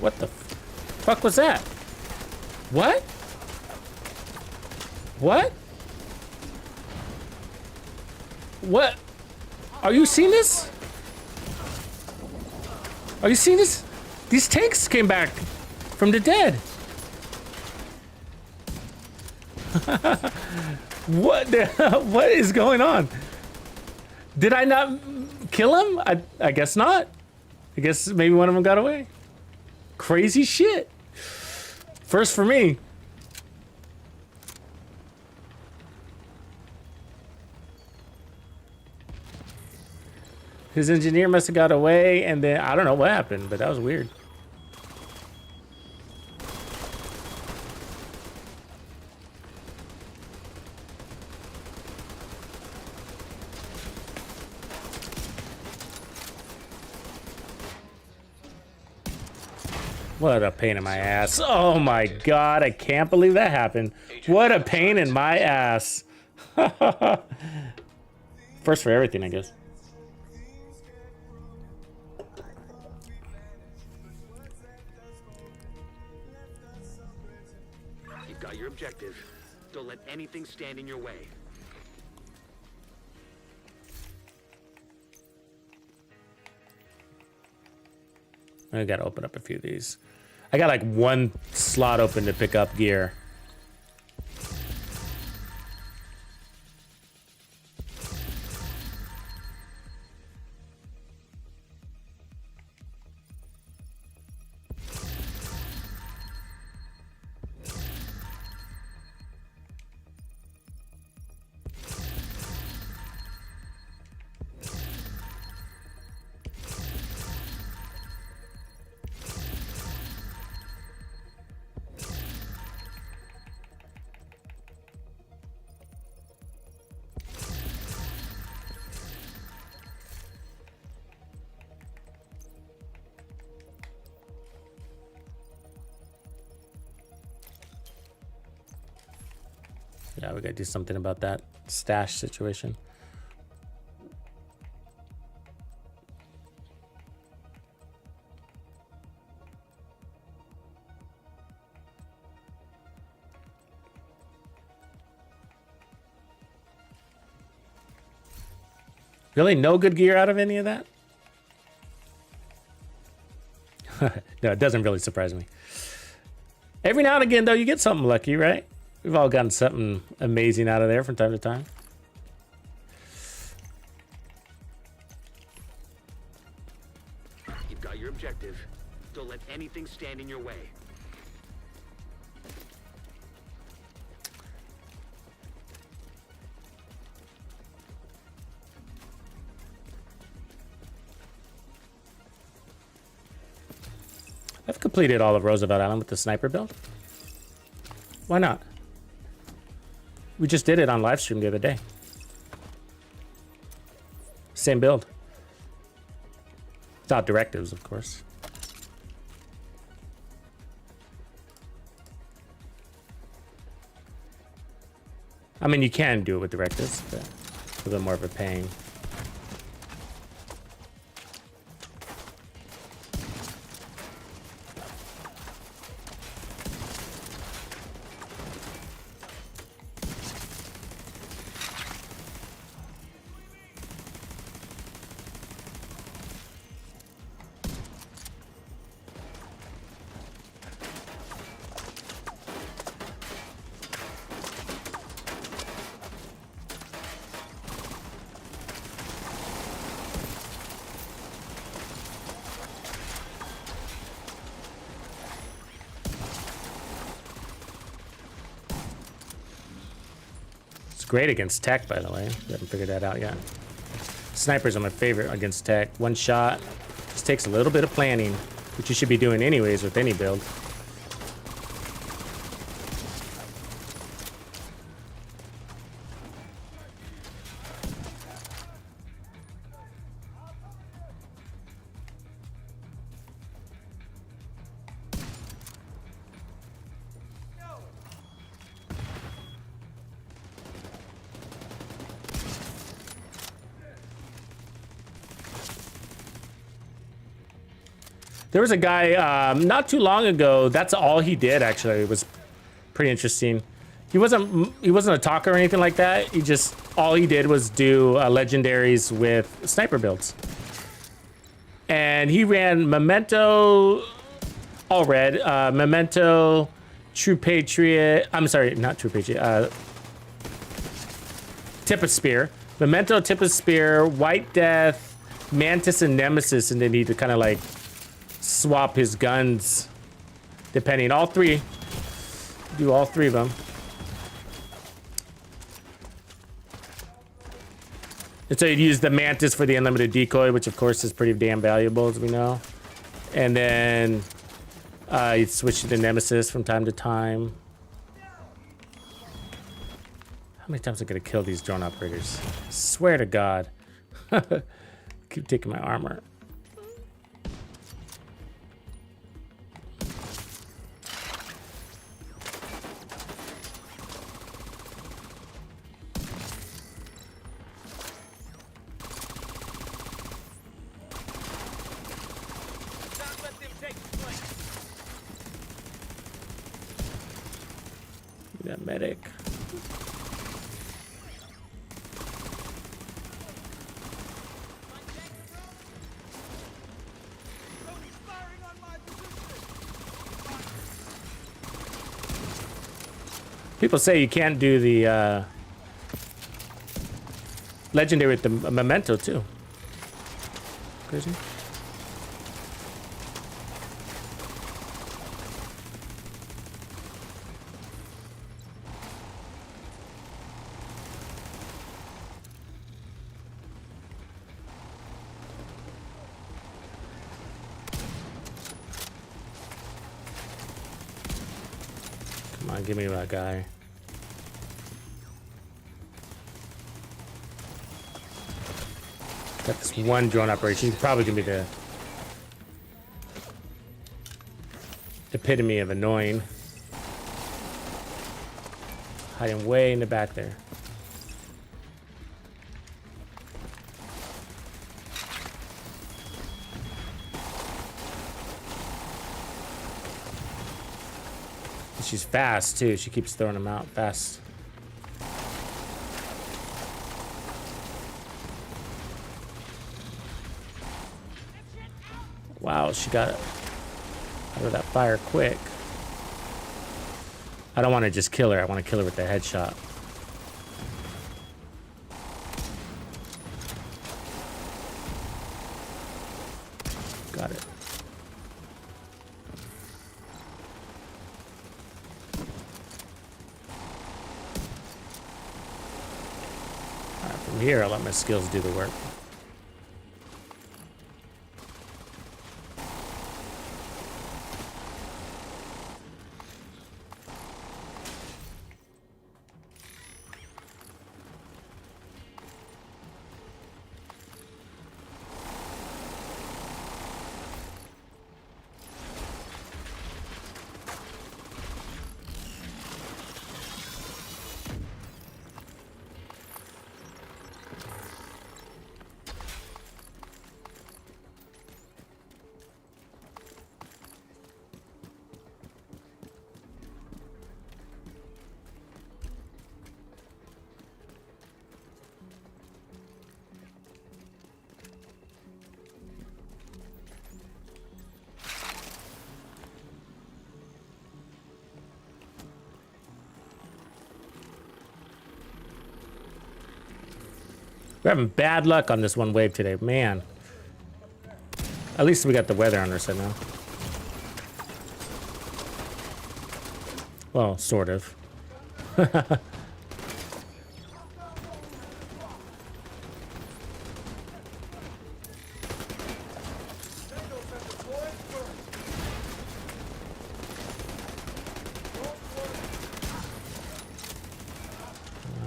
What the fuck was that? What? What? What? Are you seeing this? Are you seeing this? These tanks came back from the dead. What the what is going on? Did I not kill him? I guess not. I guess maybe one of them got away. Crazy shit. First for me. His engineer must have got away, and then I don't know what happened, but that was weird. What a pain in my ass. Oh my god, I can't believe that happened. What a pain in my ass. First for everything, I guess. You've got your objective. Don't let anything stand in your way. I gotta open up a few of these. I got like one slot open to pick up gear. Yeah, we gotta do something about that stash situation. Really? No good gear out of any of that? No, it doesn't really surprise me. Every now and again, though, you get something lucky, right? We've all gotten something amazing out of there from time to time. You've got your objective. Don't let anything stand in your way. I've completed all of Roosevelt Island with the sniper build. Why not? We just did it on live stream the other day. Same build. Without directives, of course. I mean, you can do it with directives, but a little more of a pain. Great against tech, by the way. We haven't figured that out yet. Snipers are my favorite against tech. One shot. Just takes a little bit of planning, which you should be doing anyways with any build. There was a guy not too long ago. That's all he did. Actually, it was pretty interesting. He wasn't a talker or anything like that. He just all he did was do legendaries with sniper builds. And he ran Memento, all red. Memento, True Patriot. I'm sorry, not True Patriot. Tip of Spear. Memento, Tip of Spear, White Death, Mantis, and Nemesis, and then he to kind of like swap his guns depending. All three. Do all three of them. And so you'd use the Mantis for the unlimited decoy, which of course is pretty damn valuable, as we know. And then you'd switch to the Nemesis from time to time. How many times am I gonna kill these drone operators? Swear to God. Keep taking my armor. That medic. People say you can't do the legendary with the memento too. Crazy. Come on, give me that guy. Got this one drone operation. He's probably gonna be the epitome of annoying. Hiding way in the back there. She's fast too. She keeps throwing them out fast. Wow, she got out of that fire quick. I don't want to just kill her. I want to kill her with the headshot. Got it. All right, from here, I'll let my skills do the work. We're having bad luck on this one wave today, man. At least we got the weather on our side now. Well, sort of.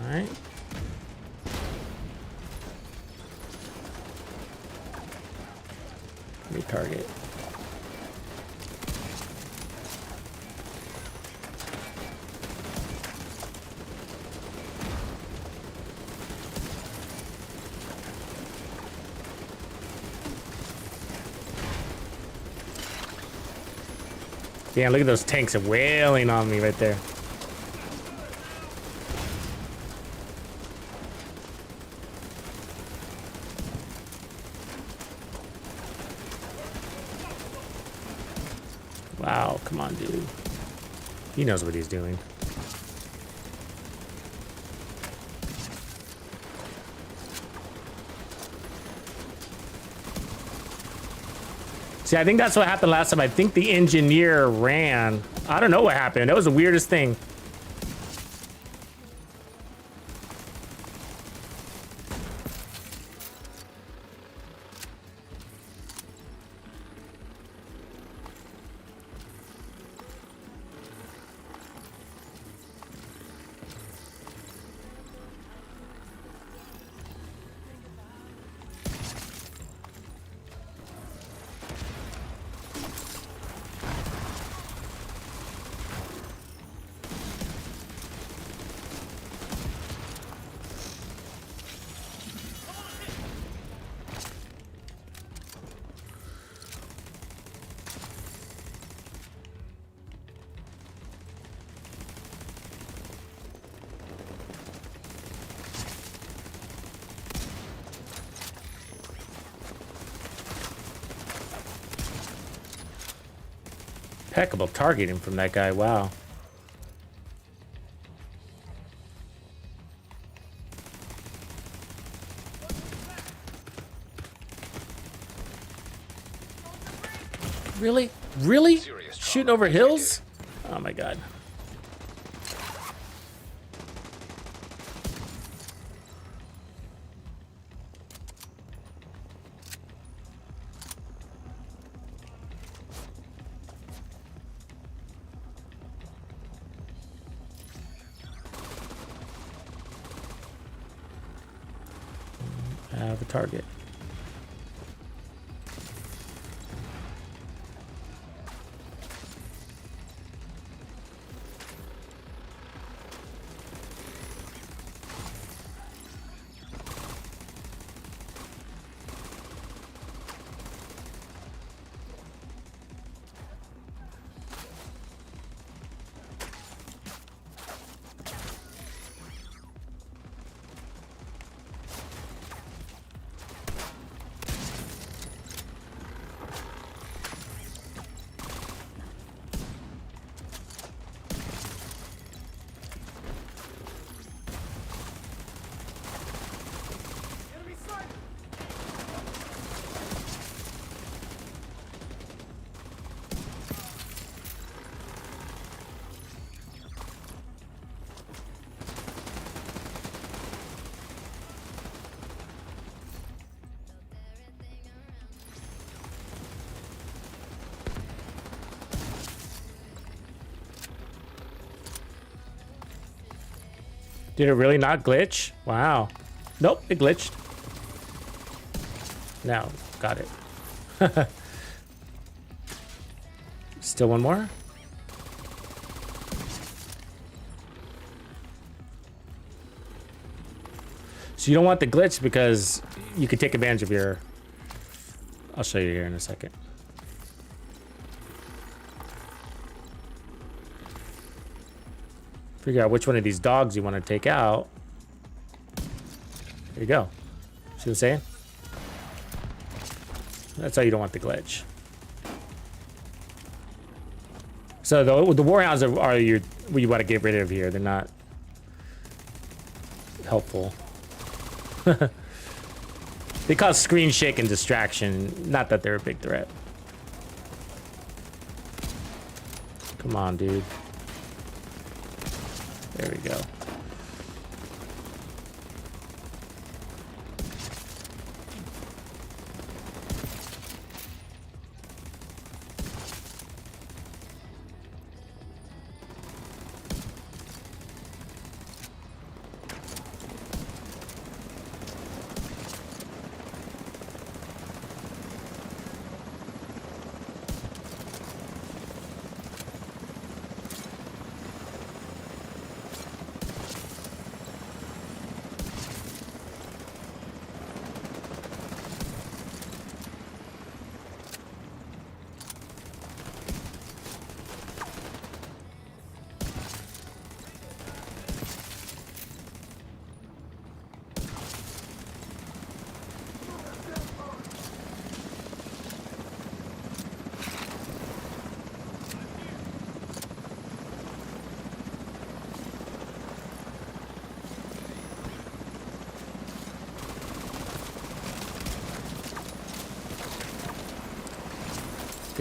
Alright. Target. Damn, look at those tanks wailing on me right there. Wow, come on, dude. He knows what he's doing. See, I think that's what happened last time. I think the engineer ran. I don't know what happened. That was the weirdest thing. Impeccable targeting from that guy. Wow. Really? Really? Shooting over hills? Oh my god. I have a target. Enemy sighted! Did it really not glitch? Wow. Nope, it glitched. Now, got it. Still one more? So you don't want the glitch because you could take advantage of your... I'll show you here in a second. Figure out which one of these dogs you want to take out. There you go. See what I'm saying? That's how you don't want the glitch. So the warhounds are your what you want to get rid of here. They're not helpful. They cause screen shake and distraction. Not that they're a big threat. Come on, dude. There we go.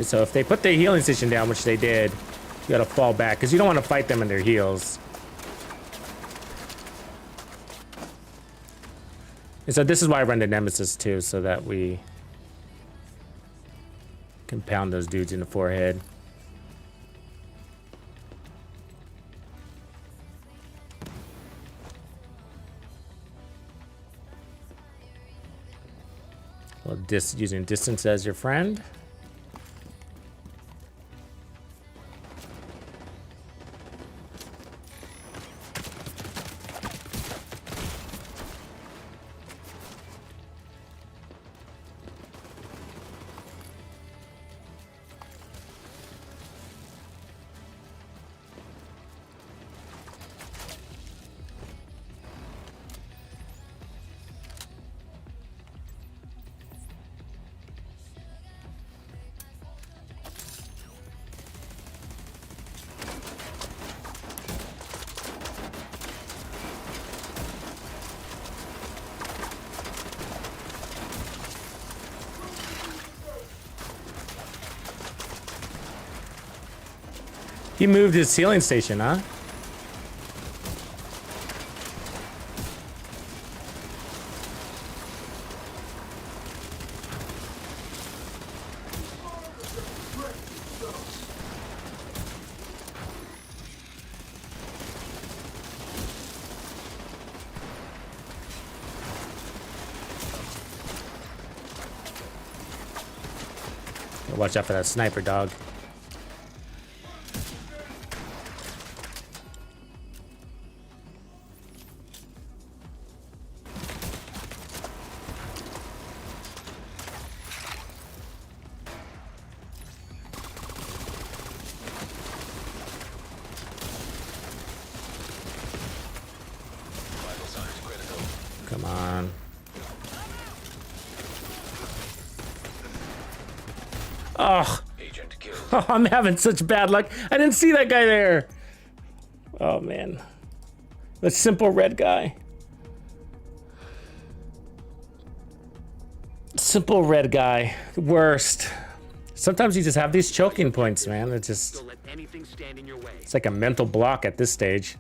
So if they put their healing station down, which they did, you gotta fall back because you don't want to fight them in their heals. And so this is why I run the Nemesis too, so that we can pound those dudes in the forehead. Well, using distance as your friend. He moved his healing station, huh? Watch out for that sniper, dog. Vital signs critical. Come on. Oh, Agent killed. I'm having such bad luck. I didn't see that guy there. Oh, man. The simple red guy. Simple red guy. Worst. Sometimes you just have these choking points, man. It's just, Don't let anything stand in your way. it's like a mental block at this stage.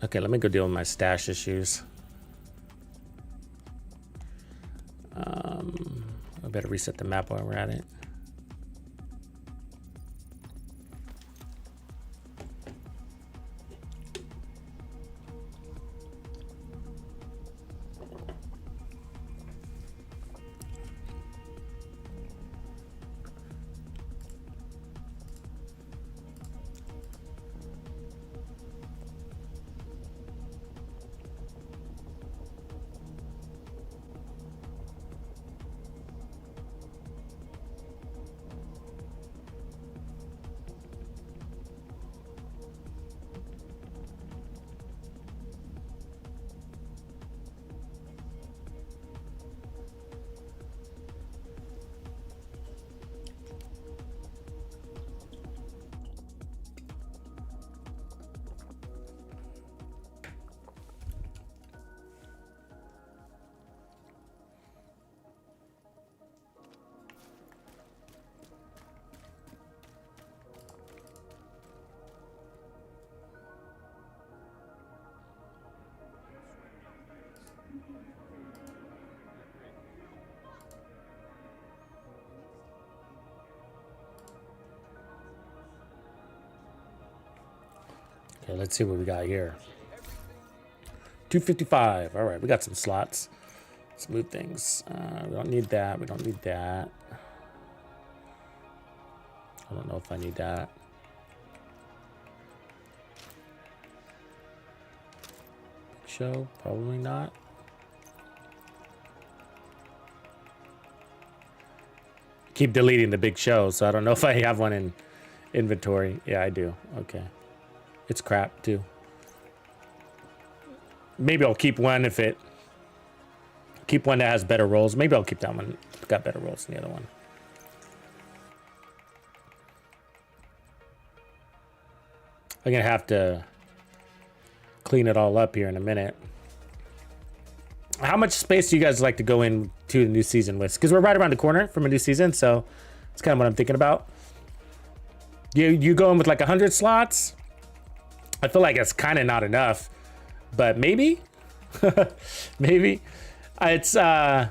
Okay, let me go deal with my stash issues. I better reset the map while we're at it. Okay, let's see what we got here. 255. All right, we got some slots. Let's move things. We don't need that. We don't need that. I don't know if I need that. Show? Probably not. Keep deleting the big show, so I don't know if I have one in inventory. Yeah, I do. Okay. It's crap, too. Maybe I'll keep one if it... Keep one that has better rolls. Maybe I'll keep that one. It's got better rolls than the other one. I'm gonna have to clean it all up here in a minute. How much space do you guys like to go into the new season with? Because we're right around the corner from a new season, so it's kind of what I'm thinking about. You go in with like 100 slots? I feel like it's kind of not enough, but maybe, maybe. It's just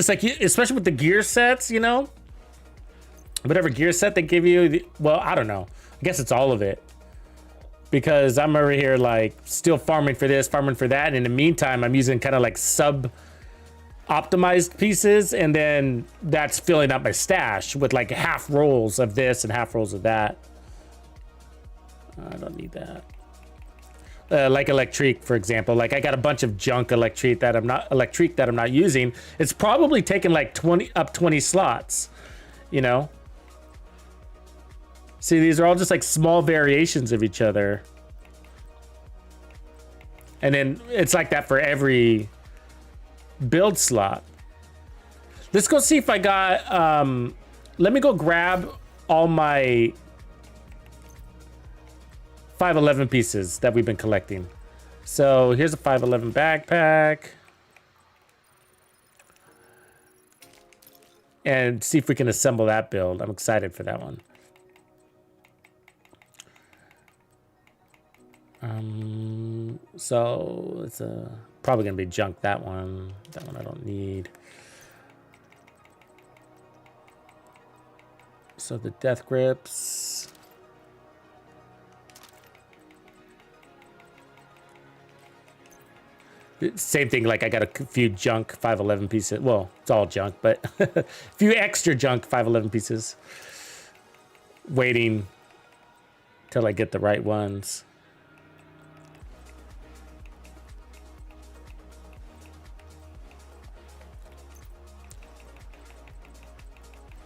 like, especially with the gear sets, you know, whatever gear set they give you. Well, I don't know. I guess it's all of it, because I'm over here like still farming for this, farming for that. And in the meantime, I'm using kind of like sub optimized pieces, and then that's filling up my stash with like half rolls of this and half rolls of that. I don't need that. Like electric, for example, like I got a bunch of junk electric that I'm not using. It's probably taking like 20 slots, you know. See, these are all just like small variations of each other, and then it's like that for every build slot. Let's go see if I got let me go grab all my 511 pieces that we've been collecting. So here's a 511 backpack, and see if we can assemble that build. I'm excited for that one. So it's probably gonna be junk. That one I don't need. So the death grips. Same thing, like I got a few junk 511 pieces. Well, it's all junk, but a few extra junk 511 pieces. Waiting till I get the right ones.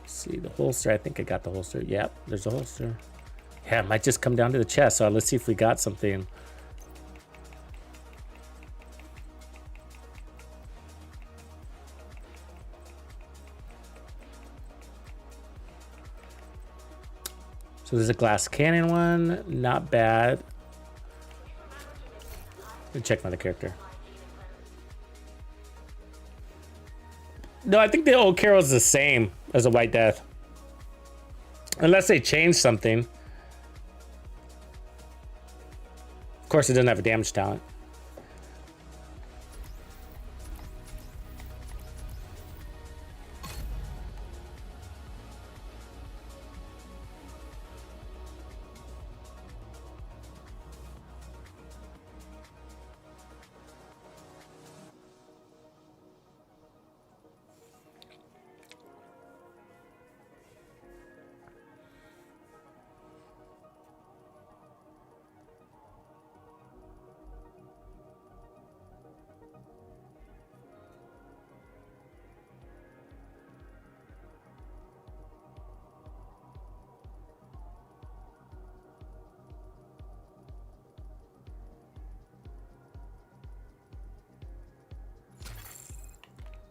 See the holster. I think I got the holster. Yep, there's a holster. Yeah, it might just come down to the chest. So let's see if we got something. So there's a glass cannon one, not bad. Let me check my other character. No, I think the old Carol's the same as a White Death, unless they change something. Of course, it doesn't have a damage talent.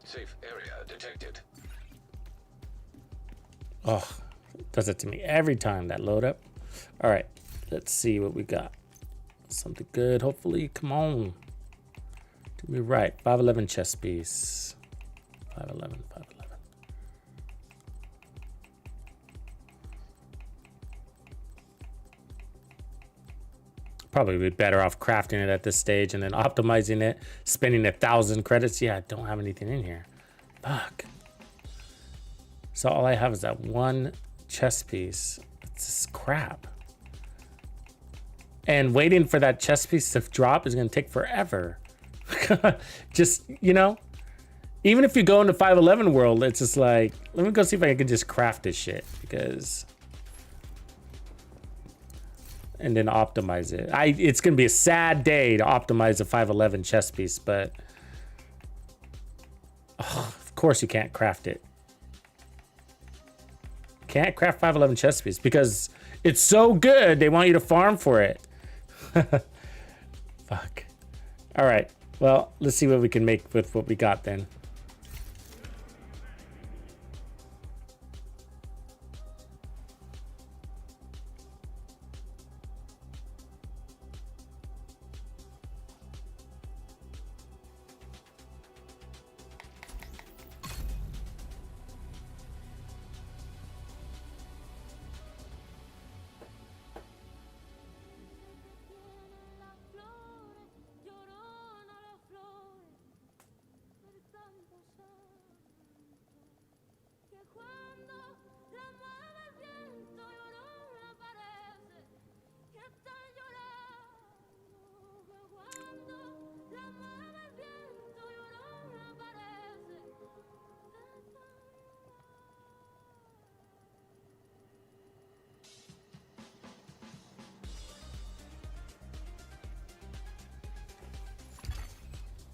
Safe area detected. Oh, it does it to me every time, that load up. All right, let's see what we got. Something good, hopefully. Come on. Do me right. 511 chest piece. 511, 511. Probably be better off crafting it at this stage and then optimizing it, spending 1,000 credits. Yeah, I don't have anything in here. Fuck. So all I have is that one chest piece. It's just crap. And waiting for that chest piece to drop is going to take forever. Just, you know, even if you go into 511 world, it's just like, let me go see if I can just craft this shit, because... and then optimize it. It's gonna be a sad day to optimize a 511 chest piece, but of course you can't craft it. Can't craft 511 chest piece because it's so good they want you to farm for it. Fuck. All right. Well, let's see what we can make with what we got then.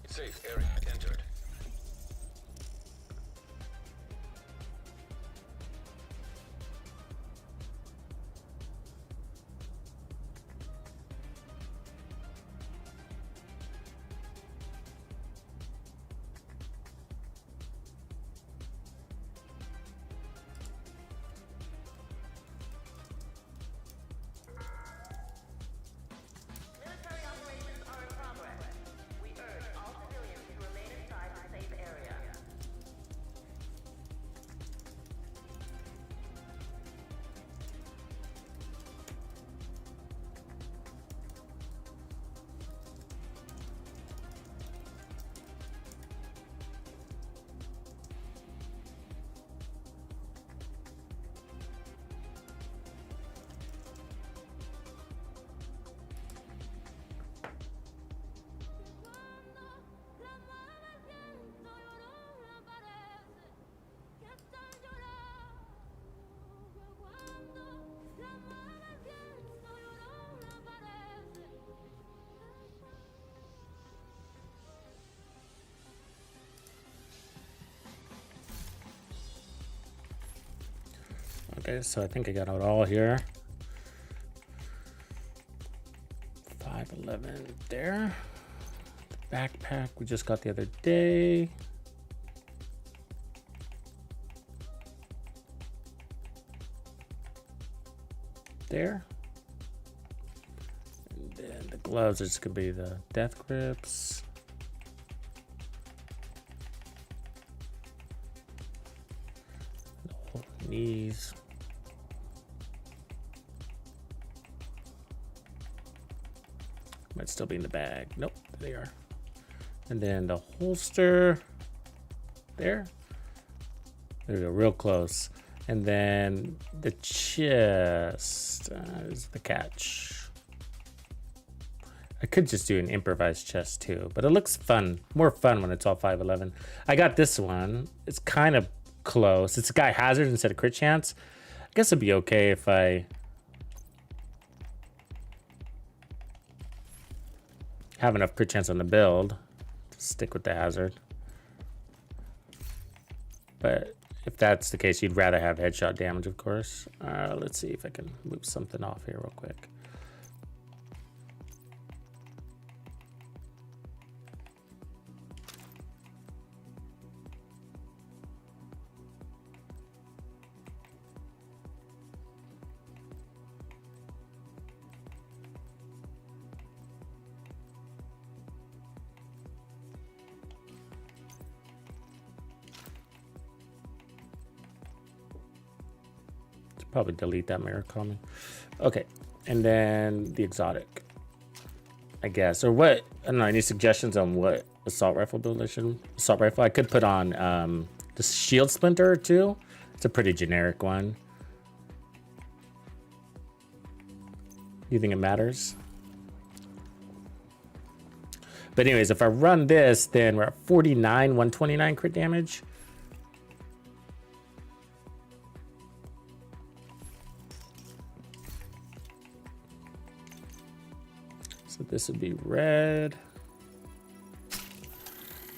Safe area entered. Military operations are in progress. We urge all civilians to remain inside the safe area. Okay, so I think I got it all here. 511 there. The backpack we just got the other day. There. And then the gloves are just gonna be the death grips. The knees. Might still be in the bag. Nope, there they are. And then the holster. There. There we go, real close. And then the chest is the catch. I could just do an improvised chest too, but it looks fun. More fun when it's all 511. I got this one. It's kind of close. It's a guy hazard instead of crit chance. I guess it'd be okay if I have enough crit chance on the build to stick with the hazard. But if that's the case, you'd rather have headshot damage, of course. Let's see if I can move something off here real quick. Probably delete that mirror comment. Okay, and then the exotic, I guess, or what? I don't know. Any suggestions on what assault rifle build I should? Assault rifle. I could put on the shield splinter too. It's a pretty generic one. You think it matters? But anyways, if I run this, then we're at 49, 129 crit damage. So this would be red.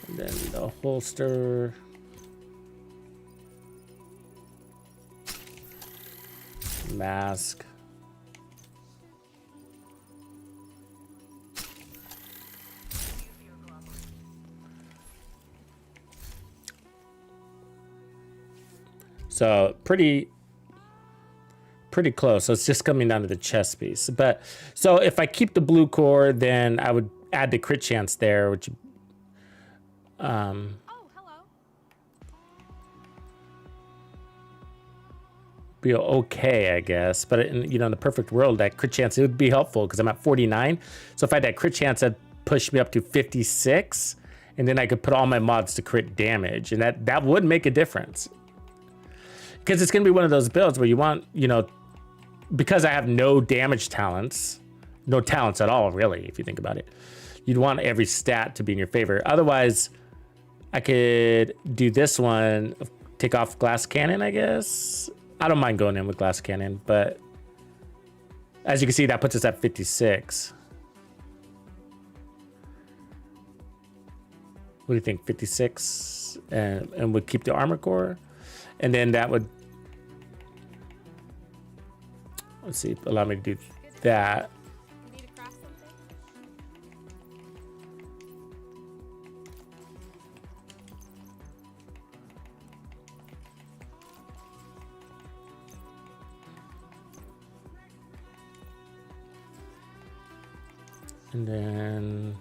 And then the holster. Mask. So pretty close. So it's just coming down to the chest piece. But so if I keep the blue core, then I would add the crit chance there, which Oh, hello. be okay, I guess. But in, you know, in the perfect world, that crit chance, it would be helpful because I'm at 49. So if I had that crit chance, that'd push me up to 56, and then I could put all my mods to crit damage, and that would make a difference. because it's going to be one of those builds where you want, you know, because I have no damage talents, no talents at all, really, if you think about it. You'd want every stat to be in your favor. Otherwise, I could do this one, take off glass cannon, I guess. I don't mind going in with glass cannon, but as you can see, that puts us at 56. What do you think, 56? And would keep the armor core. And then that would, let's see, allow me to do that. You need to craft something? And then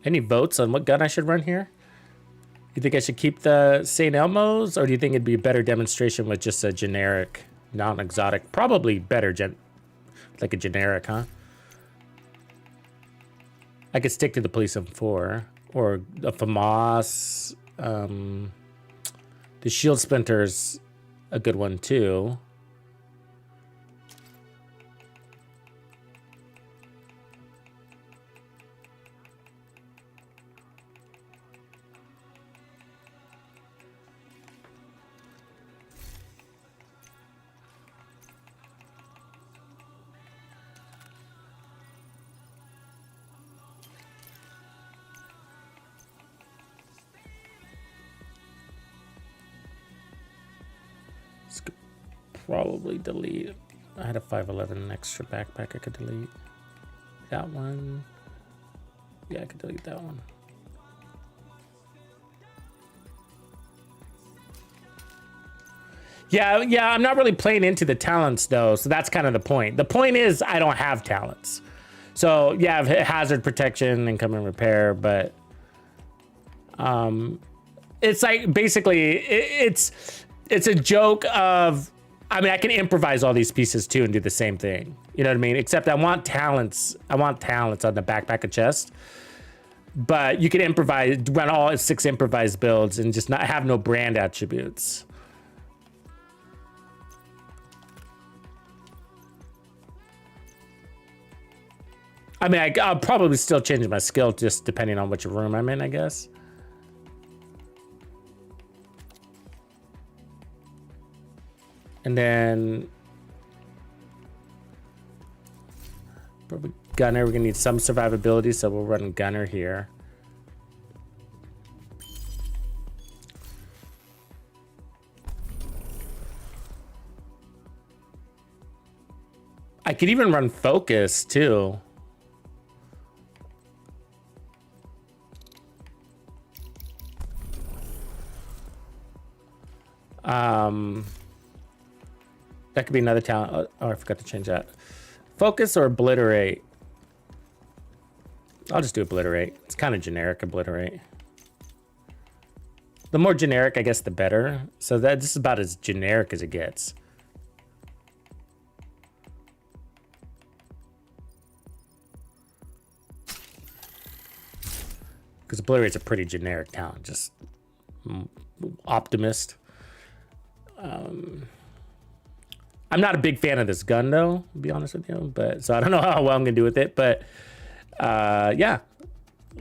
any votes on what gun I should run here? You think I should keep the St. Elmo's, or do you think it'd be a better demonstration with just a generic, non-exotic? Probably better, like a generic, huh? I could stick to the Police M4 or a FAMAS. The Shield Splinter's a good one too. Probably delete. I had a 511 extra backpack I could delete. That one. Yeah, I could delete that one. Yeah, I'm not really playing into the talents though, so that's kind of the point. The point is I don't have talents. So yeah, I have hazard protection, income and repair, but it's like basically it's a joke of, I mean, I can improvise all these pieces too and do the same thing. You know what I mean? Except I want talents. I want talents on the backpack and chest. But you can improvise, run all 6 improvised builds and just not have no brand attributes. I mean, I'll probably still change my skill just depending on which room I'm in, I guess. And then probably gunner, we're gonna need some survivability, so we'll run gunner here. I could even run focus too. That could be another talent. Oh, I forgot to change that. Focus or obliterate? I'll just do obliterate. It's kind of generic, obliterate. The more generic, I guess, the better. So this is about as generic as it gets. Because obliterate's a pretty generic talent, just optimist. I'm not a big fan of this gun though, to be honest with you, but so I don't know how well I'm gonna do with it, but yeah,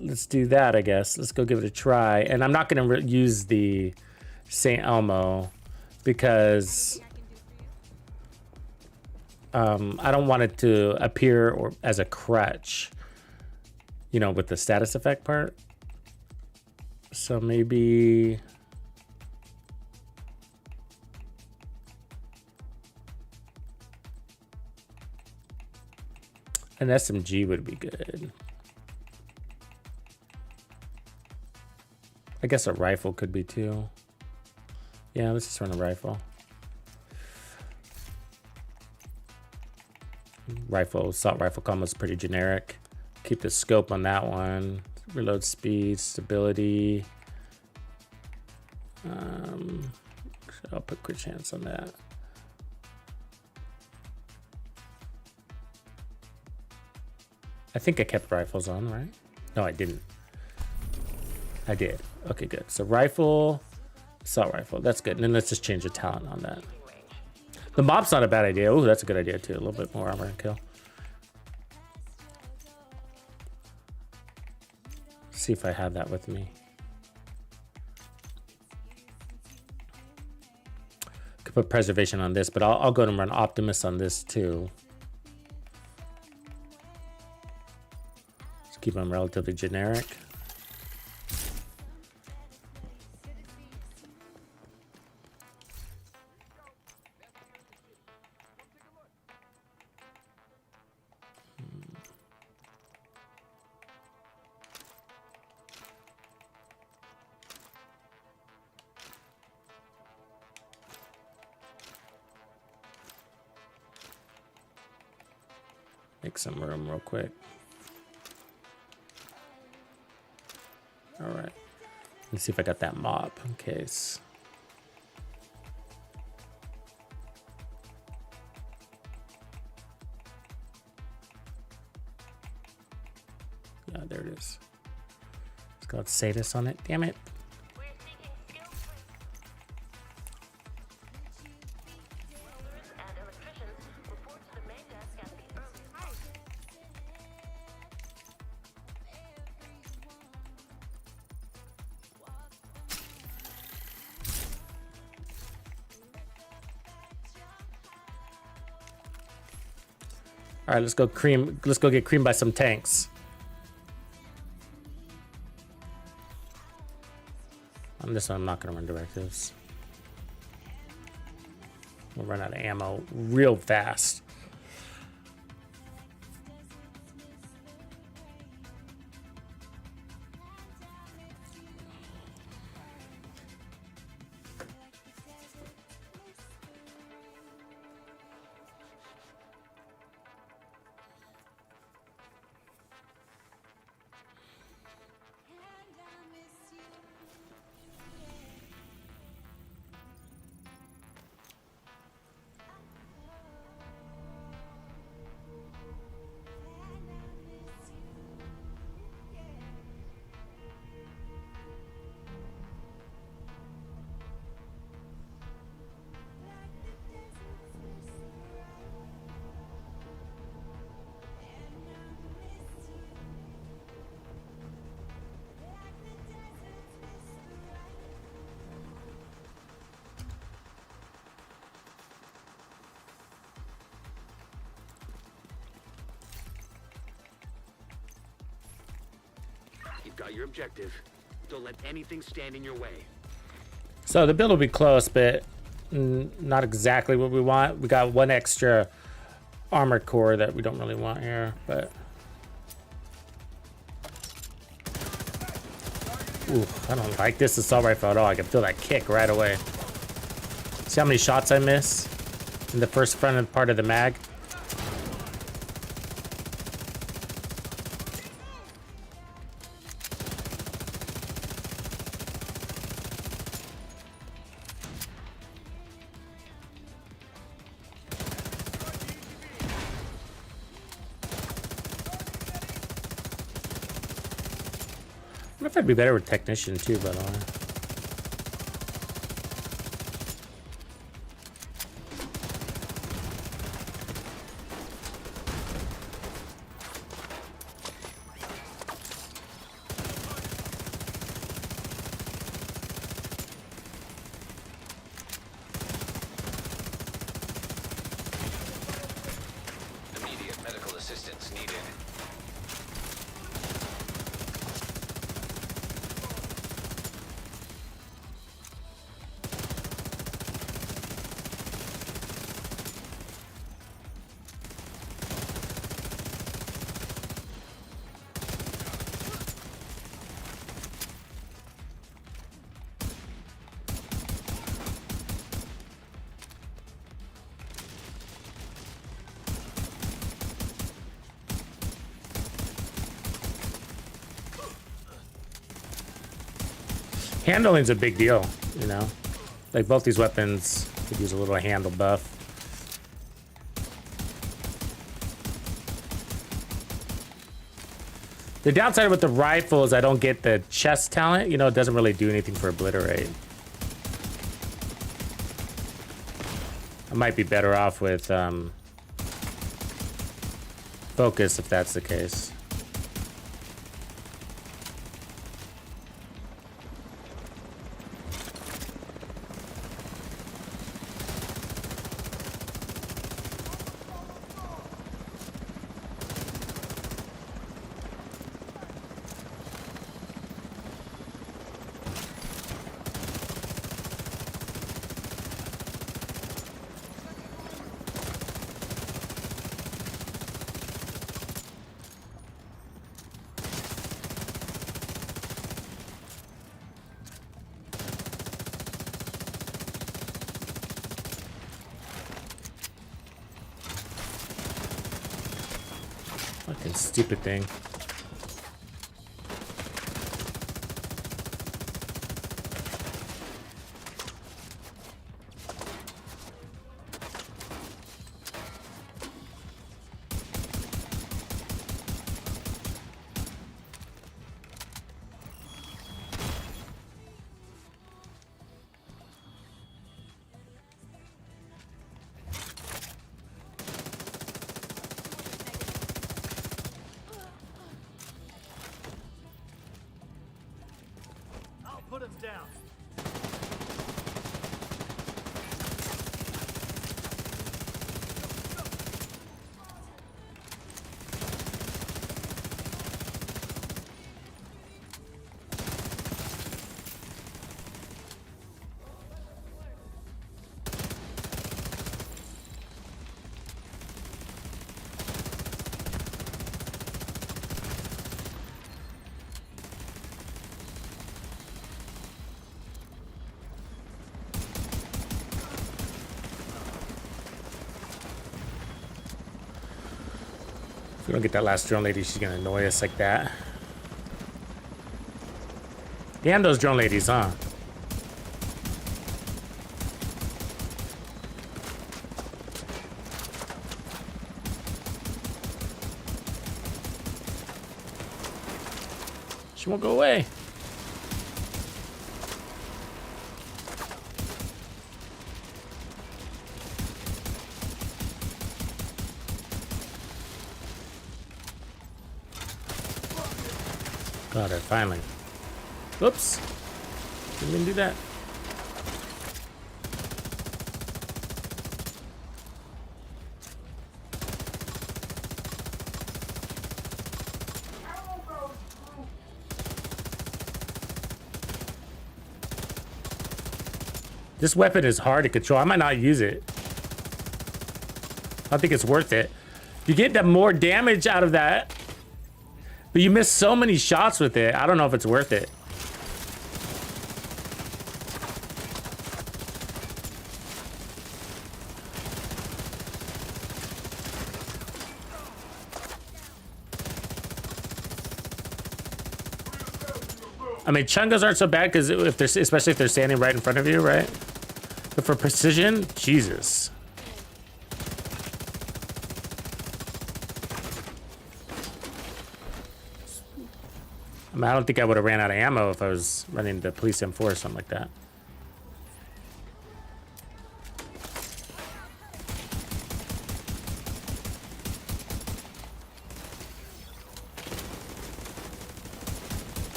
let's do that, I guess. Let's go give it a try. And I'm not gonna use the St. Elmo because I don't want it to appear as a crutch, you know, with the status effect part. So maybe an SMG would be good. I guess a rifle could be too. Yeah, let's just run a rifle. Assault rifle combo is pretty generic. Keep the scope on that one. Reload speed, stability. I'll put crit chance on that. I think I kept rifles on, right? No, I didn't. I did. Okay, good. So rifle, assault rifle. That's good. And then let's just change the talent on that. The mob's not a bad idea. Oh, that's a good idea too. A little bit more armor and kill. See if I have that with me. Could put preservation on this, but I'll go and run Optimus on this too. Keep them relatively generic. Make some room real quick. All right, let's see if I got that mop in case. Yeah, there it is. It's got Sadis on it. Damn it. We're seeking skilled welders and electricians. Report to the main desk at the All right, let's go cream. Let's go get creamed by some tanks. On this one, I'm not gonna run directives. We'll run out of ammo real fast. You've got your objective. Don't let anything stand in your way. So the build will be close, but not exactly what we want. We got one extra armor core that we don't really want here, but ooh, I don't like this assault rifle at all. I can feel that kick right away. See how many shots I miss in the first front part of the mag? I wonder if I'd be better with technician too, by the way. Immediate medical assistance needed. Handling's a big deal, you know? Like both these weapons could use a little handle buff. The downside with the rifle is I don't get the chest talent. You know, it doesn't really do anything for obliterate. I might be better off with focus if that's the case. Fucking stupid thing. Put him down. If we don't get that last drone lady, she's gonna annoy us like that. Damn those drone ladies, huh? She won't go away. Got her, finally. Oops. Didn't even do that. This weapon is hard to control. I might not use it. I think it's worth it. You get the more damage out of that, but you miss so many shots with it. I don't know if it's worth it. I mean, chungas aren't so bad because if they're, especially if they're standing right in front of you, right? But for precision, Jesus. I mean, I don't think I would have ran out of ammo if I was running the police M4 or something like that.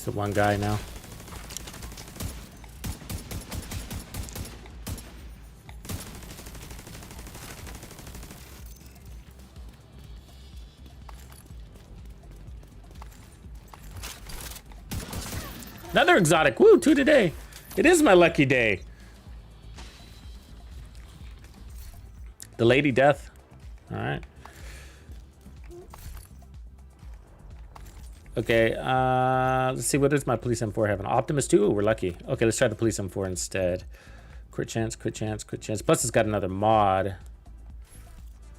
The one guy now. Another exotic. Woo, 2 today. It is my lucky day. The Lady Death. All right. Okay, let's see, what does my police M4 have? An Optimus 2? Ooh, we're lucky. Okay, let's try the police M4 instead. Crit chance, crit chance, crit chance. Plus it's got another mod.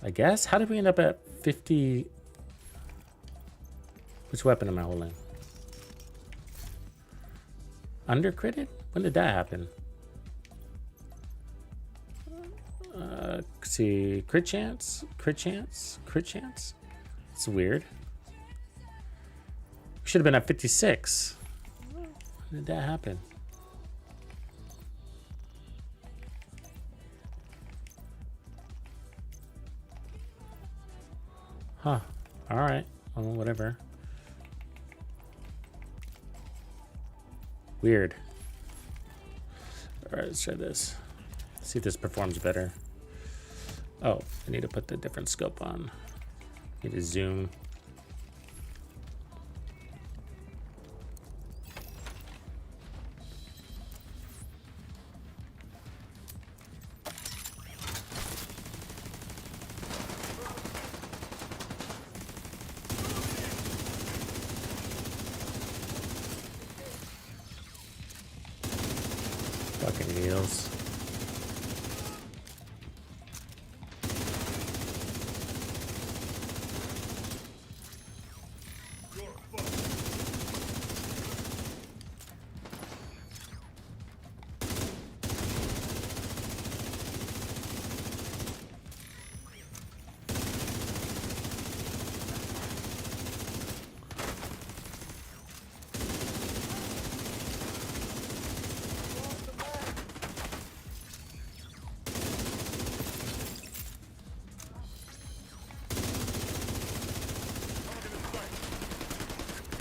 I guess? How did we end up at 50? Which weapon am I holding? Under critted? When did that happen? Let's see, crit chance, crit chance, crit chance. It's weird. Should have been at 56. When did that happen? Huh. All right. Well, whatever. Weird. All right, let's try this. See if this performs better. Oh, I need to put the different scope on. Need to zoom. Fucking needles.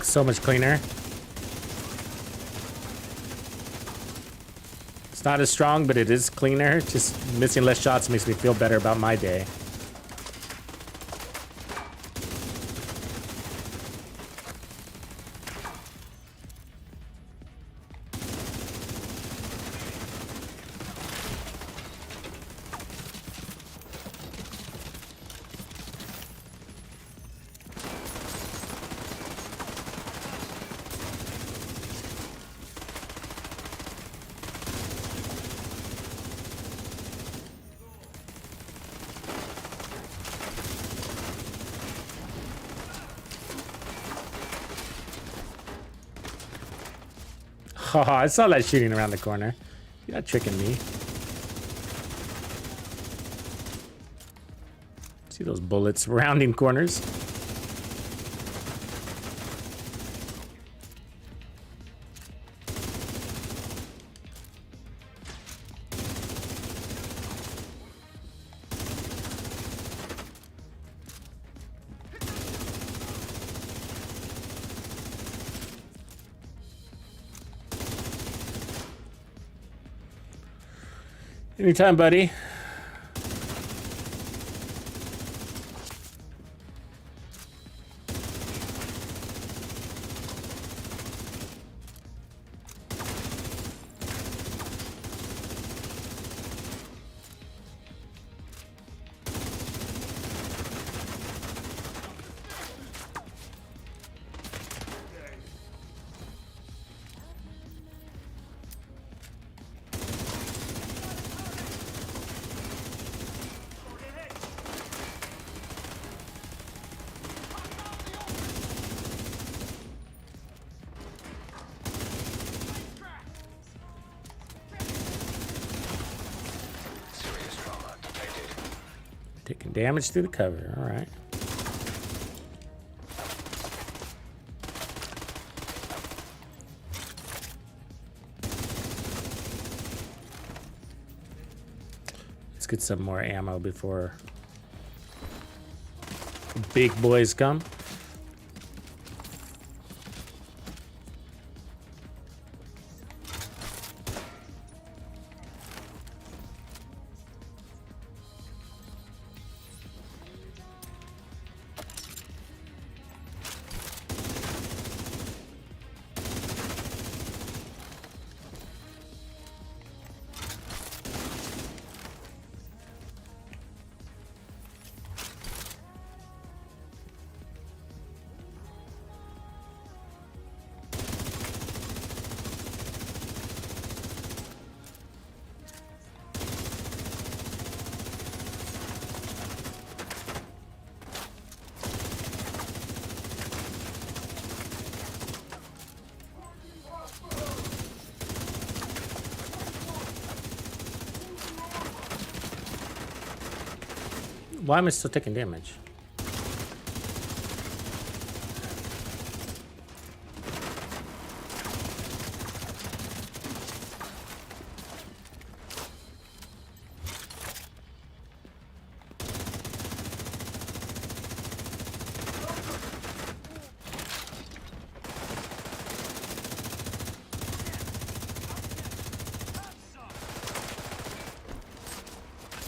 So much cleaner. It's not as strong, but it is cleaner. Just missing less shots makes me feel better about my day. Oh, I saw that shooting around the corner. You're not tricking me. See those bullets rounding corners? Anytime, buddy. Taking damage through the cover. All right. Let's get some more ammo before the big boys come. Why am I still taking damage?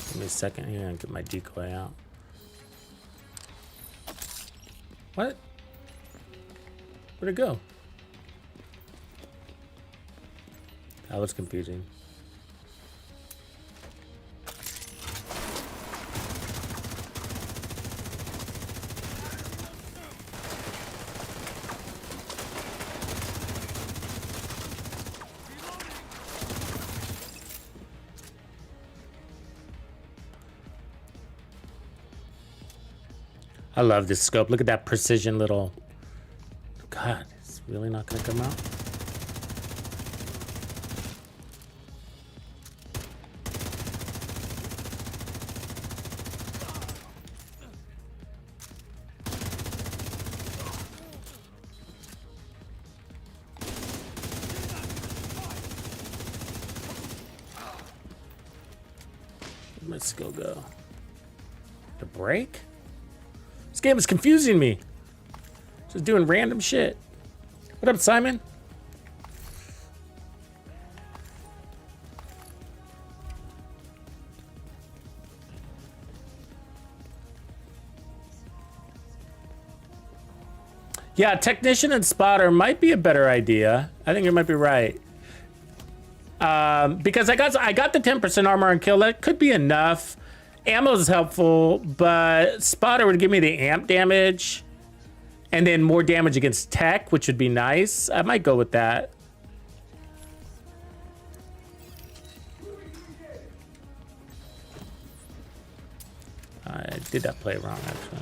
Give me a second here and get my decoy out. What? Where'd it go? That was confusing. I love this scope. Look at that precision little... God, it's really not gonna come out. Where'd my skill go? The break? This game is confusing me. Just doing random shit. What up, Simon? Yeah, technician and spotter might be a better idea. I think you might be right. Because I got the 10% armor and kill. That could be enough. Ammo is helpful, but spotter would give me the amp damage and then more damage against tech, which would be nice. I might go with that. I did that play wrong, actually.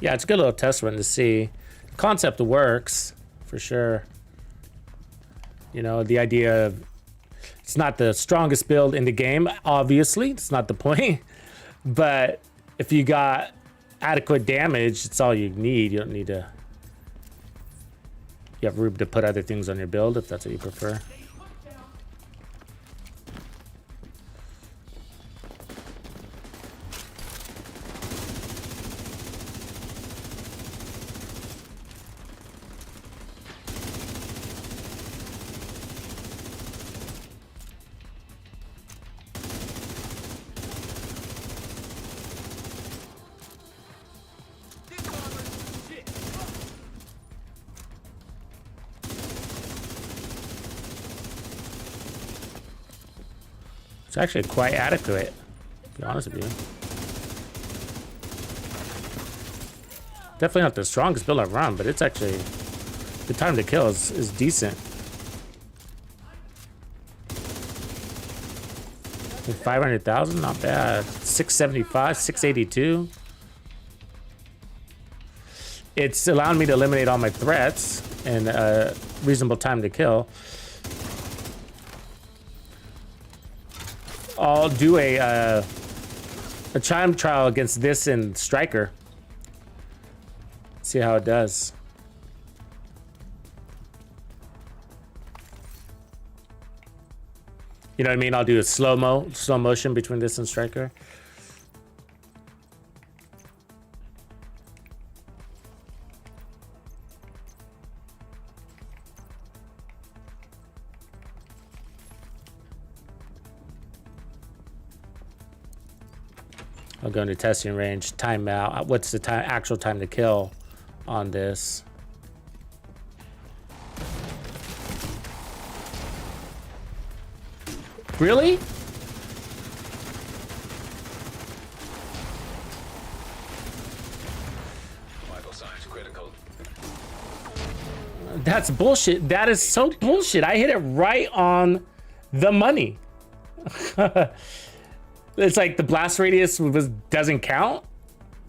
Yeah, it's a good little test run to see. The concept works, for sure. You know, the idea of... It's not the strongest build in the game, obviously. It's not the point. But if you got adequate damage, it's all you need. You don't need to... You have room to put other things on your build, if that's what you prefer. It's actually quite adequate, to be honest with you. Definitely not the strongest build I've run, but it's actually... The time to kill is decent. 500,000, not bad. 675, 682. It's allowing me to eliminate all my threats in a reasonable time to kill. I'll do a time trial against this and Striker. See how it does. You know what I mean? I'll do a slow motion between this and Striker. I'll go into testing range, timeout. What's the time, actual time to kill on this? Really? Vital signs critical. That's bullshit. That is so bullshit. I hit it right on the money. It's like the blast radius doesn't count.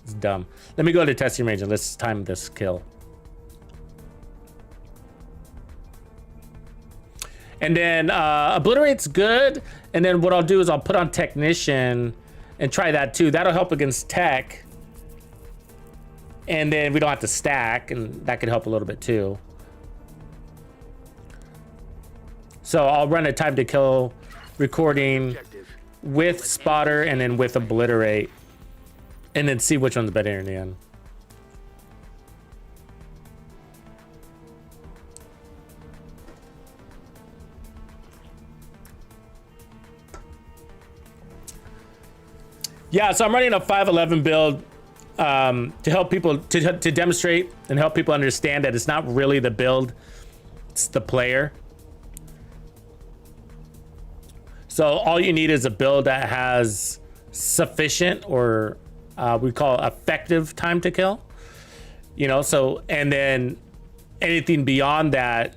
It's dumb. Let me go to testing range and let's time this kill. And then obliterate's good. And then what I'll do is I'll put on technician and try that too. That'll help against tech. And then we don't have to stack, and that could help a little bit too. So I'll run a time to kill recording with spotter and then with obliterate, and then see which one's better in the end. Yeah, so I'm running a 511 build to help people to demonstrate and help people understand that it's not really the build, it's the player. So all you need is a build that has sufficient, or we call it effective, time to kill. You know, so, and then anything beyond that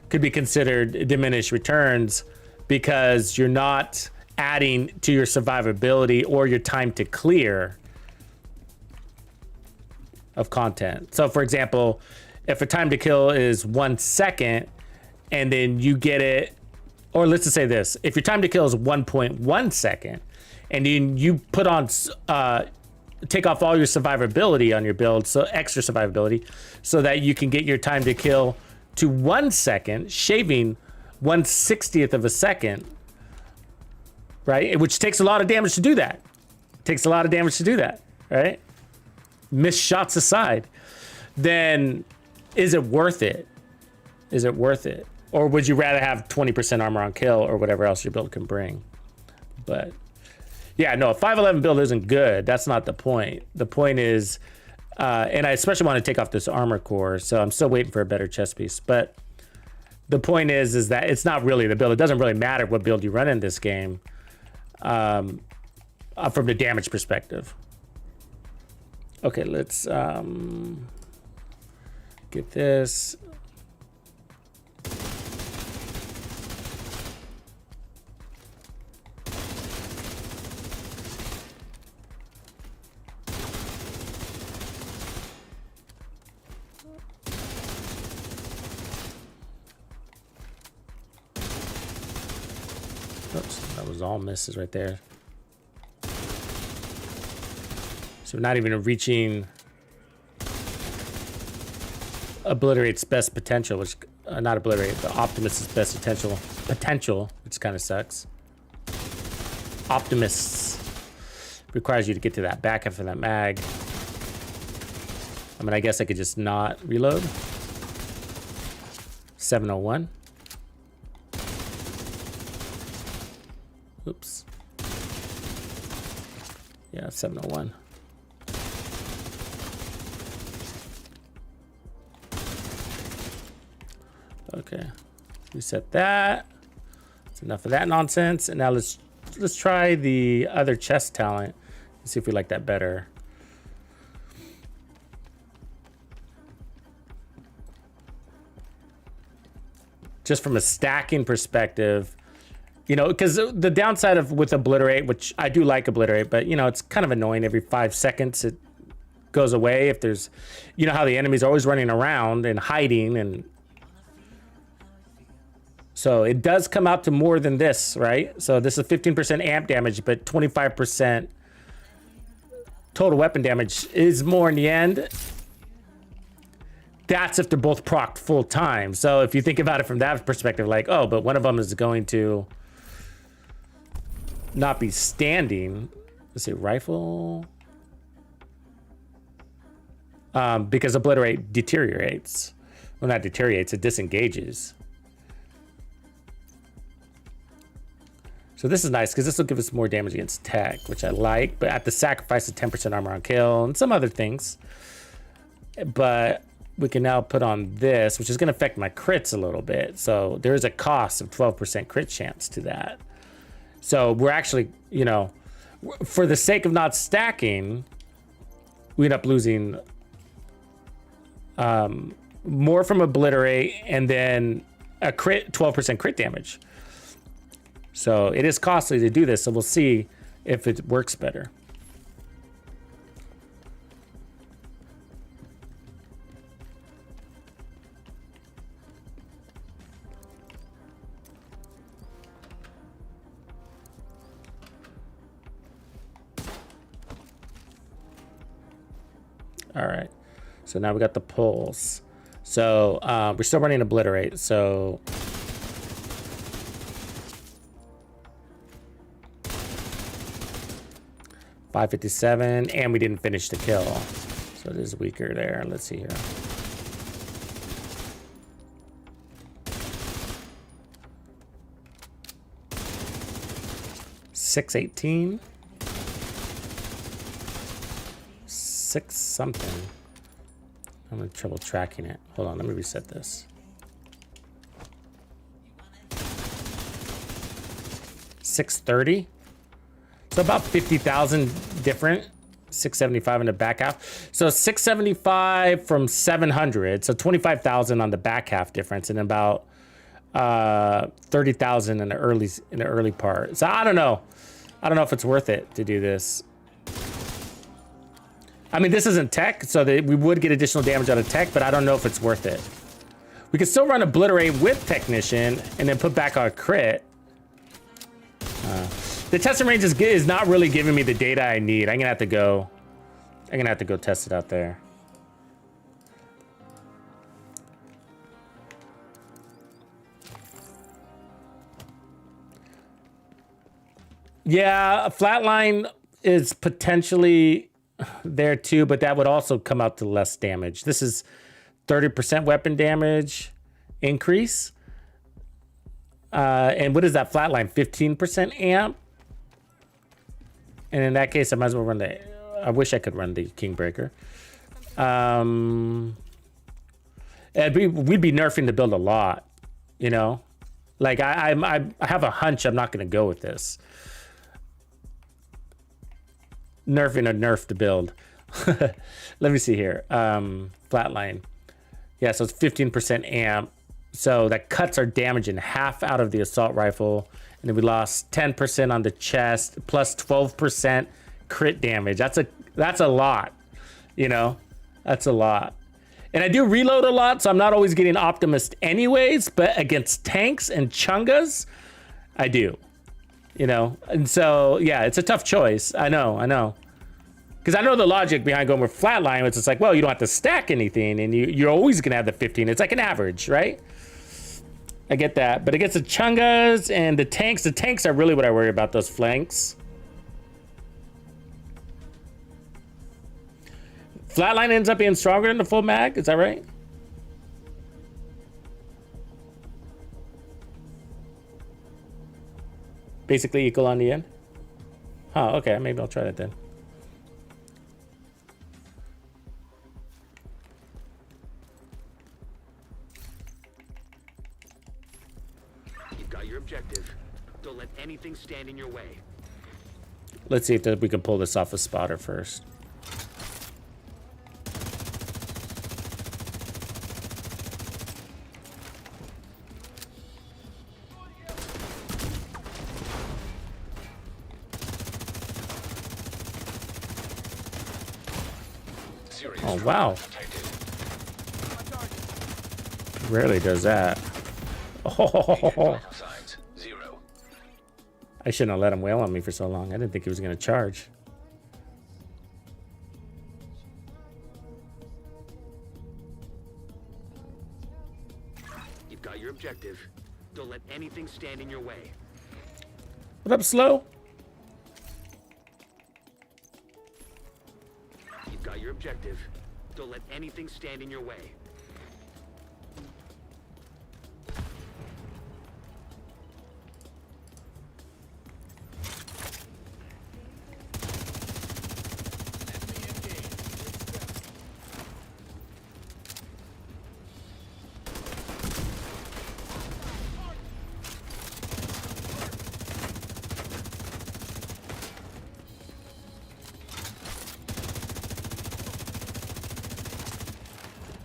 could be considered diminished returns, because you're not adding to your survivability or your time to clear of content. So for example, if a time to kill is 1 second and then you get it, or let's just say this, if your time to kill is 1.1 second and then you put on, take off all your survivability on your build, so extra survivability, so that you can get your time to kill to 1 second, shaving 1/60th of a second, right? Which takes a lot of damage to do that. Takes a lot of damage to do that, right? Missed shots aside, then is it worth it? Is it worth it? Or would you rather have 20% armor on kill or whatever else your build can bring? But yeah, no, a 511 build isn't good. That's not the point. The point is, and I especially want to take off this armor core, so I'm still waiting for a better chest piece. But the point is that it's not really the build. It doesn't really matter what build you run in this game from the damage perspective. Okay, let's get this. Oops, that was all misses right there. So not even reaching obliterate's best potential, which not obliterate, but Optimus's best potential, which kind of sucks. Optimus requires you to get to that back half of that mag. I mean, I guess I could just not reload. 701. Oops. Yeah, 701. Okay, reset that. That's enough of that nonsense. And now let's try the other chest talent and see if we like that better. Just from a stacking perspective, you know, because the downside of with obliterate, which I do like obliterate, but you know, it's kind of annoying. Every 5 seconds it goes away. If there's, you know how the enemy's always running around and hiding, and So it does come out to more than this, right? So this is 15% amp damage, but 25% total weapon damage is more in the end. That's if they're both procced full time. So if you think about it from that perspective, like, oh, but one of them is going to not be standing. Let's see, rifle. Because obliterate deteriorates. Well, not deteriorates, it disengages. So this is nice because this will give us more damage against tech, which I like, but at the sacrifice of 10% armor on kill and some other things. But we can now put on this, which is going to affect my crits a little bit. So there is a cost of 12% crit chance to that. So we're actually, you know, for the sake of not stacking, we end up losing more from obliterate and then a crit, 12% crit damage. So it is costly to do this. So we'll see if it works better. All right. So now we got the pulse. So we're still running obliterate. So 557, and we didn't finish the kill. So it is weaker there. Let's see here. $618. 6 something. I'm having trouble tracking it. Hold on, let me reset this. $630. So about 50,000 different. 675 in the back half. So 675 from 700. So 25,000 on the back half difference, and about 30,000 in the early part. So I don't know. I don't know if it's worth it to do this. I mean, this isn't tech, so that we would get additional damage out of tech, but I don't know if it's worth it. We could still run obliterate with technician and then put back our crit. The testing range is not really giving me the data I need. I'm gonna have to go test it out there. Yeah, a flatline is potentially there too, but that would also come out to less damage. This is 30% weapon damage increase. And what is that flatline? 15% amp? And in that case, I might as well run the... I wish I could run the Kingbreaker. We'd be nerfing the build a lot, you know? Like, I have a hunch I'm not going to go with this. Nerfing a nerf to build. Let me see here. Flatline. Yeah, so it's 15% amp. So that cuts our damage in half out of the assault rifle. And then we lost 10% on the chest, plus 12% crit damage. That's a lot, you know? That's a lot. And I do reload a lot, so I'm not always getting Optimist anyways, but against tanks and chungas, I do. You know? And so, yeah, it's a tough choice. I know. Because I know the logic behind going with flatline, it's just like, well, you don't have to stack anything, and you're always going to have the 15. It's like an average, right? I get that. But against the chungas and the tanks are really what I worry about, those flanks. Flatline ends up being stronger than the full mag, is that right? Basically equal on the end? Oh, okay, maybe I'll try that then. You've got your objective. Don't let anything stand in your way. Let's see if we can pull this off a spotter first. Oh, wow. Rarely does that. Oh, Vital signs 0. I shouldn't have let him wail on me for so long. I didn't think he was going to charge. You've got your objective. Don't let anything stand in your way. What up, Slow? You've got your objective. Don't let anything stand in your way.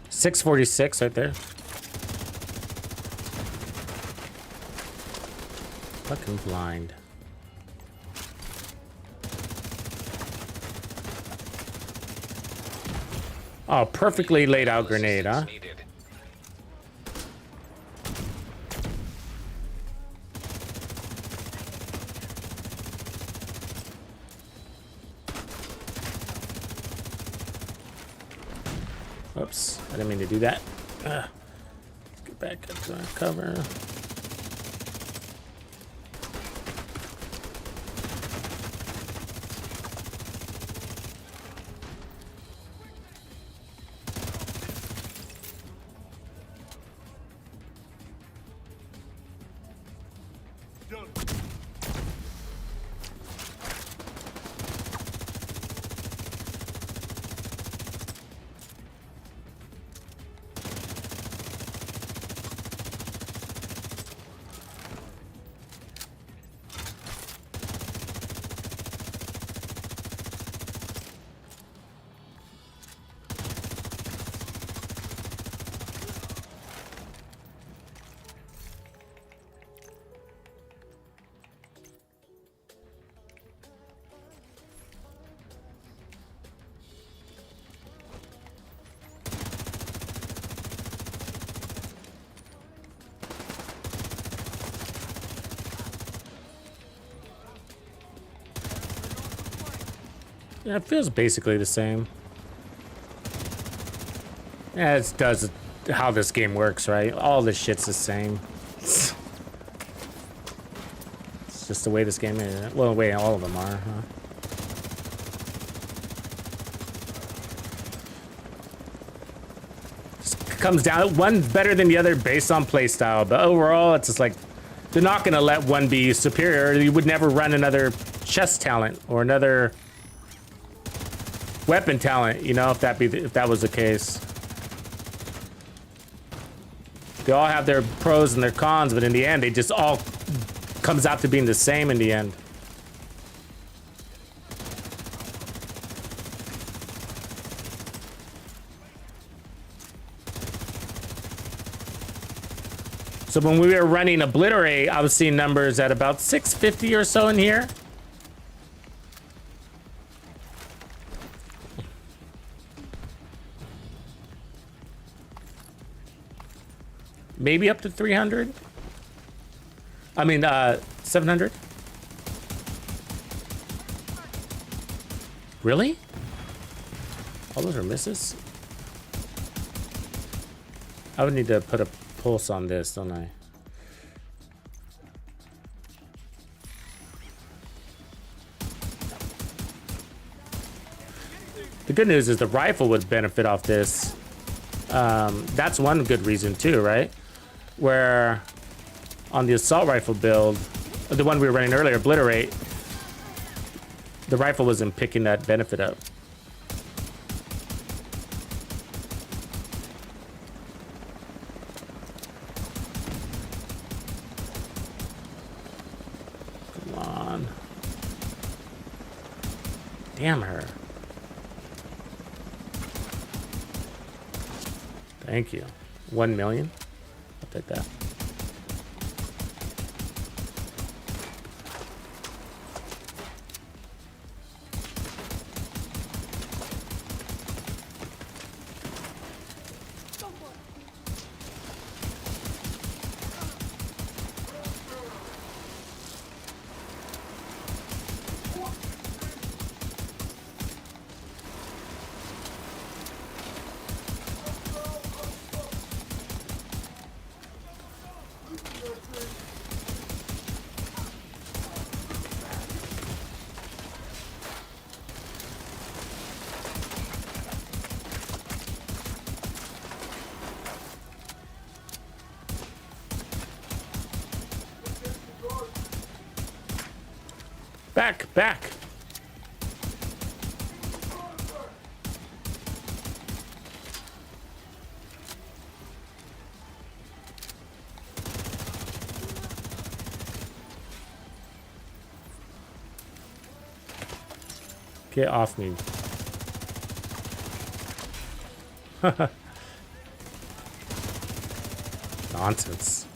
.646 right there. Fucking blind. Oh, perfectly laid out grenade, huh? Needed. Oops, I didn't mean to do that. Get back up to our cover. Yeah, it feels basically the same. Yeah, it does how this game works, right? All this shit's the same. It's just the way this game is. Well, the way all of them are, huh? Just comes down one better than the other based on playstyle, but overall, it's just like they're not gonna let one be superior. You would never run another chest talent or another weapon talent, you know, if that was the case. They all have their pros and their cons, but in the end, they just all comes out to being the same in the end. So when we were running Obliterate, I was seeing numbers at about 650 or so in here. Maybe up to 300. I mean, 700. Really? All those are misses? I would need to put a pulse on this, don't I? The good news is the rifle would benefit off this. That's one good reason too, right? Where on the assault rifle build, the one we were running earlier, Obliterate, the rifle wasn't picking that benefit up. Come on. Damn her. Thank you. 1 million. I'll take that. Back, back. Get off me. Nonsense.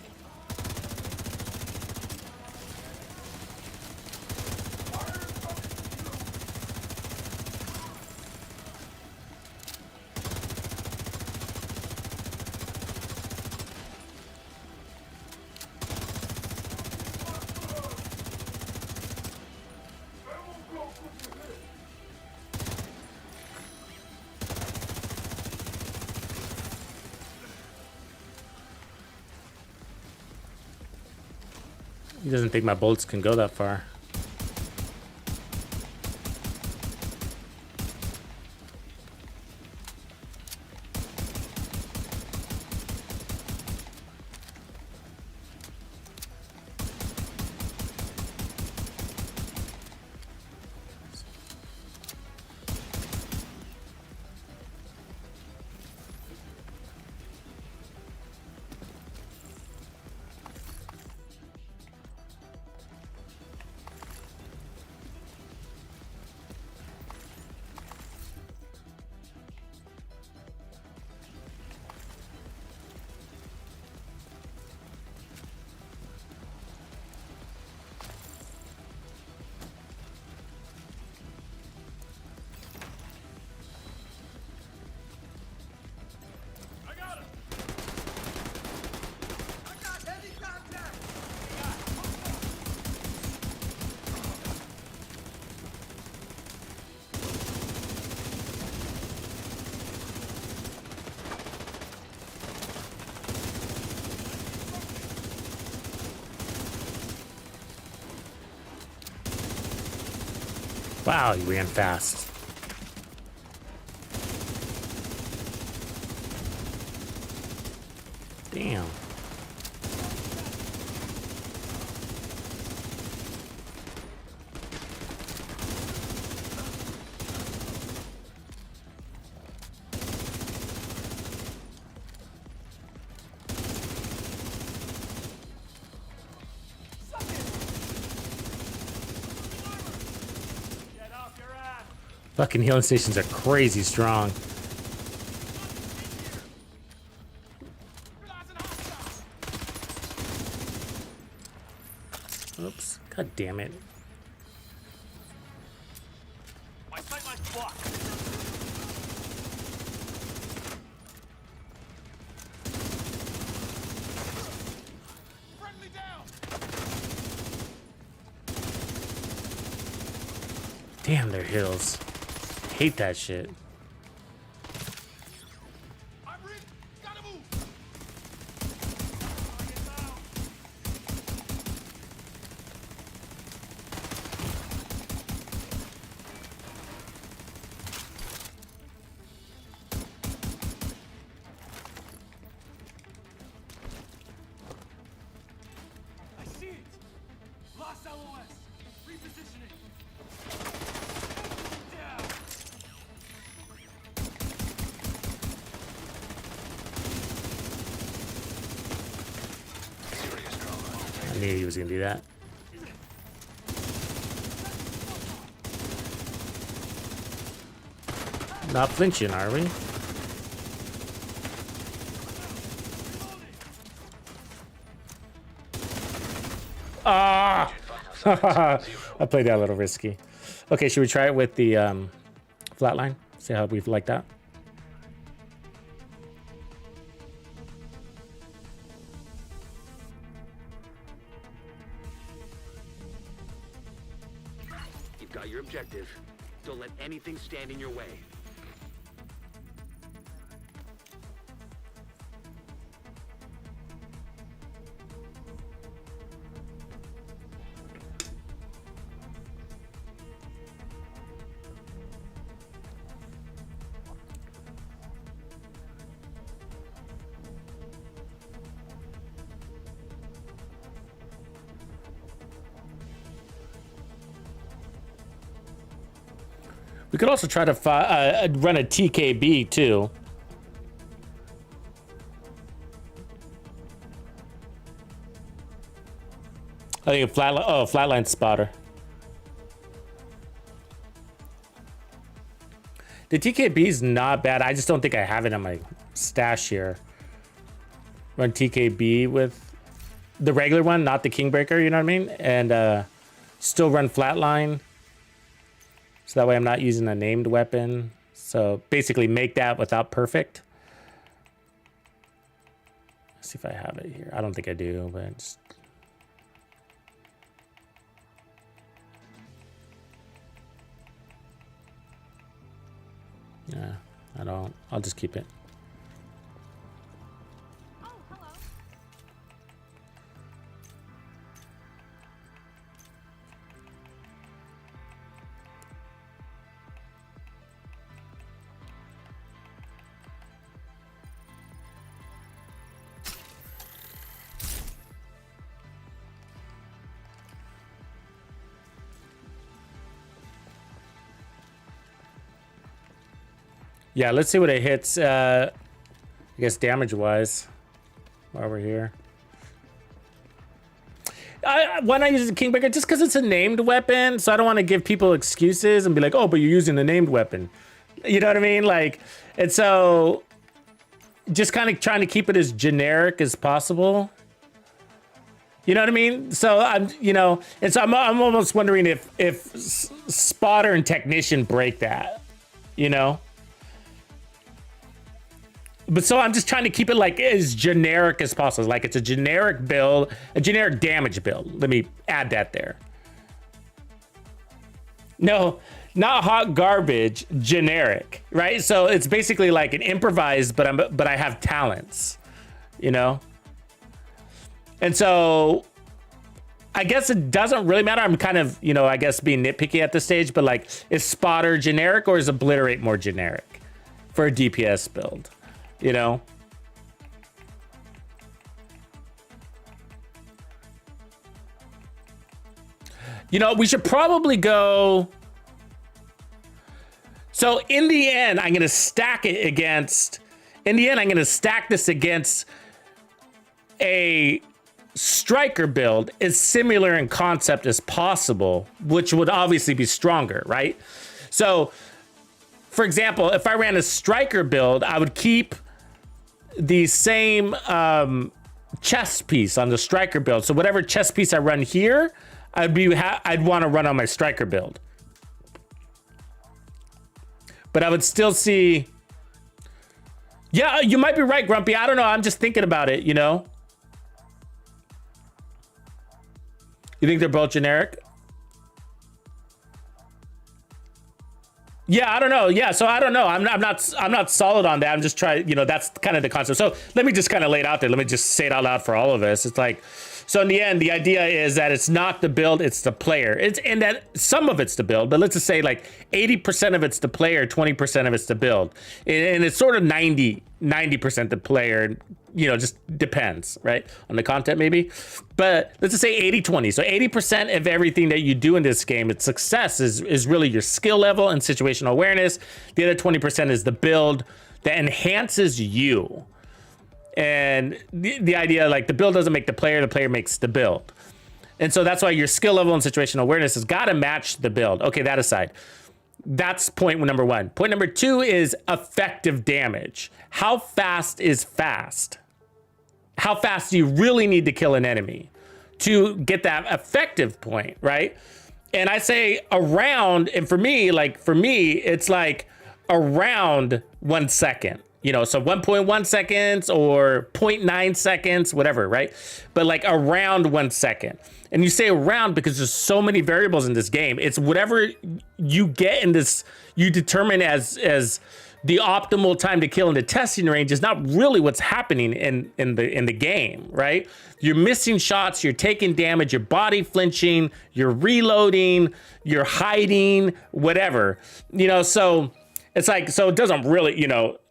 He doesn't think my bullets can go that far. Wow, he ran fast. Damn. Fucking healing stations are crazy strong. Oops. God damn it. My sight line's blocked. Friendly down. Damn, their hills. Hate that shit. I'm rigged. Gotta move. I see it. Lost LOS. Repositioning. Down. I knew he was gonna do that. Not flinching, are we? Ah! I played that a little risky. Okay, should we try it with the flatline? See how we like that? You've got your objective. Don't let anything stand in your way. We could also try to run a TKB too. I think a flatline spotter. The TKB is not bad. I just don't think I have it on my stash here. Run TKB with the regular one, not the Kingbreaker, you know what I mean? And still run flatline. So that way I'm not using a named weapon. So basically make that without perfect. Let's see if I have it here. I don't think I do, but just... Yeah, I don't. I'll just keep it. Oh, hello. Yeah, let's see what it hits, I guess damage-wise, while we're here. Why not use the Kingbreaker? Just because it's a named weapon, so I don't want to give people excuses and be like, oh, but you're using a named weapon. You know what I mean? Like, and so, just kind of trying to keep it as generic as possible. You know what I mean? So, and so I'm almost wondering if Spotter and Technician break that, you know? But so I'm just trying to keep it like as generic as possible. Like it's a generic build, a generic damage build. Let me add that there. No, not hot garbage, generic, right? So it's basically like an improvised, but I have talents, you know? And so I guess it doesn't really matter. I'm kind of, I guess being nitpicky at this stage, but like, is Spotter generic or is Obliterate more generic for a DPS build? You know? We should probably go. So in the end, I'm going to stack it against, I'm going to stack this against a striker build as similar in concept as possible, which would obviously be stronger, right? So, for example, if I ran a striker build, I would keep the same chest piece on the striker build. So whatever chest piece I run here, I'd want to run on my striker build. But I would still see. Yeah, you might be right, Grumpy. I don't know. I'm just thinking about it, You think they're both generic? Yeah, I don't know. Yeah, so I don't know. I'm not solid on that. I'm just trying, that's kind of the concept. So let me just kind of lay it out there. Let me just say it out loud for all of us. It's like, so in the end, the idea is that it's not the build, it's the player. And that some of it's the build, but let's just say like 80% of it's the player, 20% of it's the build. And it's sort of 90% the player, just depends, right? On the content maybe. But let's just say 80-20. So 80% of everything that you do in this game, its success is really your skill level and situational awareness. The other 20% is the build that enhances you. And the idea, like the build doesn't make the player makes the build. And so that's why your skill level and situational awareness has got to match the build. Okay, that aside. That's point number one. Point number two is effective damage. How fast is fast? How fast do you really need to kill an enemy to get that effective point, right? And I say around, and for me, it's like around 1 second. So 1.1 seconds or 0.9 seconds, whatever, right? But like around 1 second. And you say around because there's so many variables in this game. It's whatever you get in this, you determine as the optimal time to kill in the testing range is not really what's happening in the game, right? You're missing shots, you're taking damage, your body flinching, you're reloading, you're hiding, whatever. So it's like, so it doesn't really,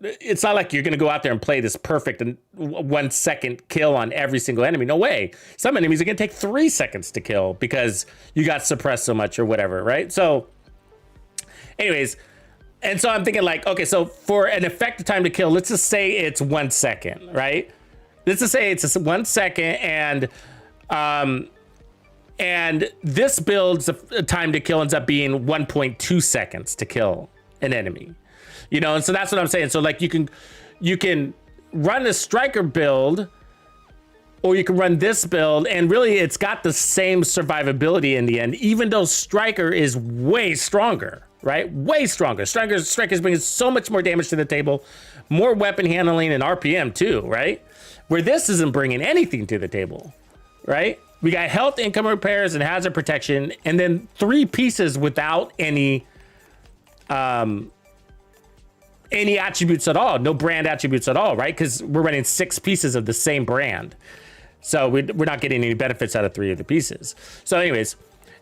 it's not like you're going to go out there and play this perfect 1 second kill on every single enemy. No way. Some enemies are going to take 3 seconds to kill because you got suppressed so much or whatever, right? So, Anyways, and so I'm thinking like, okay, so for an effective time to kill, let's just say it's 1 second, right? Let's just say it's 1 second, and this build's time to kill ends up being 1.2 seconds to kill an enemy, you know? And so that's what I'm saying. So like you can run a striker build, or you can run this build, and really it's got the same survivability in the end, even though striker is way stronger, right? Way stronger. Striker's bringing so much more damage to the table, more weapon handling and RPM too, right? Where this isn't bringing anything to the table, right? We got health, income repairs, and hazard protection, and then 3 pieces without any attributes at all, no brand attributes at all, right? Because we're running 6 pieces of the same brand. So we're not getting any benefits out of 3 of the pieces. So anyways,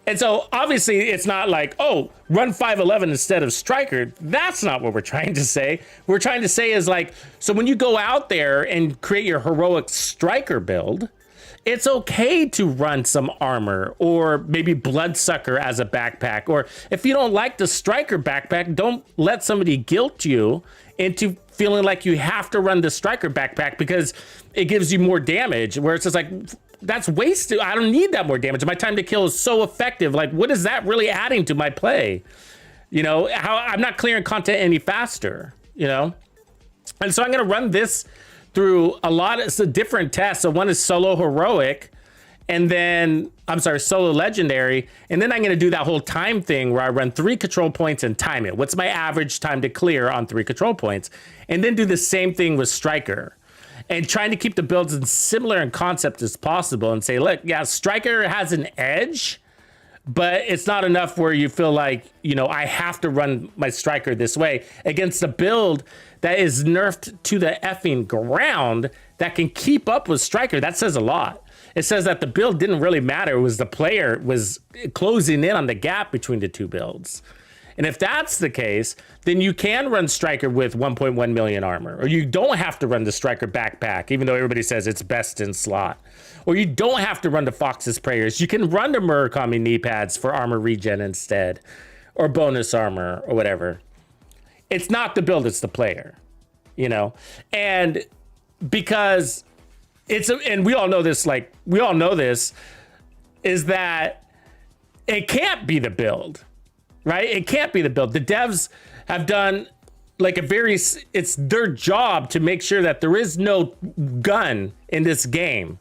and so obviously it's not like, oh, run 511 instead of striker. That's not what we're trying to say. We're trying to say is like, so when you go out there and create your heroic striker build, it's okay to run some armor or maybe bloodsucker as a backpack. Or if you don't like the striker backpack, don't let somebody guilt you into feeling like you have to run the striker backpack because it gives you more damage, where it's just like, that's wasted. I don't need that more damage. My time to kill is so effective. Like, what is that really adding to my play? You know, how I'm not clearing content any faster, you know? And so I'm going to run this through a lot of different tests. So one is solo heroic, and then solo legendary, and then I'm going to do that whole time thing where I run 3 control points and time it. What's my average time to clear on 3 control points? And then do the same thing with striker, and trying to keep the builds as similar in concept as possible, and say, look, yeah, striker has an edge, but it's not enough where you feel like, you know, I have to run my striker this way against a build that is nerfed to the effing ground that can keep up with striker. That says a lot. It says that the build didn't really matter. It was the player was closing in on the gap between the 2 builds. And if that's the case, then you can run striker with 1.1 million armor, or you don't have to run the striker backpack, even though everybody says it's best in slot. Or you don't have to run the Fox's prayers. You can run the Murakami knee pads for armor regen instead, or bonus armor, or whatever. It's not the build, it's the player, you know? And because and we all know this, like, we all know this, is that it can't be the build, right? It can't be the build. The devs have done like it's their job to make sure that there is no gun in this game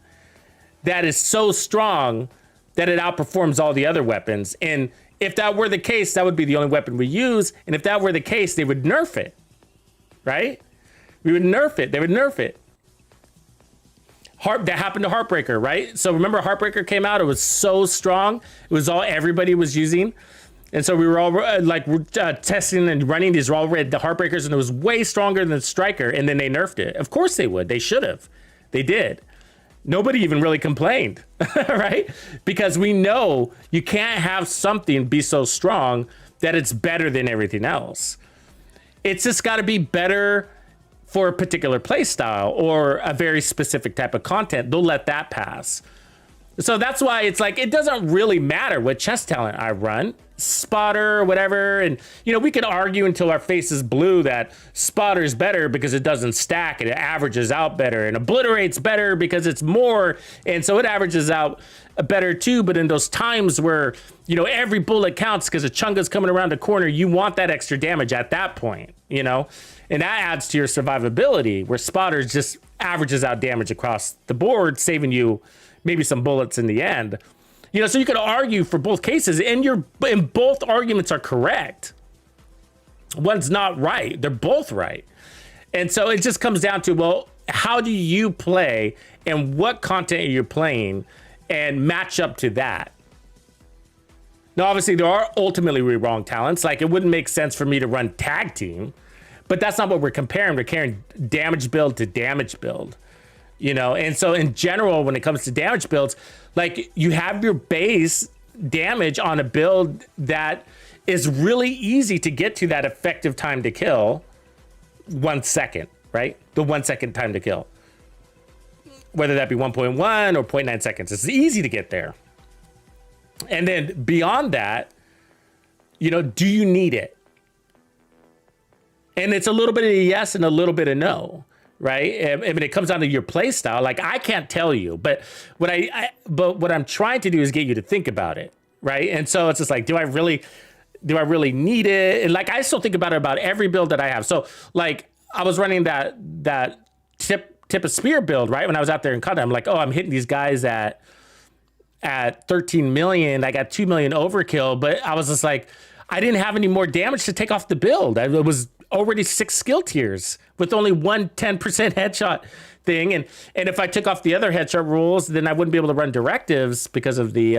that is so strong that it outperforms all the other weapons. And if that were the case, that would be the only weapon we use. And if that were the case, they would nerf it, right? We would nerf it. They would nerf it. That happened to Heartbreaker, right? So remember Heartbreaker came out, it was so strong. It was all everybody was using. And so we were all testing and running these all red, the Heartbreakers, and it was way stronger than Striker. And then they nerfed it. Of course they would. They should have. They did. Nobody even really complained, right? Because we know you can't have something be so strong that it's better than everything else. It's just got to be better for a particular play style or a very specific type of content. They'll let that pass. So that's why it's like, it doesn't really matter what chest talent I run, spotter or whatever. And, you know, we can argue until our face is blue that spotter's better because it doesn't stack and it averages out better, and obliterate's better because it's more. And so it averages out better too. But in those times where, you know, every bullet counts because a chunga's coming around the corner, you want that extra damage at that point, you know, and that adds to your survivability, where spotters just averages out damage across the board, saving you maybe some bullets in the end. You know, so you could argue for both cases, and both arguments are correct. One's not right. They're both right. And so it just comes down to, well, how do you play and what content are you playing and match up to that? Now, obviously, there are ultimately wrong talents. Like, it wouldn't make sense for me to run tag team, but that's not what we're comparing. We're comparing damage build to damage build. You know, and so in general, when it comes to damage builds, like, you have your base damage on a build that is really easy to get to that effective time to kill, 1 second, right? The 1 second time to kill, whether that be 1.1 or 0.9 seconds, it's easy to get there. And then beyond that, you know, do you need it? And it's a little bit of a yes and a little bit of no, right? I mean, it comes down to your play style. Like, I can't tell you, but what I'm trying to do is get you to think about it, right? And so it's just like, do I really need it? And like, I still think about it about every build that I have. So like, I was running that tip of spear build, right? When I was out there in content, I'm like, oh, I'm hitting these guys at 13 million. I got 2 million overkill, but I was just like, I didn't have any more damage to take off the build. It was already 6 skill tiers with only one 10% headshot thing. And if I took off the other headshot rules, then I wouldn't be able to run directives because of the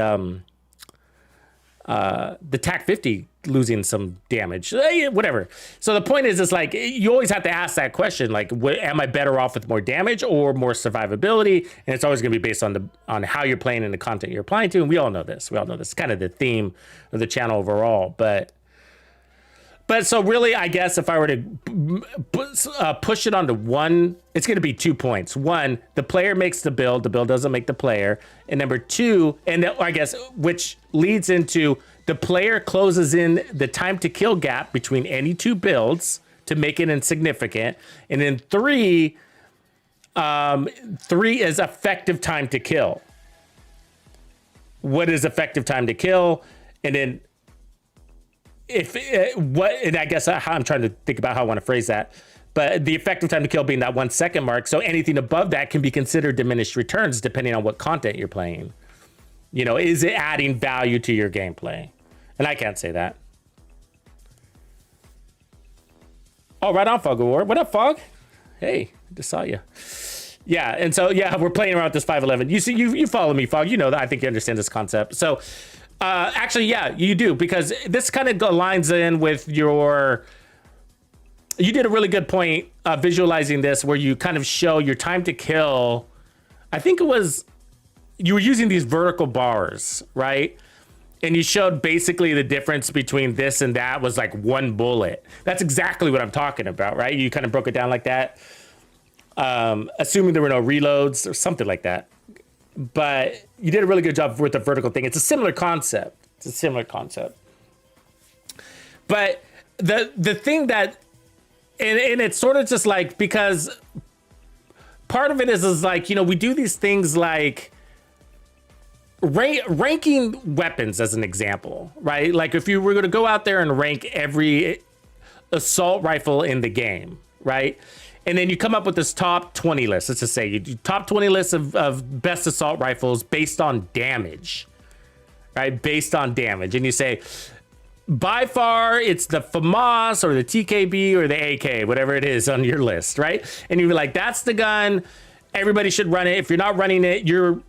TAC 50 losing some damage, whatever. So the point is like, you always have to ask that question, like, am I better off with more damage or more survivability? And it's always going to be based on how you're playing and the content you're applying to. And we all know this. It's kind of the theme of the channel overall. But so really, I guess if I were to push it onto one, it's going to be 2 points. One, the player makes the build doesn't make the player. And number two, and I guess, which leads into the player closes in the time to kill gap between any 2 builds to make it insignificant. And then three is effective time to kill. What is effective time to kill? And then and I guess how I'm trying to think about how I want to phrase that, but the effective time to kill being that 1 second mark. So anything above that can be considered diminished returns depending on what content you're playing. You know, is it adding value to your gameplay? And I can't say that. Oh, right on, Fog of War. What up, Fog? Hey, just saw you. Yeah, and so yeah, we're playing around with this 511. You see, you follow me, Fog. You know that. I think you understand this concept. So. Actually, yeah, you do, because this kind of aligns in with you did a really good point visualizing this, where you kind of show your time to kill. I think it was, you were using these vertical bars, right? And you showed basically the difference between this and that was like 1 bullet. That's exactly what I'm talking about, right? You kind of broke it down like that. Assuming there were no reloads or something like that. But you did a really good job with the vertical thing. It's a similar concept. But the thing that, and it's sort of just like, because part of it is like, you know, we do these things like ranking weapons as an example, right? Like if you were going to go out there and rank every assault rifle in the game, right? And then you come up with this top 20 list. Let's just say you do top 20 lists of best assault rifles based on damage, right? Based on damage. And you say, by far, it's the FAMAS or the TKB or the AK, whatever it is on your list, right? And you're like, that's the gun. Everybody should run it. If you're not running it, you're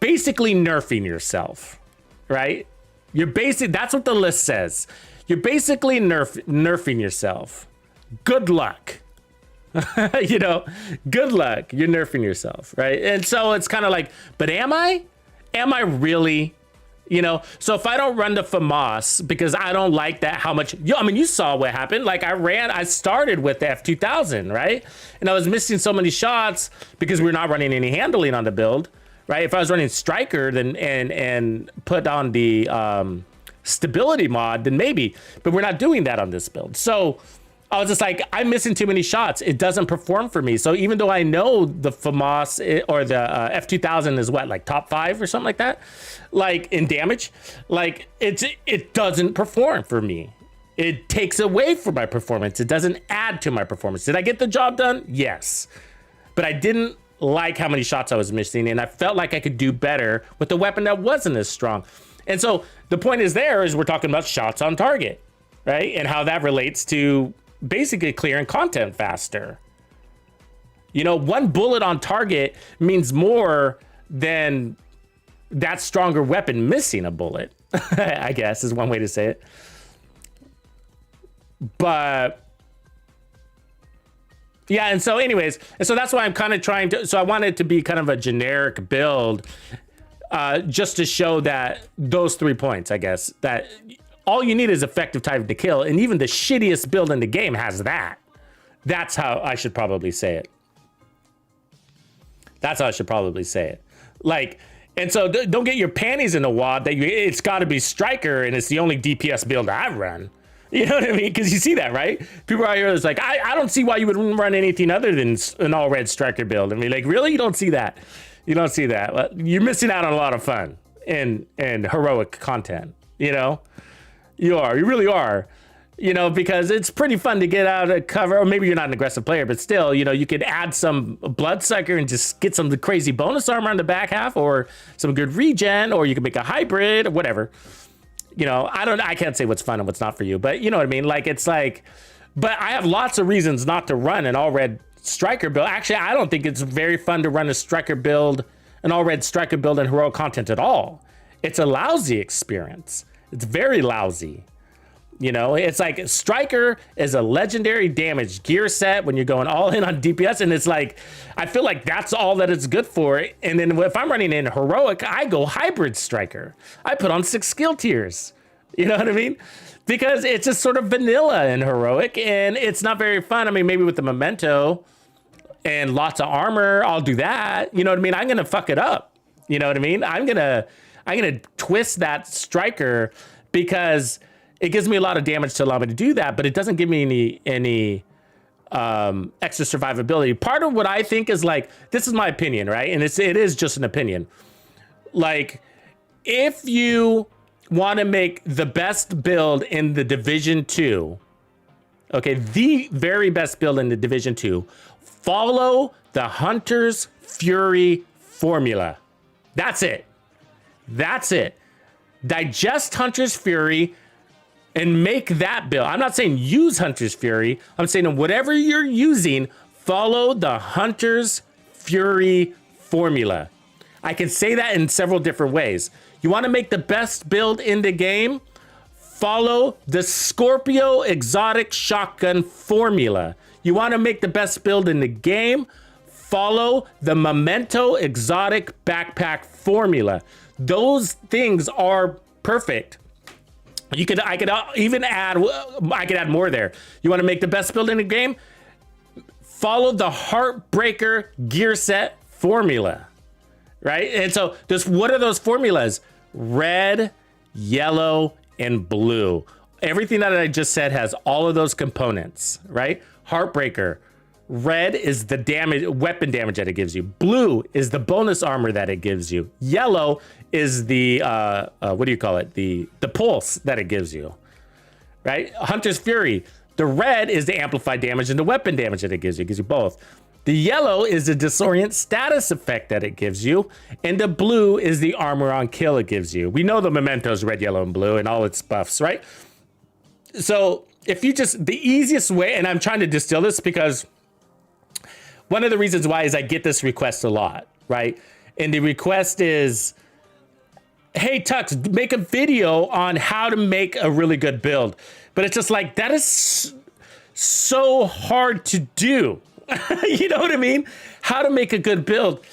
basically nerfing yourself, right? That's what the list says. You're basically nerfing yourself. Good luck. You know, good luck. You're nerfing yourself, right? And so it's kind of like, but am I really? You know, so if I don't run the FAMAS because I don't like that, how much, I mean, you saw what happened. Like I started with the F2000, right? And I was missing so many shots because we're not running any handling on the build, right? If I was running Striker then and put on the stability mod, then maybe, but we're not doing that on this build. So I was just like, I'm missing too many shots. It doesn't perform for me. So even though I know the FAMAS or the F2000 is what, like top 5 or something like that, like in damage, like it doesn't perform for me. It takes away from my performance. It doesn't add to my performance. Did I get the job done? Yes. But I didn't like how many shots I was missing, and I felt like I could do better with a weapon that wasn't as strong. And so the point is we're talking about shots on target, right? And how that relates to basically clearing content faster. You know, 1 bullet on target means more than that stronger weapon missing a bullet, I guess is one way to say it. But yeah, and so anyways, and so that's why I'm kind of trying to, so I want it to be kind of a generic build, just to show that those 3 points, I guess, that all you need is effective time to kill, and even the shittiest build in the game has that. That's how I should probably say it. That's how I should probably say it. Like, and so don't get your panties in a wad that it's got to be Striker and it's the only DPS build I run. You know what I mean? Because you see that, right? People out here that's like, I don't see why you would run anything other than an all red striker build. I mean, like, really? You don't see that? You don't see that? Well, you're missing out on a lot of fun and heroic content. You know, you really are. You know, because it's pretty fun to get out of cover, or maybe you're not an aggressive player, but still, you know, you could add some bloodsucker and just get some crazy bonus armor on the back half, or some good regen, or you can make a hybrid, or whatever. You know, I can't say what's fun and what's not for you, but you know what I mean? Like, it's like, but I have lots of reasons not to run an all red striker build. Actually, I don't think it's very fun to run a striker build, an all red striker build in heroic content at all. It's a lousy experience. It's very lousy. You know, it's like striker is a legendary damage gear set when you're going all in on DPS. And it's like, I feel like that's all that it's good for. And then if I'm running in heroic, I go hybrid striker. I put on 6 skill tiers. You know what I mean? Because it's just sort of vanilla in heroic and it's not very fun. I mean, maybe with the memento and lots of armor, I'll do that. You know what I mean? I'm going to fuck it up. You know what I mean? I'm going to twist that striker because it gives me a lot of damage to allow me to do that, but it doesn't give me any extra survivability. Part of what I think is like, this is my opinion, right? And it is just an opinion. Like, if you want to make the best build in the Division 2, okay, the very best build in the Division 2, follow the Hunter's Fury formula. That's it. That's it. Digest Hunter's Fury and make that build. I'm not saying use Hunter's Fury. I'm saying whatever you're using, follow the Hunter's Fury formula. I can say that in several different ways. You want to make the best build in the game? Follow the Scorpio exotic shotgun formula. You want to make the best build in the game? Follow the Memento exotic backpack formula. Those things are perfect. I could add more there. You want to make the best build in the game? Follow the Heartbreaker gear set formula, right? And so what are those formulas? Red, yellow, and blue. Everything that I just said has all of those components, right? Heartbreaker. Red is the damage, weapon damage that it gives you. Blue is the bonus armor that it gives you. Yellow is the what do you call it? The pulse that it gives you, right? Hunter's Fury. The red is the amplified damage and the weapon damage that it gives you. It gives you both. The yellow is the disorient status effect that it gives you, and the blue is the armor on kill it gives you. We know the mementos red, yellow, and blue, and all its buffs, right? So if you just the easiest way, and I'm trying to distill this because one of the reasons why is I get this request a lot, right? And the request is, hey, Tux, make a video on how to make a really good build. But it's just like, that is so hard to do. You know what I mean? How to make a good build.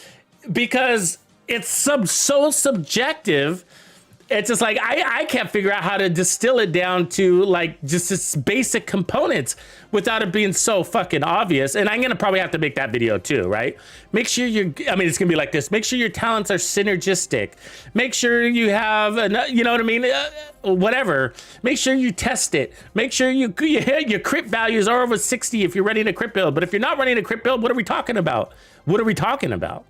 Because it's so subjective. It's just like, I can't figure out how to distill it down to like just its basic components without it being so fucking obvious. And I'm going to probably have to make that video too, right? Make sure it's going to be like this. Make sure your talents are synergistic. Make sure you have, you know what I mean? Whatever. Make sure you test it. Make sure your crit values are over 60 if you're running a crit build. But if you're not running a crit build, what are we talking about? What are we talking about?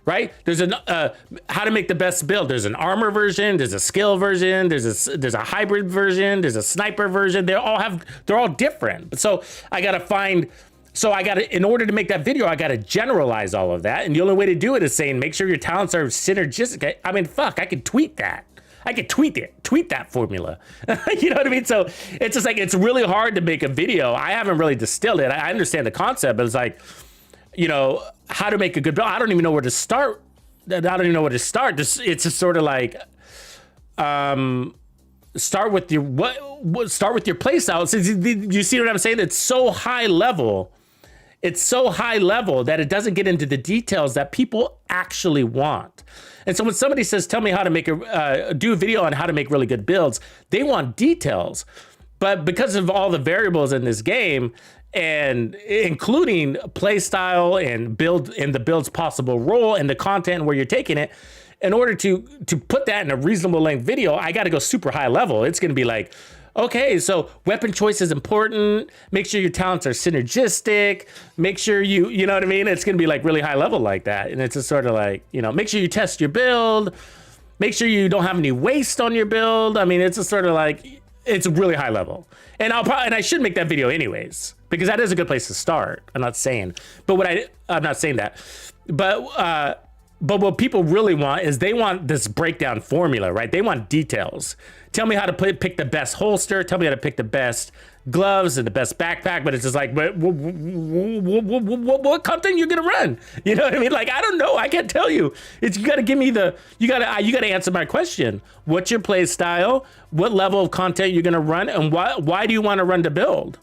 Right? There's how to make the best build. There's an armor version, there's a skill version, there's a hybrid version, there's a sniper version. They're all different. So in order to make that video, I got to generalize all of that. And the only way to do it is saying, make sure your talents are synergistic. I mean, fuck, I could tweet that. I could tweet that formula. You know what I mean? So it's just like, it's really hard to make a video. I haven't really distilled it. I understand the concept, but it's like, you know, how to make a good build. I don't even know where to start. It's just sort of like, start with your playstyle. You see what I'm saying? It's so high level. It's so high level that it doesn't get into the details that people actually want. And so when somebody says, tell me how to make do a video on how to make really good builds, they want details. But because of all the variables in this game, and including play style and the build's possible role and the content where you're taking it, in order to put that in a reasonable length video, I got to go super high level. It's going to be like, Okay, so weapon choice is important. Make sure your talents are synergistic. Make sure you know what I mean? It's gonna be like really high level like that. And it's just sort of like, you know, make sure you test your build. Make sure you don't have any waste on your build. I mean, it's just sort of like, it's really high level. And I should make that video anyways, because that is a good place to start. I'm not saying, but I'm not saying that. But what people really want is they want this breakdown formula, right? They want details. Tell me how to pick the best holster. Tell me how to pick the best gloves and the best backpack. But it's just like, what content you're gonna run? You know what I mean? Like, I don't know. I can't tell you. You gotta give me you gotta answer my question. What's your play style? What level of content you're gonna run? And why do you want to run the build?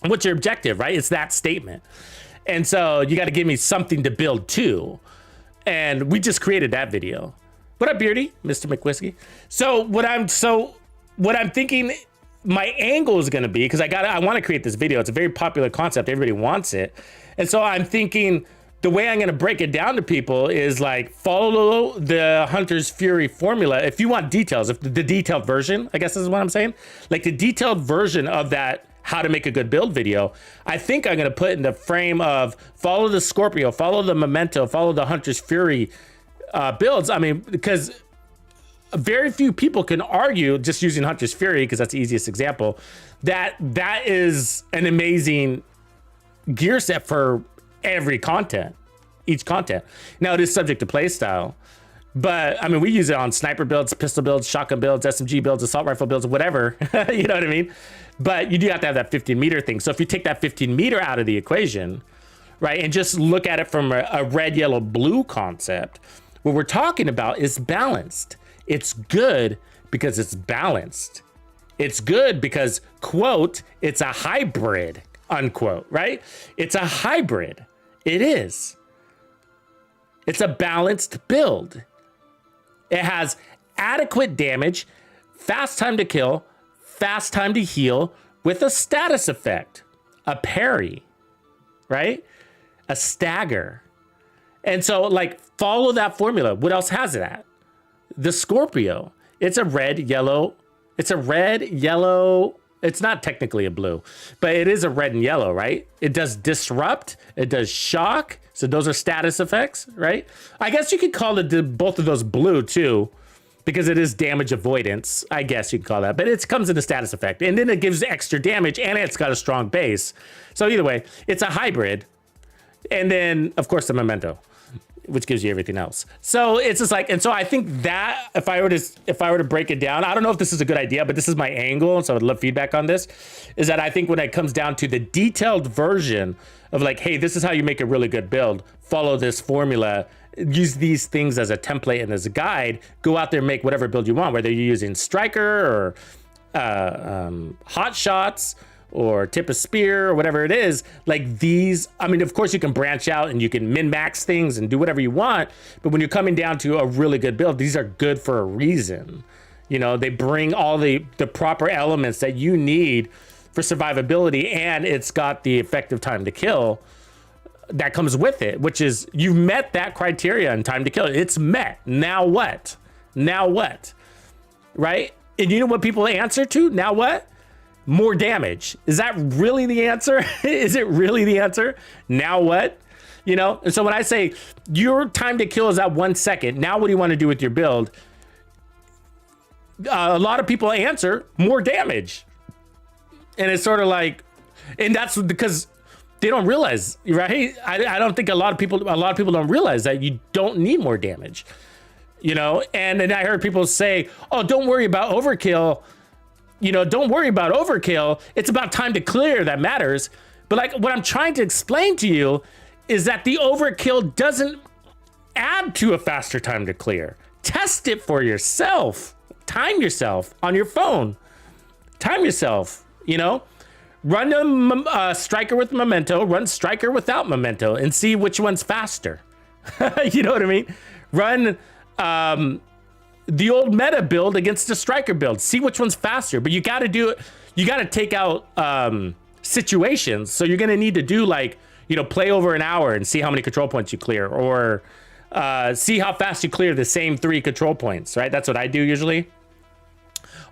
What's your objective, right? It's that statement. And so you got to give me something to build to. And we just created that video. What up, Beardy, Mr. McWhiskey? So what I'm thinking my angle is going to be, because I want to create this video. It's a very popular concept. Everybody wants it. And so I'm thinking the way I'm going to break it down to people is like, follow the Hunter's Fury formula. If you want details, if the detailed version, I guess is what I'm saying, like the detailed version of that how to make a good build video, I think I'm going to put in the frame of follow the Scorpio, follow the Memento, follow the Hunter's Fury builds. I mean, because very few people can argue, just using Hunter's Fury, because that's the easiest example, that is an amazing gear set for every content, each content. Now it is subject to play style, but I mean, we use it on sniper builds, pistol builds, shotgun builds, SMG builds, assault rifle builds, whatever, you know what I mean? But you do have to have that 15 meter thing. So if you take that 15 meter out of the equation, right, and just look at it from a red, yellow, blue concept, what we're talking about is balanced. It's good because it's balanced. It's good because, quote, it's a hybrid, unquote, right? It's a hybrid. It is. It's a balanced build. It has adequate damage, fast time to kill, fast time to heal with a status effect, a parry, right? A stagger. And so like follow that formula. What else has it at? The Scorpio. It's a red, yellow. It's not technically a blue, but it is a red and yellow, right? It does disrupt, it does shock. So those are status effects, right? I guess you could call it both of those blue too, because it is damage avoidance. I guess you could call that, but it comes in a status effect, and then it gives extra damage, and it's got a strong base. So either way, it's a hybrid. And then of course the Memento, which gives you everything else. So it's just like, and so I think that if I were to break it down, I don't know if this is a good idea, but this is my angle, so I would love feedback on this, is that I think when it comes down to the detailed version of like, hey, this is how you make a really good build, follow this formula, use these things as a template and as a guide, go out there and make whatever build you want, whether you're using striker or hot shots or tip of spear or whatever it is. Like these, I mean, of course you can branch out and you can min-max things and do whatever you want, but when you're coming down to a really good build, these are good for a reason. You know, they bring all the proper elements that you need for survivability, and it's got the effective time to kill that comes with it, which is you've met that criteria in time to kill. It's met. Now what? Now what? Right? And you know what people answer to? Now what? More damage. Is that really the answer? Is it really the answer? Now what? You know? And so when I say your time to kill is at 1 second, now what do you want to do with your build? A lot of people answer more damage. And it's sort of like, and that's because they don't realize, right? I don't think a lot of people don't realize that you don't need more damage, you know? And then I heard people say, oh, don't worry about overkill. You know, don't worry about overkill. It's about time to clear that matters. But like what I'm trying to explain to you is that the overkill doesn't add to a faster time to clear. Test it for yourself. Time yourself on your phone. Time yourself. You know, run a striker with Memento, run striker without Memento, and see which one's faster. You know what I mean? Run the old meta build against the striker build. See which one's faster. But you got to do it. You got to take out situations. So you're going to need to do like, you know, play over an hour and see how many control points you clear, or see how fast you clear the same 3 control points. Right? That's what I do usually.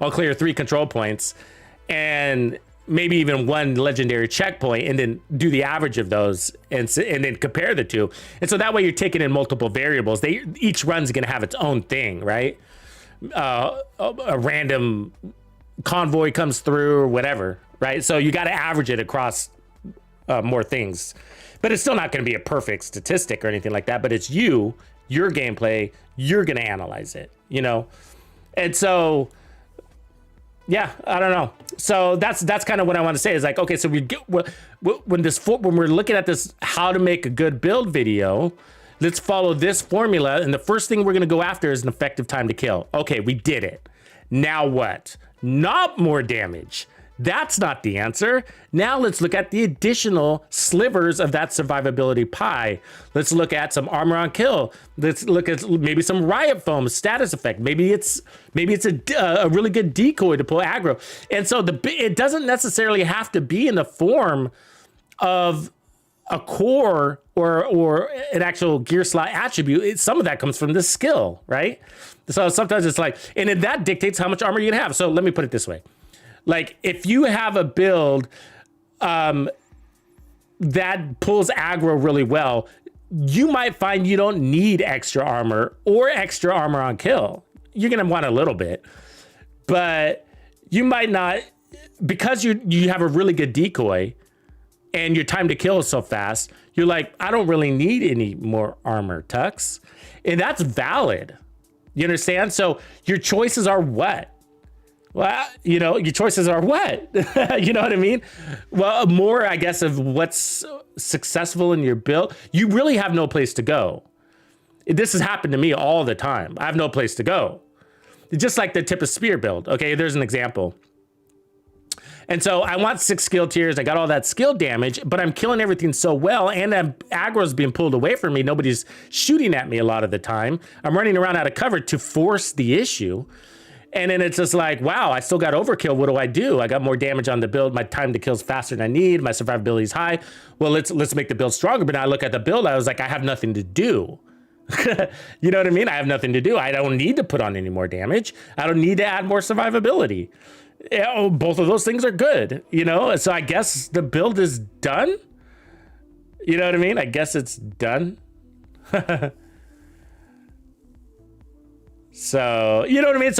I'll clear 3 control points and maybe even 1 legendary checkpoint, and then do the average of those and then compare the two. And so that way you're taking in multiple variables. Each run's going to have its own thing, right? A random convoy comes through or whatever, right? So you got to average it across more things. But it's still not going to be a perfect statistic or anything like that. But it's your gameplay. You're going to analyze it, you know? And so, yeah, I don't know. So that's kind of what I want to say is like, okay, so when we're looking at this, how to make a good build video, let's follow this formula. And the first thing we're going to go after is an effective time to kill. Okay, we did it. Now what? Not more damage. That's not the answer. Now let's look at the additional slivers of that survivability pie. Let's look at some armor on kill. Let's look at maybe some riot foam status effect. Maybe it's a really good decoy to pull aggro. And so it doesn't necessarily have to be in the form of a core or an actual gear slot attribute. Some of that comes from the skill, right? So sometimes it's like, and that dictates how much armor you're gonna have. So let me put it this way. Like if you have a build that pulls aggro really well, you might find you don't need extra armor or extra armor on kill. You're gonna want a little bit, but you might not, because you have a really good decoy and your time to kill is so fast. You're like, I don't really need any more armor, Tux, and that's valid. You understand? So your choices are what? Well, you know, your choices are what? You know what I mean? Well, more, I guess, of what's successful in your build. You really have no place to go. This has happened to me all the time. I have no place to go. Just like the tip of spear build. Okay, there's an example. And so I want 6 skill tiers. I got all that skill damage, but I'm killing everything so well, and aggro's being pulled away from me. Nobody's shooting at me a lot of the time. I'm running around out of cover to force the issue. And then it's just like, wow, I still got overkill. What do? I got more damage on the build. My time to kill is faster than I need. My survivability is high. Well, let's make the build stronger. But now I look at the build, I was like, I have nothing to do. You know what I mean? I have nothing to do. I don't need to put on any more damage. I don't need to add more survivability. Both of those things are good, you know? So I guess the build is done. You know what I mean? I guess it's done. So, you know what I mean?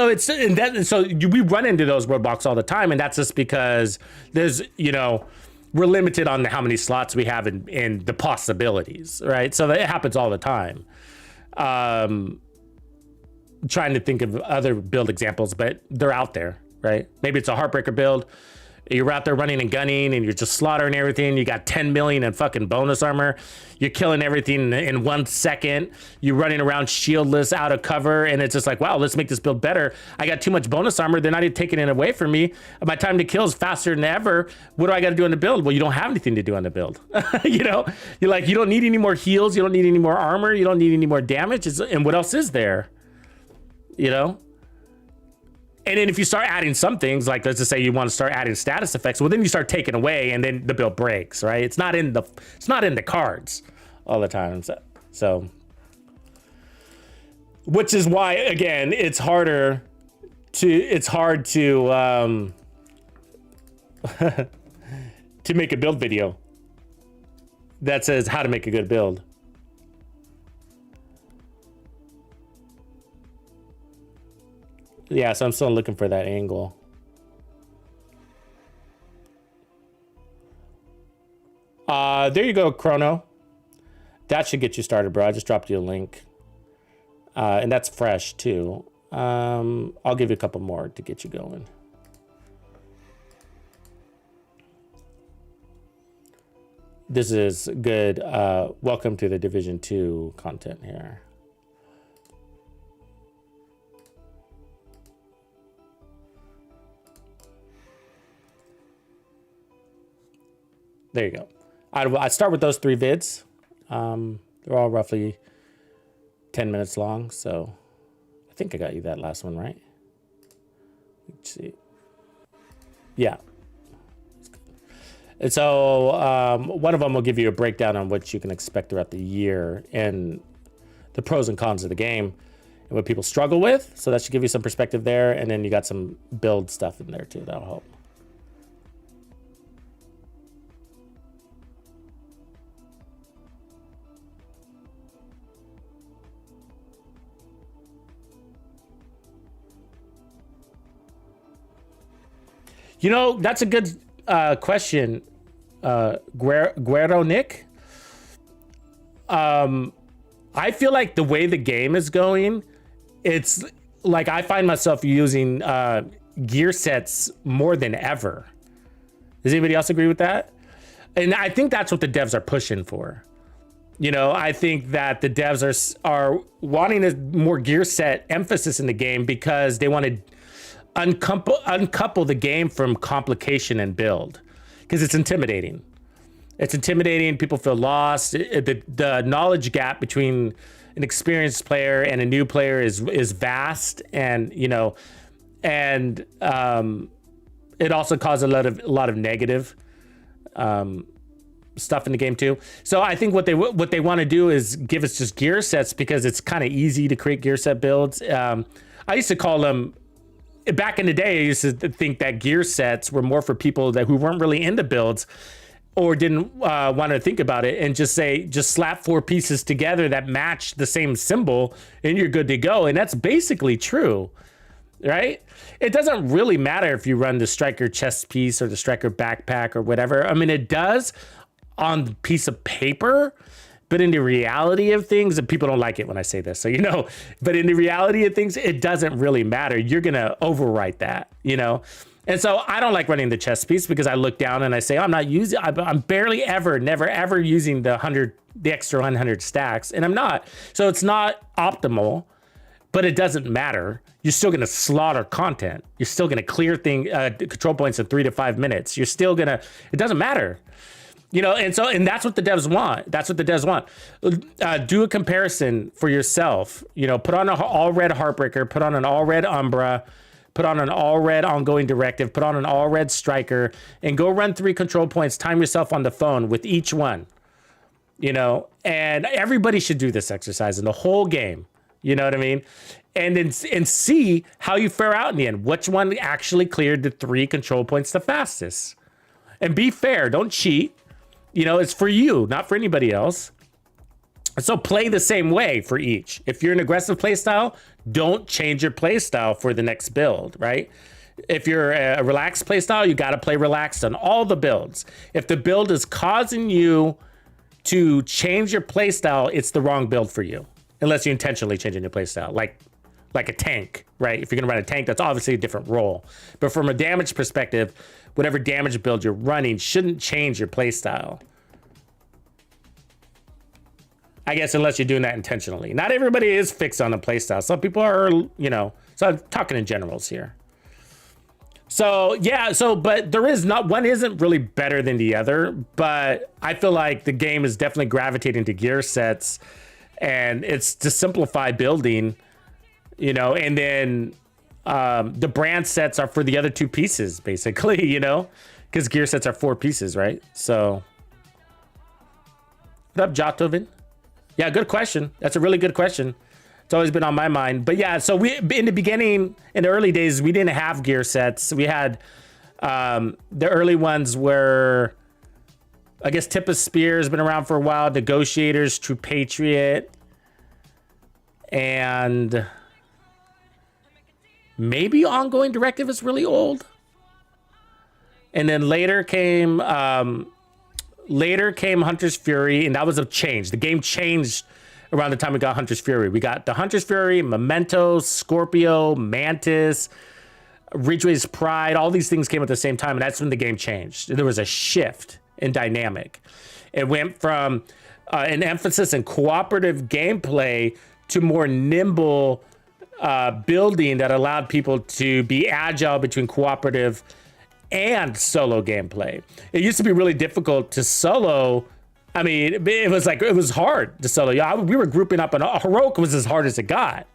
So we run into those roadblocks all the time, and that's just because there's, you know, we're limited on how many slots we have in the possibilities, right? So that happens all the time. Trying to think of other build examples, but they're out there, right? Maybe it's a Heartbreaker build. You're out there running and gunning and you're just slaughtering everything. You got 10 million in fucking bonus armor. You're killing everything in 1 second. You're running around shieldless out of cover. And it's just like, wow, let's make this build better. I got too much bonus armor. They're not even taking it away from me. My time to kill is faster than ever. What do I got to do on the build? Well, you don't have anything to do on the build. You know, you're like, you don't need any more heals. You don't need any more armor. You don't need any more damage. And what else is there? You know? And then if you start adding some things, like let's just say you want to start adding status effects, well, then you start taking away, and then the build breaks, right? It's not in the cards all the time. So which is why, again, it's hard to to make a build video that says how to make a good build. Yeah, so I'm still looking for that angle. There you go, Chrono. That should get you started, bro. I just dropped you a link. And that's fresh, too. I'll give you a couple more to get you going. This is good. Welcome to the Division 2 content here. There you go. I start with those 3 vids. They're all roughly 10 minutes long, so I think I got you that last one right. Let's see. Yeah. And so one of them will give you a breakdown on what you can expect throughout the year and the pros and cons of the game. and what people struggle with. So that should give you some perspective there. And then you got some build stuff in there too. That'll help. You know, that's a good question, Guero Nick. I feel like the way the game is going, it's like I find myself using gear sets more than ever. Does anybody else agree with that? And I think that's what the devs are pushing for. You know, I think that the devs are wanting a more gear set emphasis in the game because they want to uncouple the game from complication and build, because it's intimidating. It's intimidating. People feel lost. The knowledge gap between an experienced player and a new player is vast, and you know, and it also causes a lot of negative stuff in the game too. So I think what they want to do is give us just gear sets because it's kind of easy to create gear set builds. I used to call them. Back in the day, I used to think that gear sets were more for people who weren't really into builds or didn't want to think about it, and just slap 4 pieces together that match the same symbol and you're good to go. And that's basically true, right? It doesn't really matter if you run the striker chest piece or the striker backpack or whatever. I mean, it does on the piece of paper, but in the reality of things, and people don't like it when I say this, so you know, but in the reality of things, it doesn't really matter. You're going to overwrite that, you know? And so I don't like running the chess piece because I look down and I say, I'm barely ever, never, ever using the extra 100 stacks, and I'm not. So it's not optimal, but it doesn't matter. You're still going to slaughter content. You're still going to clear control points in 3 to 5 minutes. You're still going to, it doesn't matter. You know, and that's what the devs want. That's what the devs want. Do a comparison for yourself. You know, put on an all red Heartbreaker, put on an all red Umbra, put on an all red ongoing directive, put on an all red striker, and go run 3 control points. Time yourself on the phone with each one. You know, and everybody should do this exercise in the whole game. You know what I mean? And see how you fare out in the end. Which one actually cleared the 3 control points the fastest? And be fair. Don't cheat. You know, it's for you, not for anybody else. So play the same way for each. If you're an aggressive playstyle, don't change your playstyle for the next build, right? If you're a relaxed playstyle, you got to play relaxed on all the builds. If the build is causing you to change your playstyle, it's the wrong build for you, unless you're intentionally changing your playstyle, like a tank, right? If you're going to run a tank, that's obviously a different role. But from a damage perspective, whatever damage build you're running shouldn't change your playstyle. I guess unless you're doing that intentionally. Not everybody is fixed on a playstyle. Some people are, you know, so I'm talking in generals here. So, yeah, but there is not, one isn't really better than the other, but I feel like the game is definitely gravitating to gear sets, and it's to simplify building, you know, and then the brand sets are for the other 2 pieces, basically, you know, because gear sets are 4 pieces, right? So, what up, Jotovin? Yeah, good question. That's a really good question. It's always been on my mind. But yeah, so we in the beginning, in the early days, we didn't have gear sets. We had the early ones were, I guess, Tip of Spear has been around for a while, Negotiators, True Patriot, and maybe Ongoing Directive is really old. And then later came Hunter's Fury, and that was a change. The game changed around the time we got Hunter's Fury. We got the Hunter's Fury, Memento, Scorpio, Mantis, Ridgeway's Pride. All these things came at the same time, and that's when the game changed. There was a shift in dynamic. It went from an emphasis in cooperative gameplay to more nimble building that allowed people to be agile between cooperative and solo gameplay. It used to be really difficult to solo. I mean, it was hard to solo. Yeah, we were grouping up, and heroic was as hard as it got.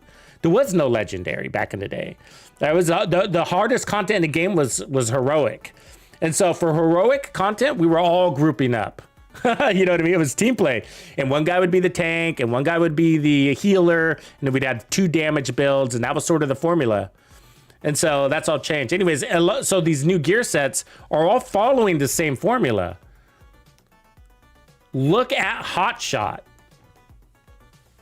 There was no legendary back in the day. That was the hardest content in the game was heroic, and so for heroic content, we were all grouping up. You know what I mean? It was team play. And one guy would be the tank and one guy would be the healer. And then we'd have 2 damage builds. And that was sort of the formula. And so that's all changed. Anyways, so these new gear sets are all following the same formula. Look at Hotshot.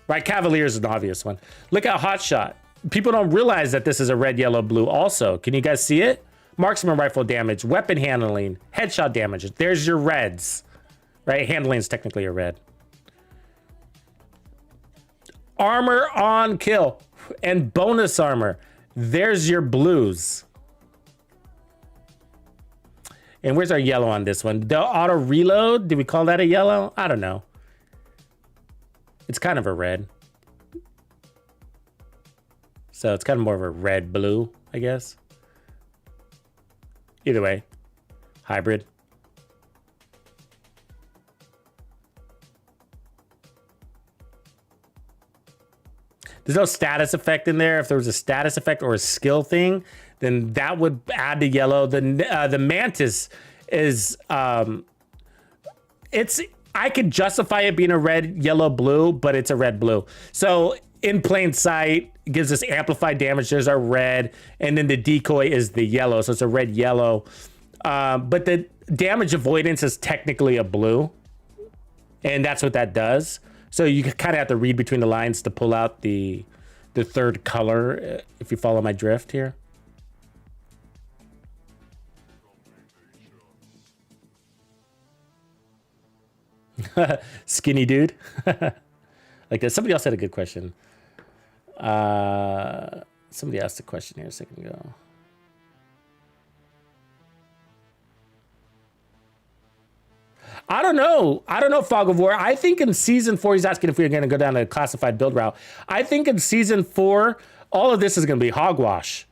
Right, Cavalier is an obvious one. Look at Hotshot. People don't realize that this is a red, yellow, blue also. Can you guys see it? Marksman rifle damage, weapon handling, headshot damage. There's your reds. Right, handling is technically a red. Armor on kill and bonus armor. There's your blues. And where's our yellow on this one? The auto reload, do we call that a yellow? I don't know. It's kind of a red. So it's kind of more of a red blue, I guess. Either way, hybrid. There's no status effect in there. If there was a status effect or a skill thing, then that would add the yellow. The mantis is it's, I could justify it being a red, yellow, blue, but it's a red, blue. So in plain sight, it gives us amplified damage. There's our red, and then the decoy is the yellow, so it's a red, yellow. But the damage avoidance is technically a blue, and that's what that does. So you kind of have to read between the lines to pull out the third color, if you follow my drift here. Skinny dude. Like that. Somebody else had a good question. Somebody asked a question here a second ago. I don't know. Fog of War. I think in season 4, he's asking if we're going to go down the classified build route. I think in season 4, all of this is going to be hogwash.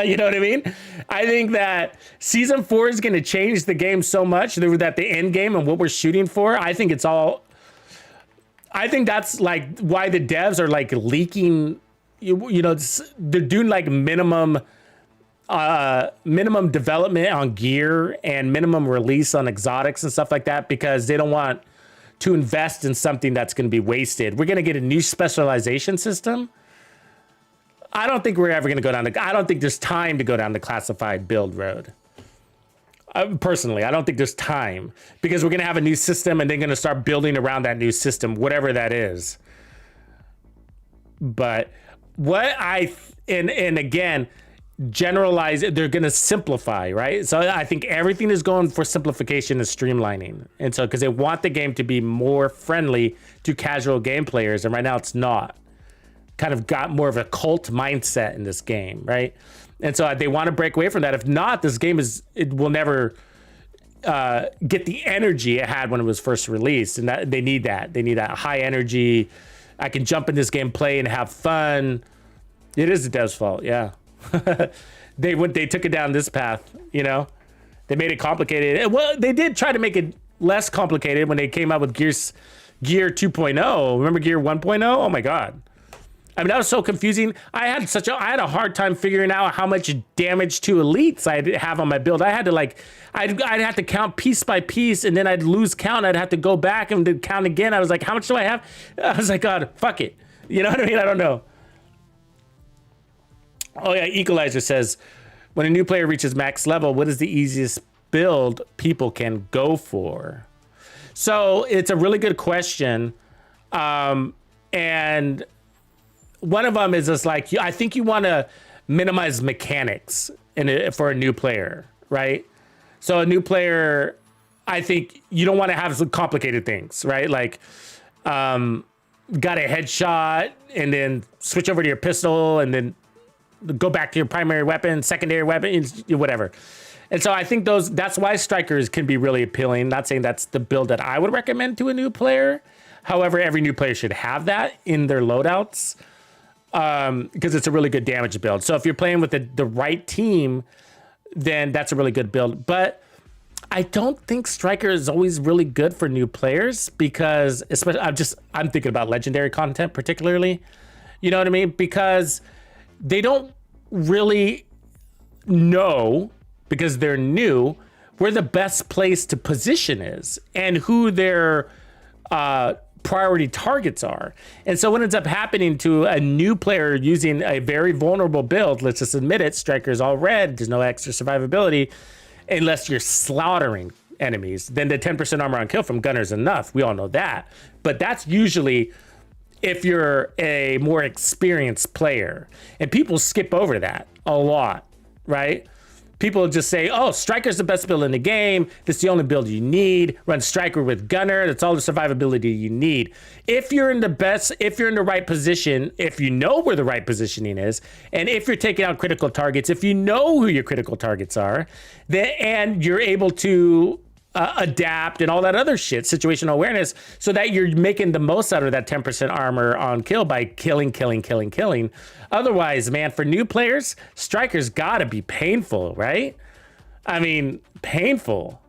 You know what I mean? I think that season 4 is going to change the game so much that the end game and what we're shooting for, I think it's all... I think that's like why the devs are like leaking, you know, they're doing like minimum development on gear and minimum release on exotics and stuff like that, because they don't want to invest in something that's going to be wasted. We're going to get a new specialization system. I don't think we're ever going to go down I don't think there's time to go down the classified build road. Personally, I don't think there's time, because we're going to have a new system and they're going to start building around that new system, whatever that is. But what and again, generalize, they're going to simplify, right? So I think everything is going for simplification and streamlining. And so, because they want the game to be more friendly to casual game players. And right now it's not. Kind of got more of a cult mindset in this game, right? And so they want to break away from that. If not, this game will never get the energy it had when it was first released. And that they need that. They need that high energy. I can jump in this game, play, and have fun. It is the devs' fault, yeah. They took it down this path, you know? They made it complicated. Well, they did try to make it less complicated when they came out with Gear 2.0. Remember Gear 1.0? Oh my God. I mean, that was so confusing. I had a hard time figuring out how much damage to elites I'd have on my build. I'd have to count piece by piece, and then I'd lose count. I'd have to go back and count again. I was like, how much do I have? I was like, God, fuck it. You know what I mean? I don't know. Oh yeah, Equalizer says, when a new player reaches max level, what is the easiest build people can go for? So it's a really good question. And one of them is just like, I think you want to minimize mechanics for a new player, right? So a new player, I think you don't want to have some complicated things, right? Like, got a headshot and then switch over to your pistol and then go back to your primary weapon, secondary weapon, whatever. And so I think that's why strikers can be really appealing. Not saying that's the build that I would recommend to a new player. However, every new player should have that in their loadouts. Because it's a really good damage build. So if you're playing with the right team, then that's a really good build. But I don't think Striker is always really good for new players, because especially I'm thinking about legendary content particularly. You know what I mean? Because they don't really know, because they're new, where the best place to position is and who their priority targets are. And so what ends up happening to a new player using a very vulnerable build, let's just admit it, Striker's all red, there's no extra survivability, unless you're slaughtering enemies, then the 10% armor on kill from Gunner's enough. We all know that. But that's usually if you're a more experienced player. And people skip over that a lot, right? People just say, oh, Striker's the best build in the game. This is the only build you need. Run Striker with Gunner. That's all the survivability you need. If you're in the right position, if you know where the right positioning is, and if you're taking out critical targets, if you know who your critical targets are, then, and you're able to adapt and all that other shit, situational awareness, so that you're making the most out of that 10% armor on kill by killing. Otherwise, man, for new players, Striker's gotta be painful, right? I mean, painful.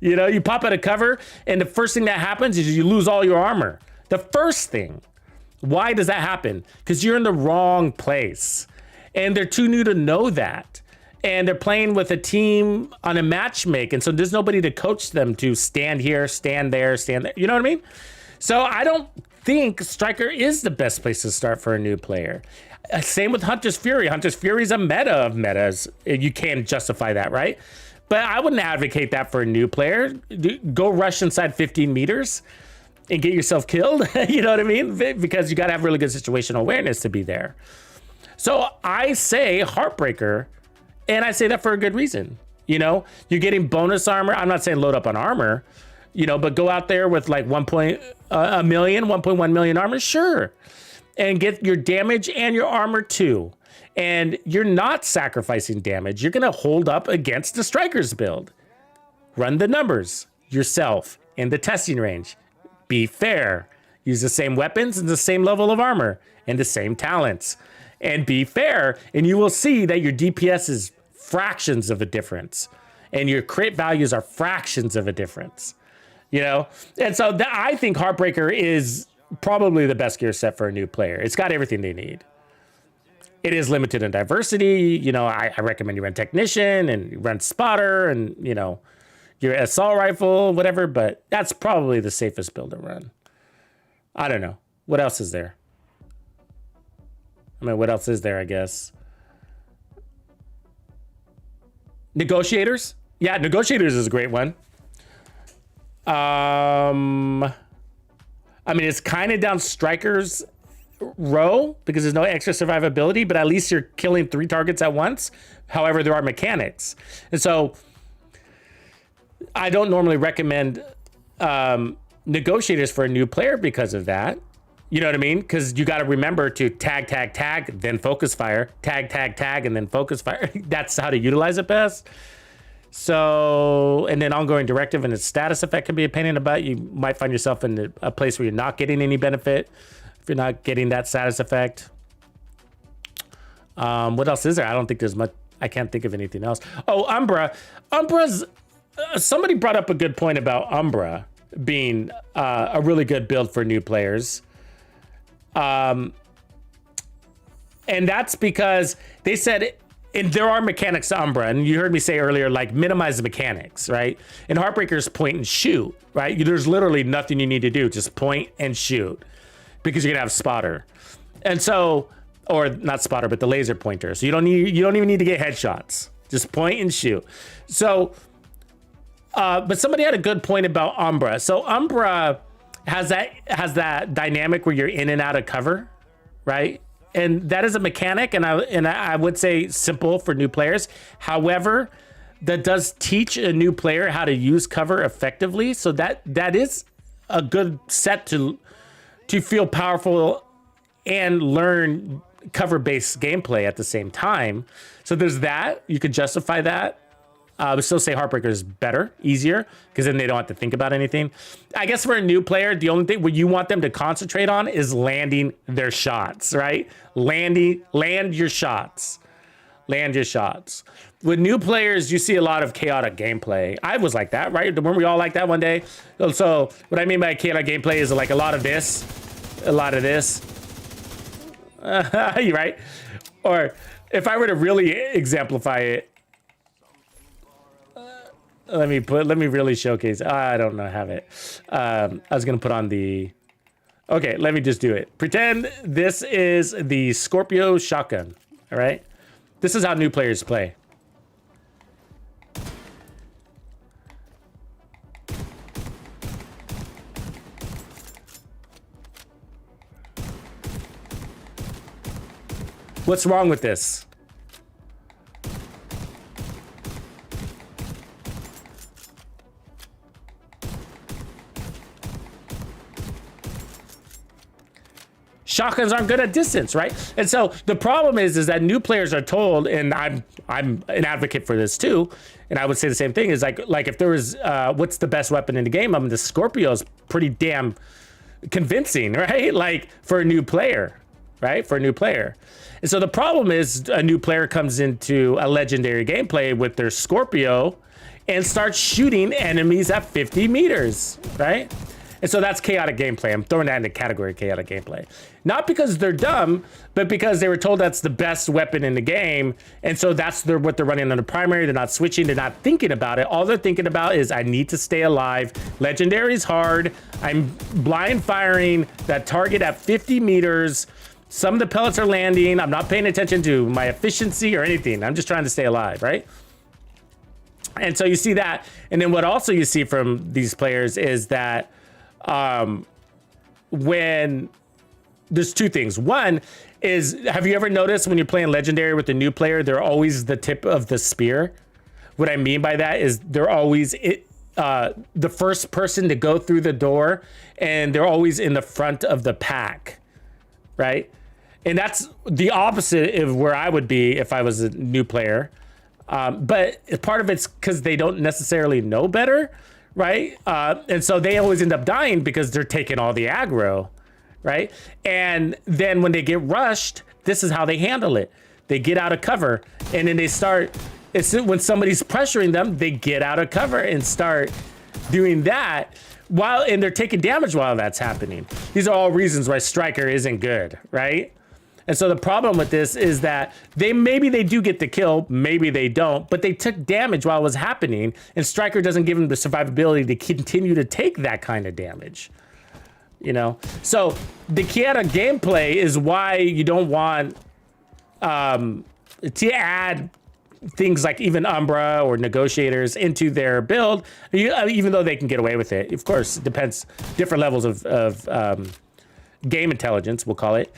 You know, you pop out of cover and the first thing that happens is you lose all your armor. The first thing. Why does that happen? Because you're in the wrong place. And they're too new to know that. And they're playing with a team on a matchmake. And so there's nobody to coach them to stand here, stand there, stand there. You know what I mean? So I don't think Striker is the best place to start for a new player. Same with Hunter's Fury. Hunter's Fury is a meta of metas. You can't justify that, right? But I wouldn't advocate that for a new player. Go rush inside 15 meters and get yourself killed. You know what I mean? Because you got to have really good situational awareness to be there. So I say Heartbreaker. And I say that for a good reason. You know, you're getting bonus armor. I'm not saying load up on armor, you know, but go out there with like 1.1 million armor, sure. And get your damage and your armor too. And you're not sacrificing damage. You're going to hold up against the Striker's build. Run the numbers yourself in the testing range. Be fair. Use the same weapons and the same level of armor and the same talents. And be fair, and you will see that your DPS is fractions of a difference, and your crit values are fractions of a difference, you know? And so I think Heartbreaker is probably the best gear set for a new player. It's got everything they need. It is limited in diversity. You know, I recommend you run Technician and you run Spotter and, you know, your assault rifle, whatever, but that's probably the safest build to run. I don't know. What else is there? I mean, what else is there, I guess? Negotiators? Yeah, Negotiators is a great one. I mean, it's kind of down Striker's row because there's no extra survivability, but at least you're killing 3 targets at once. However, there are mechanics. And so I don't normally recommend Negotiators for a new player because of that. You know what I mean? Because you got to remember to tag, then focus fire, tag, and then focus fire. That's how to utilize it best. So, and then ongoing directive and its status effect can be a pain in the butt. You might find yourself in a place where you're not getting any benefit if you're not getting that status effect. What else is there? I don't think there's much. I can't think of anything else. Oh, Umbra. Umbra's, somebody brought up a good point about Umbra being a really good build for new players. And that's because they said, and there are mechanics to Umbra, and you heard me say earlier, like minimize the mechanics, right? And Heartbreaker's point and shoot, right? There's literally nothing you need to do, just point and shoot, because you're gonna have spotter, and so, or not spotter, but the laser pointer. So you don't even need to get headshots, just point and shoot. So, but somebody had a good point about Umbra. So Umbra has that dynamic where you're in and out of cover, right? And that is a mechanic, and I would say simple for new players. However, that does teach a new player how to use cover effectively. So that is a good set to feel powerful and learn cover-based gameplay at the same time. So there's that. You could justify that. I would still say Heartbreaker is better, easier, because then they don't have to think about anything. I guess for a new player, the only thing what you want them to concentrate on is landing their shots, right? Land your shots. Land your shots. With new players, you see a lot of chaotic gameplay. I was like that, right? Weren't we all like that one day? So what I mean by chaotic gameplay is like a lot of this, right? Or if I were to really exemplify it, Let me really showcase. I don't know, have it. I was gonna put on the. Okay, let me just do it. Pretend this is the Scorpio shotgun. All right, this is how new players play. What's wrong with this? Shotguns aren't good at distance, right? And so the problem is that new players are told, and I'm an advocate for this too, and I would say the same thing, is like if there was what's the best weapon in the game? I mean, the Scorpio is pretty damn convincing, right? Like for a new player, right? For a new player. And so the problem is a new player comes into a legendary gameplay with their Scorpio and starts shooting enemies at 50 meters, right? And so that's chaotic gameplay. I'm throwing that in the category of chaotic gameplay. Not because they're dumb, but because they were told that's the best weapon in the game. And so that's what they're running on the primary. They're not switching. They're not thinking about it. All they're thinking about is, I need to stay alive. Legendary is hard. I'm blind firing that target at 50 meters. Some of the pellets are landing. I'm not paying attention to my efficiency or anything. I'm just trying to stay alive, right? And so you see that. And then what also you see from these players is that when there's two things. One is, have you ever noticed when you're playing legendary with a new player, they're always the tip of the spear? What I mean by that is they're always the first person to go through the door, and they're always in the front of the pack, right? And that's the opposite of where I would be if I was a new player. But part of it's because they don't necessarily know better, right? And so they always end up dying because they're taking all the aggro, right? And then when they get rushed, this is how they handle it. They get out of cover, and then they start, when somebody's pressuring them, they get out of cover and start doing that and they're taking damage while that's happening. These are all reasons why Striker isn't good, right? And so the problem with this is that maybe they do get the kill, maybe they don't, but they took damage while it was happening, and Striker doesn't give them the survivability to continue to take that kind of damage, you know? So the chaotic gameplay is why you don't want to add things like even Umbra or Negotiators into their build, even though they can get away with it. Of course, it depends, different levels of game intelligence, we'll call it,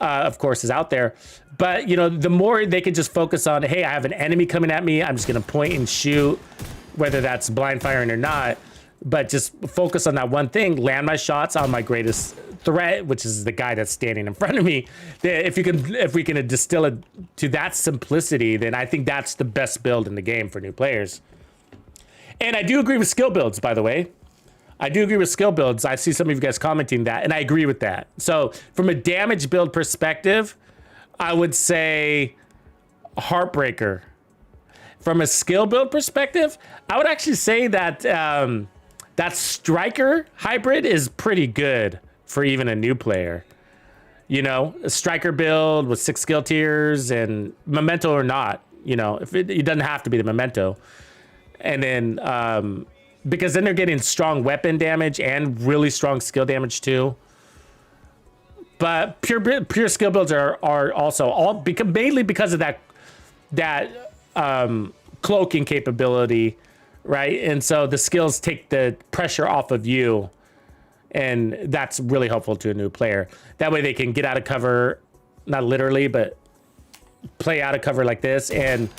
of course, is out there. But, you know, the more they can just focus on, hey, I have an enemy coming at me, I'm just going to point and shoot, whether that's blind firing or not, but just focus on that one thing, land my shots on my greatest threat, which is the guy that's standing in front of me. If we can distill it to that simplicity, then I think that's the best build in the game for new players. And I do agree with skill builds, by the way. I do agree with skill builds. I see some of you guys commenting that, and I agree with that. So from a damage build perspective, I would say Heartbreaker. From a skill build perspective, I would actually say that that Striker hybrid is pretty good for even a new player. You know, a Striker build with 6 skill tiers and Memento or not, you know, it doesn't have to be the Memento. And then, because then they're getting strong weapon damage and really strong skill damage too. But pure skill builds are also mainly because of that cloaking capability, right? And so the skills take the pressure off of you, and that's really helpful to a new player. That way they can get out of cover, not literally, but play out of cover like this and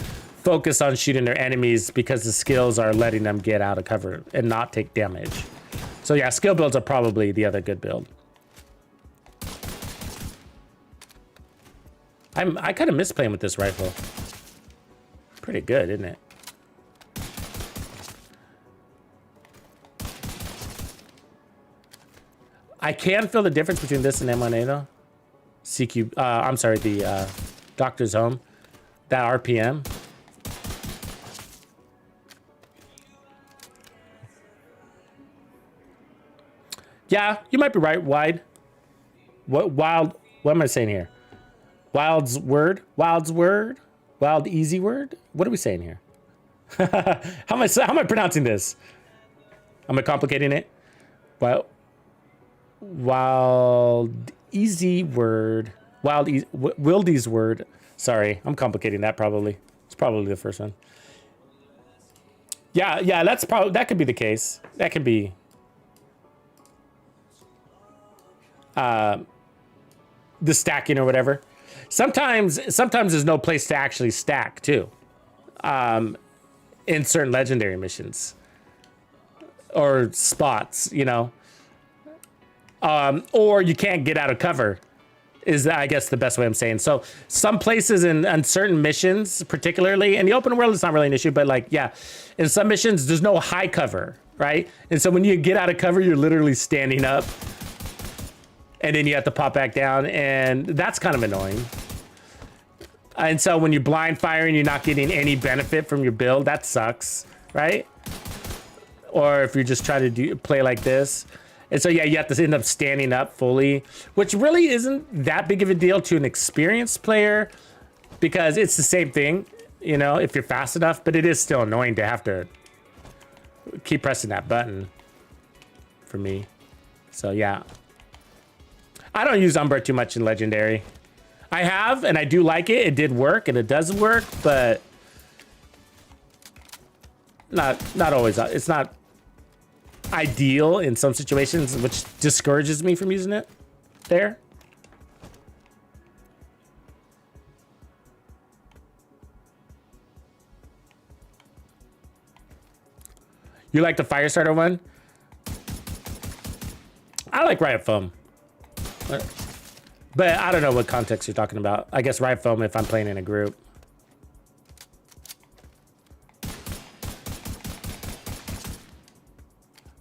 focus on shooting their enemies because the skills are letting them get out of cover and not take damage. So yeah, skill builds are probably the other good build. I kind of miss playing with this rifle. Pretty good, isn't it? I can feel the difference between this and M1A though. CQ, I'm sorry, the Doctor's Home, that RPM. Yeah, you might be right. Wide. What am I saying here? Wild's word? Wild easy word? What are we saying here? How am I pronouncing this? Am I complicating it? Well, Wildy's word. Sorry, I'm complicating that probably. It's probably the first one. Yeah, that's probably, that could be the case. That could be. The stacking or whatever. Sometimes there's no place to actually stack too. In certain legendary missions. Or spots, you know. Or you can't get out of cover. Is I guess the best way I'm saying. So some places in certain missions, particularly in the open world, it's not really an issue, but like, yeah, in some missions, there's no high cover, right? And so when you get out of cover, you're literally standing up and then you have to pop back down, and that's kind of annoying. And so when you're blind firing, you're not getting any benefit from your build. That sucks, right? Or if you're just trying to play like this. And so, yeah, you have to end up standing up fully, which really isn't that big of a deal to an experienced player because it's the same thing, you know, if you're fast enough, but it is still annoying to have to keep pressing that button for me. So, yeah. I don't use Umbra too much in Legendary. I have, and I do like it. It did work, and it does work, but not always. It's not ideal in some situations, which discourages me from using it there. You like the Firestarter one? I like Riot Foam. But I don't know what context you're talking about. I guess Riot Foam if I'm playing in a group.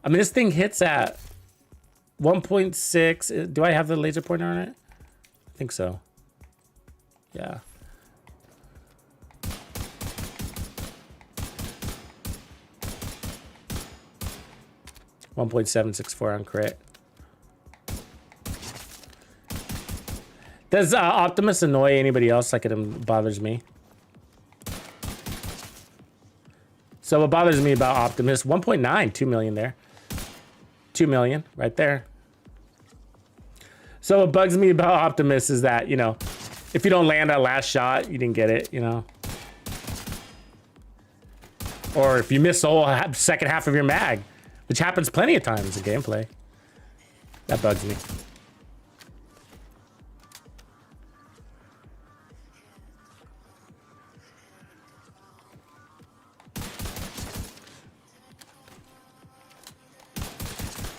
I mean, this thing hits at 1.6. Do I have the laser pointer on it? I think so. Yeah. .764 on crit. Does Optimus annoy anybody else like it bothers me? So what bothers me about Optimus, 1.9, 2 million there. 2 million right there. So what bugs me about Optimus is that, you know, if you don't land that last shot, you didn't get it, you know. Or if you miss the whole second half of your mag, which happens plenty of times in gameplay. That bugs me.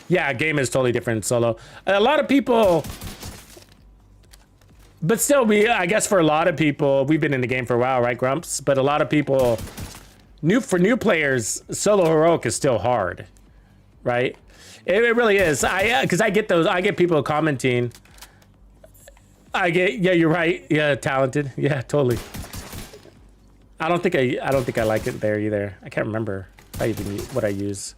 Yeah, game is totally different in solo. A lot of people, but still, I guess for a lot of people, we've been in the game for a while, right, Grumps? But a lot of people, for new players, solo heroic is still hard, right? It really is. Because I get people commenting. Yeah, you're right. Yeah, talented. Yeah, totally. I don't think I like it there either. I can't remember what I use.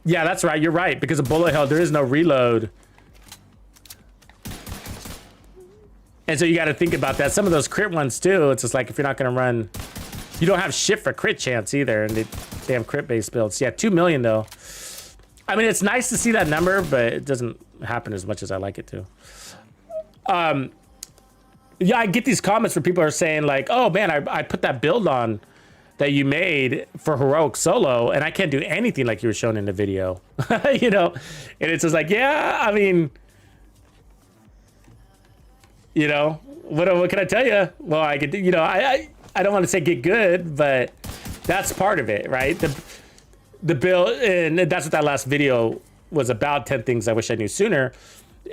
Yeah, that's right. You're right. Because of bullet hell, there is no reload. And so you got to think about that. Some of those crit ones too. It's just like if you're not going to run, you don't have shit for crit chance either. And they have crit based builds. Yeah, 2 million though. I mean, it's nice to see that number, but it doesn't happen as much as I like it to. Yeah, I get these comments where people are saying like, "Oh man, I put that build on that you made for heroic solo, and I can't do anything like you were shown in the video." You know, and it's just like, yeah, I mean, you know, what can I tell you? Well, I could, you know, I don't want to say get good, but that's part of it, right? The build, and that's what that last video was about. 10 things I wish I knew sooner.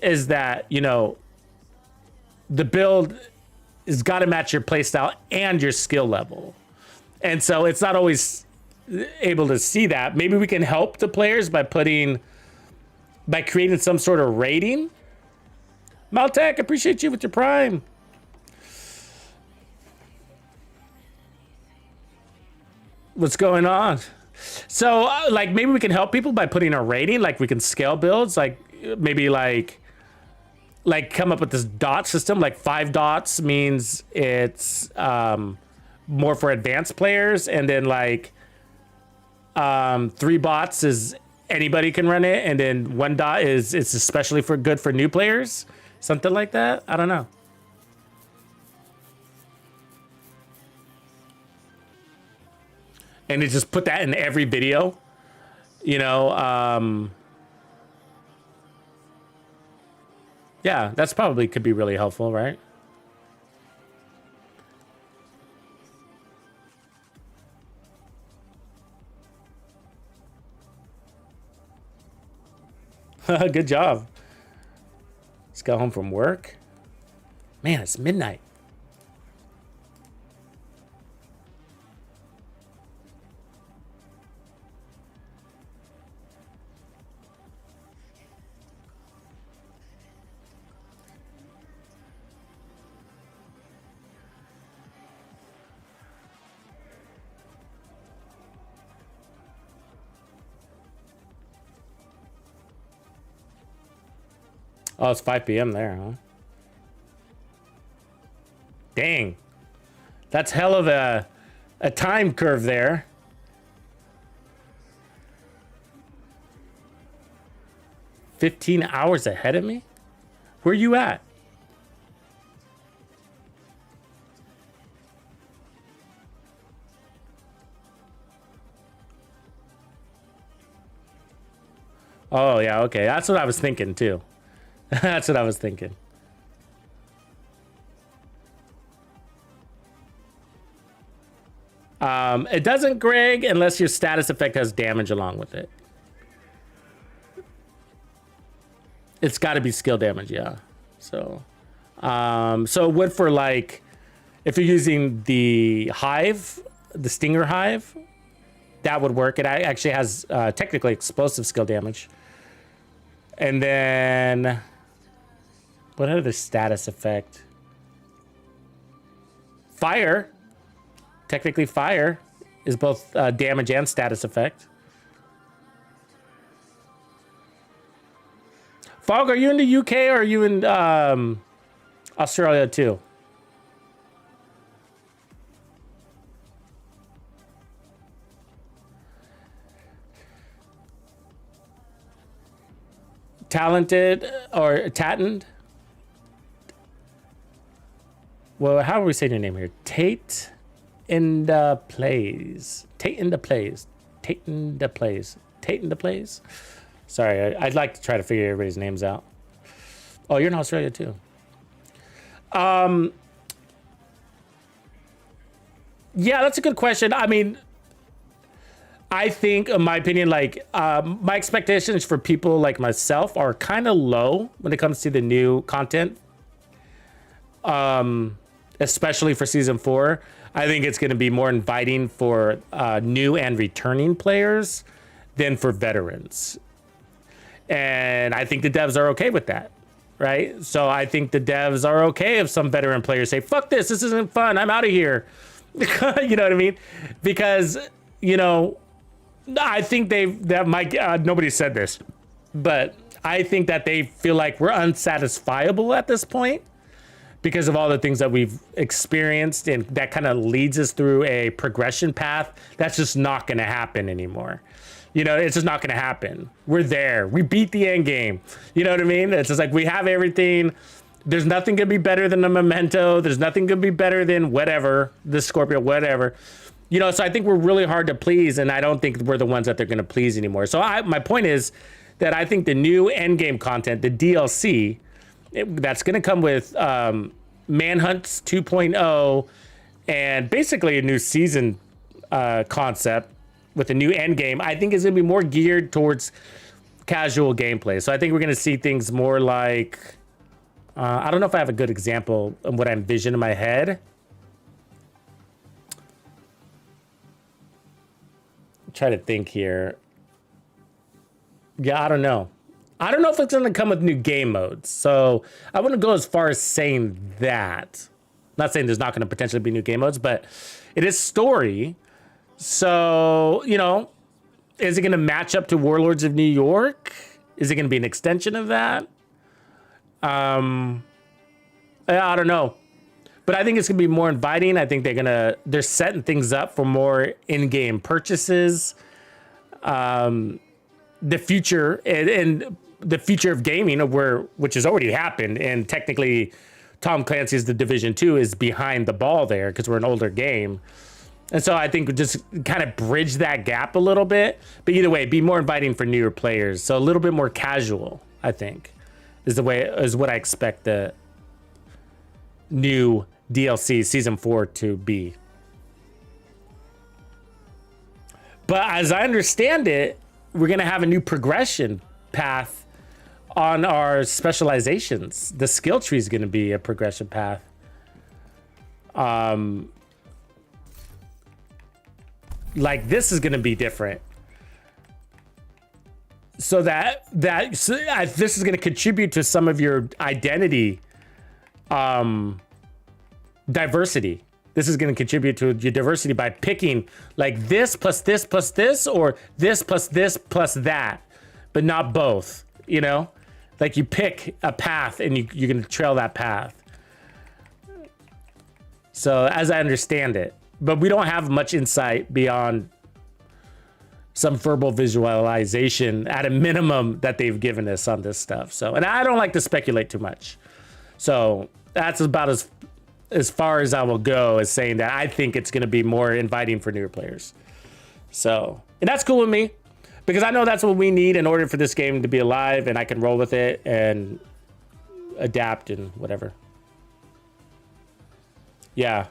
Is that, you know, the build has got to match your playstyle and your skill level. And so it's not always able to see that. Maybe we can help the players by creating some sort of rating. Maltech, appreciate you with your Prime. What's going on? So, like, maybe we can help people by putting a rating. Like, we can scale builds. Like, maybe like like come up with this dot system. Like 5 dots means it's more for advanced players, and then like 3 bots is anybody can run it, and then 1 dot is it's especially for good for new players, something like that. I don't know. And they just put that in every video, you know. Yeah, that's probably could be really helpful, right? Good job. Just got home from work. Man, it's midnight. Oh, it's 5 p.m. there, huh? Dang. That's hell of a time curve there. "15 hours ahead of me? Where you at?" Oh, yeah, okay. That's what I was thinking, too. That's what I was thinking. It doesn't, Greg, unless your status effect has damage along with it. It's got to be skill damage, yeah. So it would for like, if you're using the hive, the stinger hive, that would work. It actually has technically explosive skill damage. And then what other status effect? Fire. Technically, fire is both damage and status effect. Fog, are you in the UK or are you in Australia too? Talented or Tattened? Well, how are we saying your name here? Tate in the plays. Tate in the plays. Tate in the plays. Tate in the plays. Sorry, I'd like to try to figure everybody's names out. Oh, you're in Australia too. Yeah, that's a good question. I mean, I think, in my opinion, like my expectations for people like myself are kind of low when it comes to the new content. Especially for season 4. I think it's going to be more inviting for new and returning players than for veterans. And I think the devs are okay with that, right? So I think the devs are okay if some veteran players say, fuck this isn't fun, I'm out of here. You know what I mean? Because, you know, I think nobody said this, but I think that they feel like we're unsatisfiable at this point because of all the things that we've experienced, and that kind of leads us through a progression path that's just not going to happen anymore. You know, it's just not going to happen. We're there. We beat the end game. You know what I mean? It's just like we have everything. There's nothing going to be better than a Memento. There's nothing going to be better than whatever, the Scorpio, whatever. You know, so I think we're really hard to please, and I don't think we're the ones that they're going to please anymore. So my point is that I think the new endgame content, the DLC, that's going to come with Manhunt 2.0 and basically a new season concept with a new end game, I think is going to be more geared towards casual gameplay. So I think we're going to see things more like, I don't know if I have a good example of what I envision in my head. Try to think here. Yeah, I don't know. I don't know if it's going to come with new game modes. So I wouldn't go as far as saying that. Not saying there's not going to potentially be new game modes, but it is story. So, you know, is it going to match up to Warlords of New York? Is it going to be an extension of that? I don't know. But I think it's gonna be more inviting. I think they're setting things up for more in-game purchases. The future and the future of gaming, which has already happened, and technically, Tom Clancy's The Division 2 is behind the ball there because we're an older game, and so I think we just kind of bridge that gap a little bit. But either way, be more inviting for newer players, so a little bit more casual. I think is what I expect the new DLC Season 4 to be. But as I understand it, we're going to have a new progression path on our specializations. The skill tree is going to be a progression path. Like this is going to be different. So this is going to contribute to some of your identity diversity. This is going to contribute to your diversity by picking like this plus this plus this, or this plus that, but not both, you know? Like you pick a path and you're going to trail that path. So as I understand it, but we don't have much insight beyond some verbal visualization at a minimum that they've given us on this stuff. So, and I don't like to speculate too much. So that's about as far as I will go, as saying that I think it's going to be more inviting for newer players. So, and that's cool with me because I know that's what we need in order for this game to be alive, and I can roll with it and adapt and whatever. Yeah.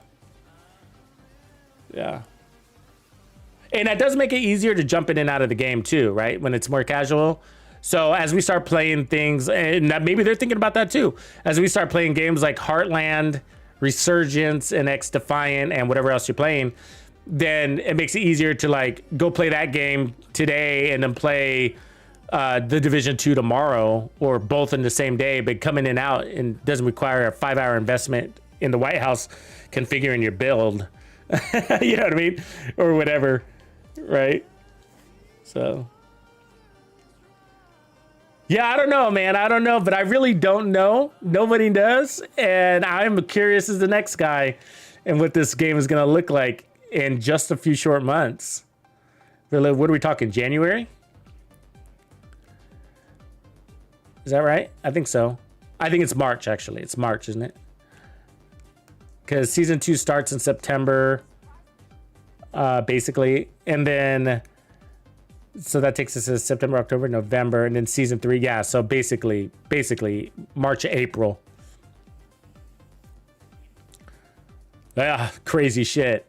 Yeah. And that does make it easier to jump in and out of the game too, right? When it's more casual. So as we start playing things, and maybe they're thinking about that too, as we start playing games like Heartland, Resurgence, and X Defiant, and whatever else you're playing, then it makes it easier to like go play that game today and then play the Division 2 tomorrow, or both in the same day, but coming in and out and doesn't require a 5-hour investment in the White House configuring your build. You know what I mean? Or whatever, right? So yeah, I don't know, man. I don't know, but I really don't know. Nobody does. And I'm curious as the next guy and what this game is going to look like in just a few short months. Really, what are we talking, January? Is that right? I think so. I think it's March, actually. It's March, isn't it? Because Season 2 starts in September, basically. And then... so that takes us to September, October, November, and then Season 3. Yeah, so basically March, April. Yeah, crazy shit.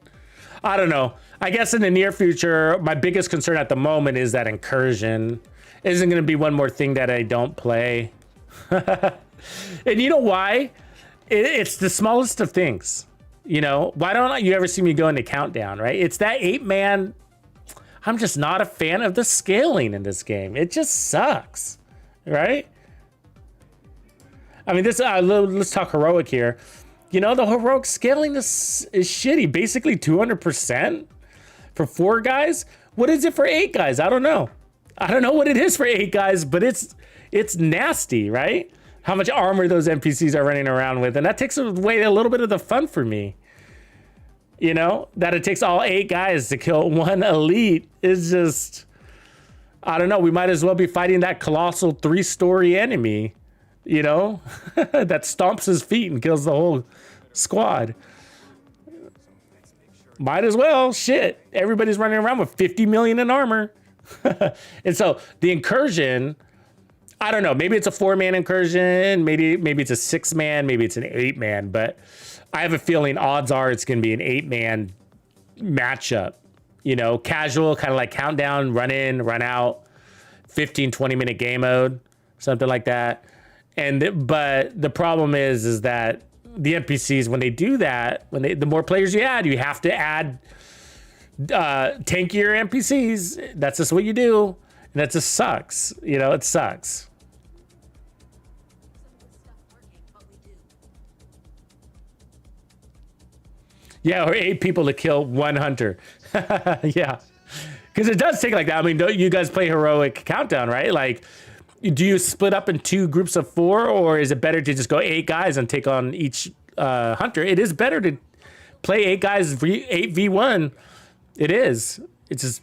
I don't know. I guess in the near future, my biggest concern at the moment is that Incursion isn't going to be one more thing that I don't play. And you know why? It's the smallest of things. You know, why don't you ever see me go into Countdown, right? It's that 8-man... I'm just not a fan of the scaling in this game. It just sucks, right? I mean, this. Let's talk heroic here. You know, the heroic scaling is shitty. Basically 200% for 4 guys. What is it for 8 guys? I don't know. I don't know what it is for 8 guys, but it's nasty, right? How much armor those NPCs are running around with, and that takes away a little bit of the fun for me. You know, that it takes all 8 guys to kill one elite is just, I don't know. We might as well be fighting that colossal 3-story enemy, you know, that stomps his feet and kills the whole squad. Might as well. Shit. Everybody's running around with 50 million in armor. And so the Incursion, I don't know. Maybe it's a 4-man Incursion. Maybe it's a 6-man. Maybe it's an 8-man. But I have a feeling odds are it's going to be an 8-man matchup. You know, casual, kind of like Countdown, run in, run out, 15, 20-minute game mode, something like that. But the problem is that the NPCs, when they do that, the more players you have to add tankier NPCs. That's just what you do. And that just sucks. You know, it sucks. Yeah, or 8 people to kill 1 hunter. Yeah. Because it does take like that. I mean, don't you guys play Heroic Countdown, right? Like, do you split up in 2 groups of 4, or is it better to just go 8 guys and take on each hunter? It is better to play 8 guys 8v1. It is. It's just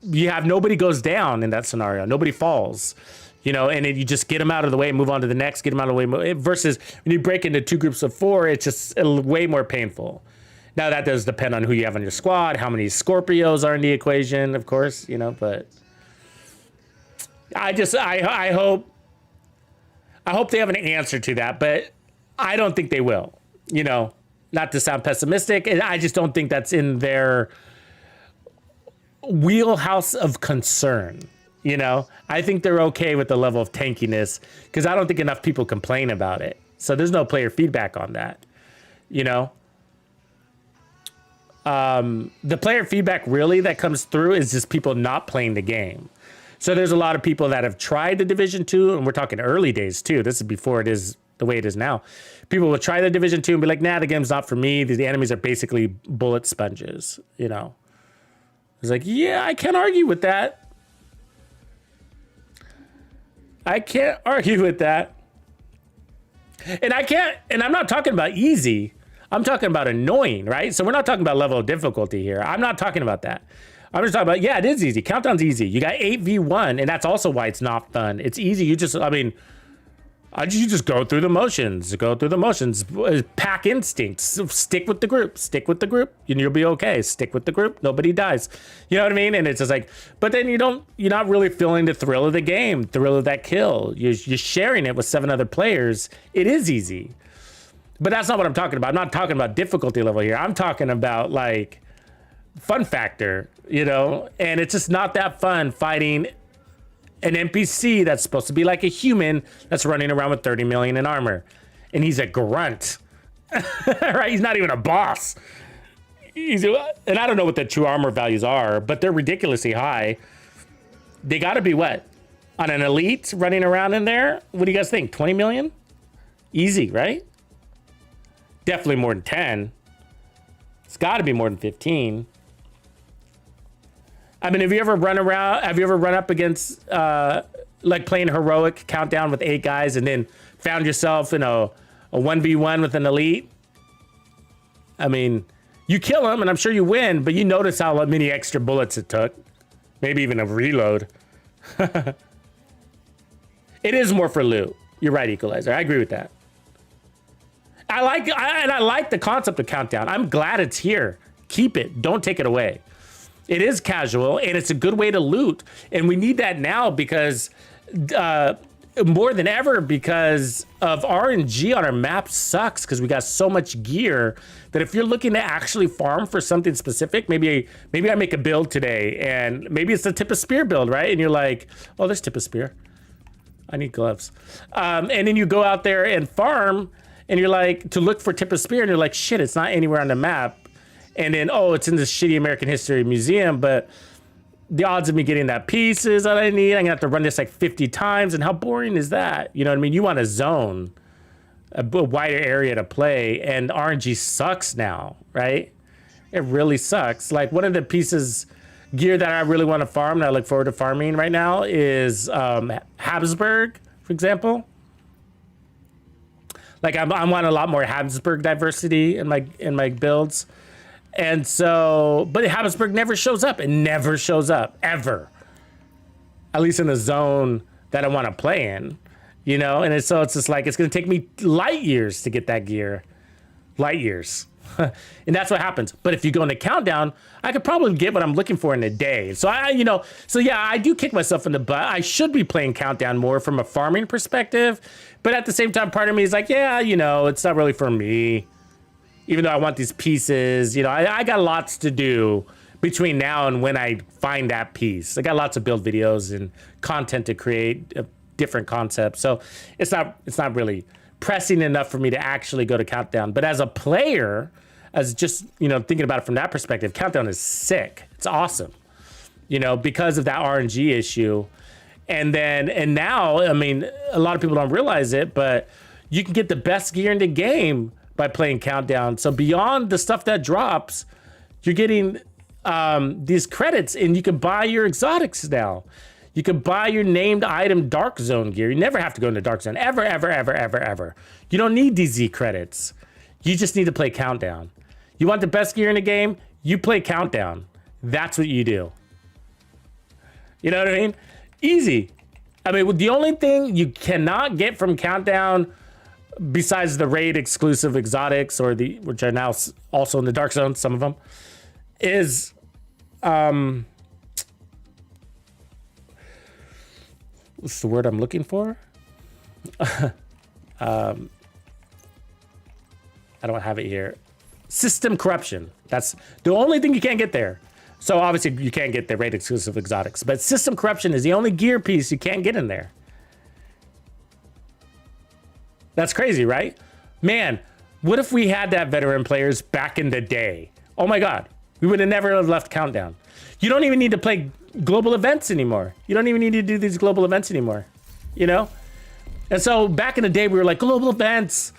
you have nobody goes down in that scenario. Nobody falls. You know, and then you just get them out of the way, move on to the next, get them out of the way. Versus when you break into 2 groups of 4, it's just way more painful. Now that does depend on who you have on your squad, how many Scorpios are in the equation, of course, you know, but I hope they have an answer to that, but I don't think they will, you know, not to sound pessimistic. And I just don't think that's in their wheelhouse of concern. You know, I think they're okay with the level of tankiness because I don't think enough people complain about it. So there's no player feedback on that, you know. The player feedback really that comes through is just people not playing the game. So there's a lot of people that have tried the Division 2, and we're talking early days too. This is before it is the way it is now. People will try the Division 2 and be like, nah, the game's not for me. The enemies are basically bullet sponges, you know. It's like, yeah, I can't argue with that. I can't argue with that. And I'm not talking about easy. I'm talking about annoying, right? So we're not talking about level of difficulty here. I'm not talking about that. I'm just talking about, yeah, it is easy. Countdown's easy. You got 8v1, and that's also why it's not fun. It's easy. You just go through the motions. Pack instincts. Stick with the group. And you'll be okay. Stick with the group. Nobody dies. You know what I mean? And it's just like, but then you're not really feeling the thrill of the game, thrill of that kill. You're sharing it with 7 other players. It is easy. But that's not what I'm talking about. I'm not talking about difficulty level here. I'm talking about like fun factor, you know? And it's just not that fun fighting an NPC that's supposed to be like a human that's running around with 30 million in armor. And he's a grunt, right? He's not even a boss. And I don't know what the true armor values are, but they're ridiculously high. They gotta be what? On an elite running around in there? What do you guys think? 20 million? Easy, right? Definitely more than 10. It's gotta be more than 15. I mean, have you ever run up against, like playing heroic countdown with 8 guys and then found yourself in a 1v1 with an elite? I mean, you kill them and I'm sure you win, but you notice how many extra bullets it took. Maybe even a reload. It is more for loot. You're right, Equalizer. I agree with that. I like the concept of countdown. I'm glad it's here. Keep it. Don't take it away. It is casual and it's a good way to loot. And we need that now because more than ever, because of RNG on our map sucks because we got so much gear that if you're looking to actually farm for something specific, maybe I make a build today and maybe it's the tip of spear build, right? And you're like, oh, there's tip of spear. I need gloves. And then you go out there and farm and you're like, to look for tip of spear and you're like, shit, it's not anywhere on the map. And then, oh, it's in this shitty American History Museum, but the odds of me getting that piece is that I need, I'm gonna have to run this like 50 times. And how boring is that? You know what I mean? You want a zone, a wider area to play, and RNG sucks now, right? It really sucks. Like one of the pieces gear that I really want to farm and I look forward to farming right now is Habsburg, for example. Like I want a lot more Habsburg diversity in my builds. And so, but Habsburg never shows up. It never shows up, ever. At least in the zone that I want to play in, you know? And so it's just like, it's going to take me light years to get that gear. Light years. And that's what happens. But if you go into Countdown, I could probably get what I'm looking for in a day. So yeah, I do kick myself in the butt. I should be playing Countdown more from a farming perspective. But at the same time, part of me is like, yeah, you know, it's not really for me. Even though I want these pieces, you know, I got lots to do between now and when I find that piece. I got lots of build videos and content to create, different concepts. So it's not really pressing enough for me to actually go to Countdown. But as a player, as just, you know, thinking about it from that perspective, Countdown is sick. It's awesome, you know, because of that RNG issue. And now, I mean, a lot of people don't realize it, but you can get the best gear in the game by playing Countdown. So beyond the stuff that drops, you're getting these credits and you can buy your exotics now. You could buy your named item Dark Zone gear. You never have to go into Dark Zone. Ever, ever, ever, ever, ever. You don't need DZ credits. You just need to play Countdown. You want the best gear in the game? You play Countdown. That's what you do. You know what I mean? Easy. I mean, the only thing you cannot get from Countdown, besides the raid exclusive exotics or which are now also in the Dark Zone, some of them, is what's the word I'm looking for? I don't have it here. System corruption. That's the only thing you can't get there. So obviously you can't get the raid exclusive exotics, but system corruption is the only gear piece you can't get in there. That's crazy, right? Man, what if we had that veteran players back in the day? Oh my God, we would have never have left Countdown. You don't even need to play global events anymore. You don't even need to do these global events anymore, you know? And so back in the day, we were like, global events,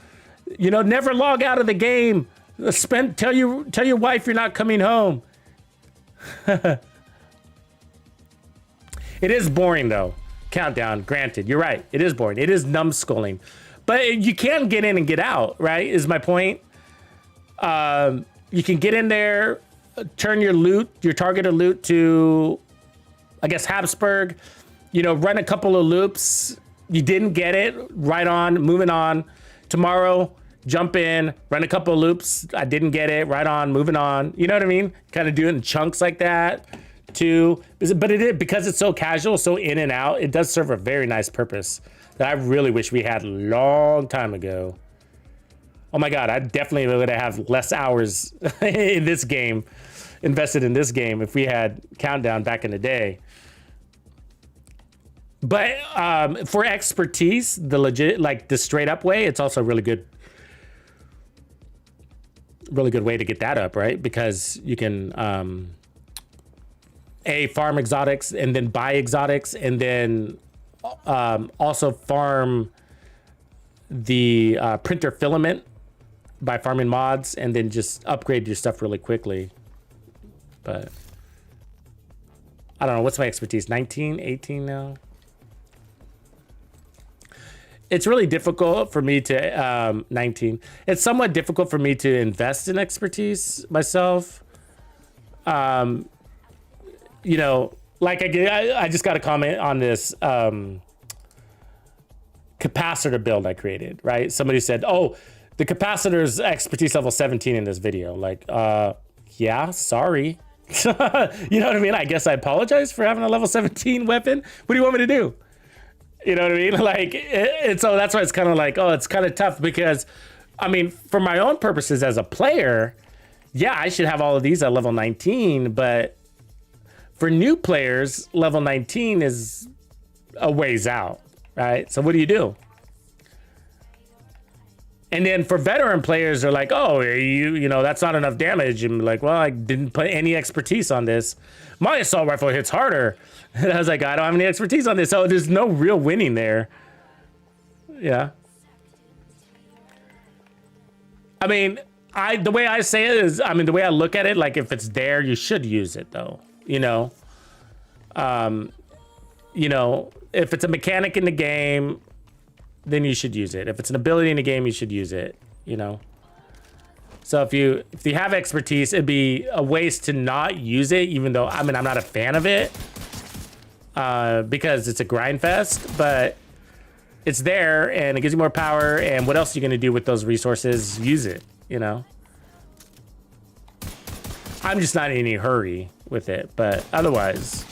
you know, never log out of the game. Tell your wife you're not coming home. It is boring though. Countdown, granted, you're right. It is boring. It is numbskulling, but you can get in and get out. Right? Is my point. You can get in there, turn your loot, your targeted loot to, I guess, Habsburg. You know, run a couple of loops. You didn't get it. Right on, moving on. Tomorrow, jump in, run a couple of loops. I didn't get it. Right on, moving on. You know what I mean? Kind of do it in chunks like that too. But it is, because it's so casual, so in and out, it does serve a very nice purpose that I really wish we had a long time ago. Oh my God, I definitely would have less hours in this game, invested in this game if we had Countdown back in the day. But for expertise, the legit, like the straight up way, it's also really good way to get that up, right? Because you can farm exotics and then buy exotics and then also farm the printer filament by farming mods and then just upgrade your stuff really quickly. But I don't know, what's my expertise? 19, 18 now? It's really difficult for me to 19. It's somewhat difficult for me to invest in expertise myself. You know, like I just got a comment on this capacitor build I created, right? Somebody said, "Oh, the capacitor's expertise level 17 in this video." Like, yeah, sorry. You know what I mean? I guess I apologize for having a level 17 weapon. What do you want me to do? You know what I mean? Like, so that's why it's kind of like, oh, it's kind of tough because, I mean, for my own purposes as a player, yeah, I should have all of these at level 19, but for new players, level 19 is a ways out, right? So what do you do? And then for veteran players, they're like, oh, you know, that's not enough damage. And like, well, I didn't put any expertise on this. My assault rifle hits harder. And I was like, I don't have any expertise on this. So there's no real winning there. Yeah. I mean, the way I say it is, I mean, the way I look at it, like if it's there, you should use it though, you know? You know, if it's a mechanic in the game, then you should use it. If it's an ability in the game, you should use it, you know? So if you have expertise, it'd be a waste to not use it, even though, I mean, I'm not a fan of it because it's a grind fest, but it's there and it gives you more power. And what else are you gonna do with those resources? Use it, you know? I'm just not in any hurry with it, but otherwise,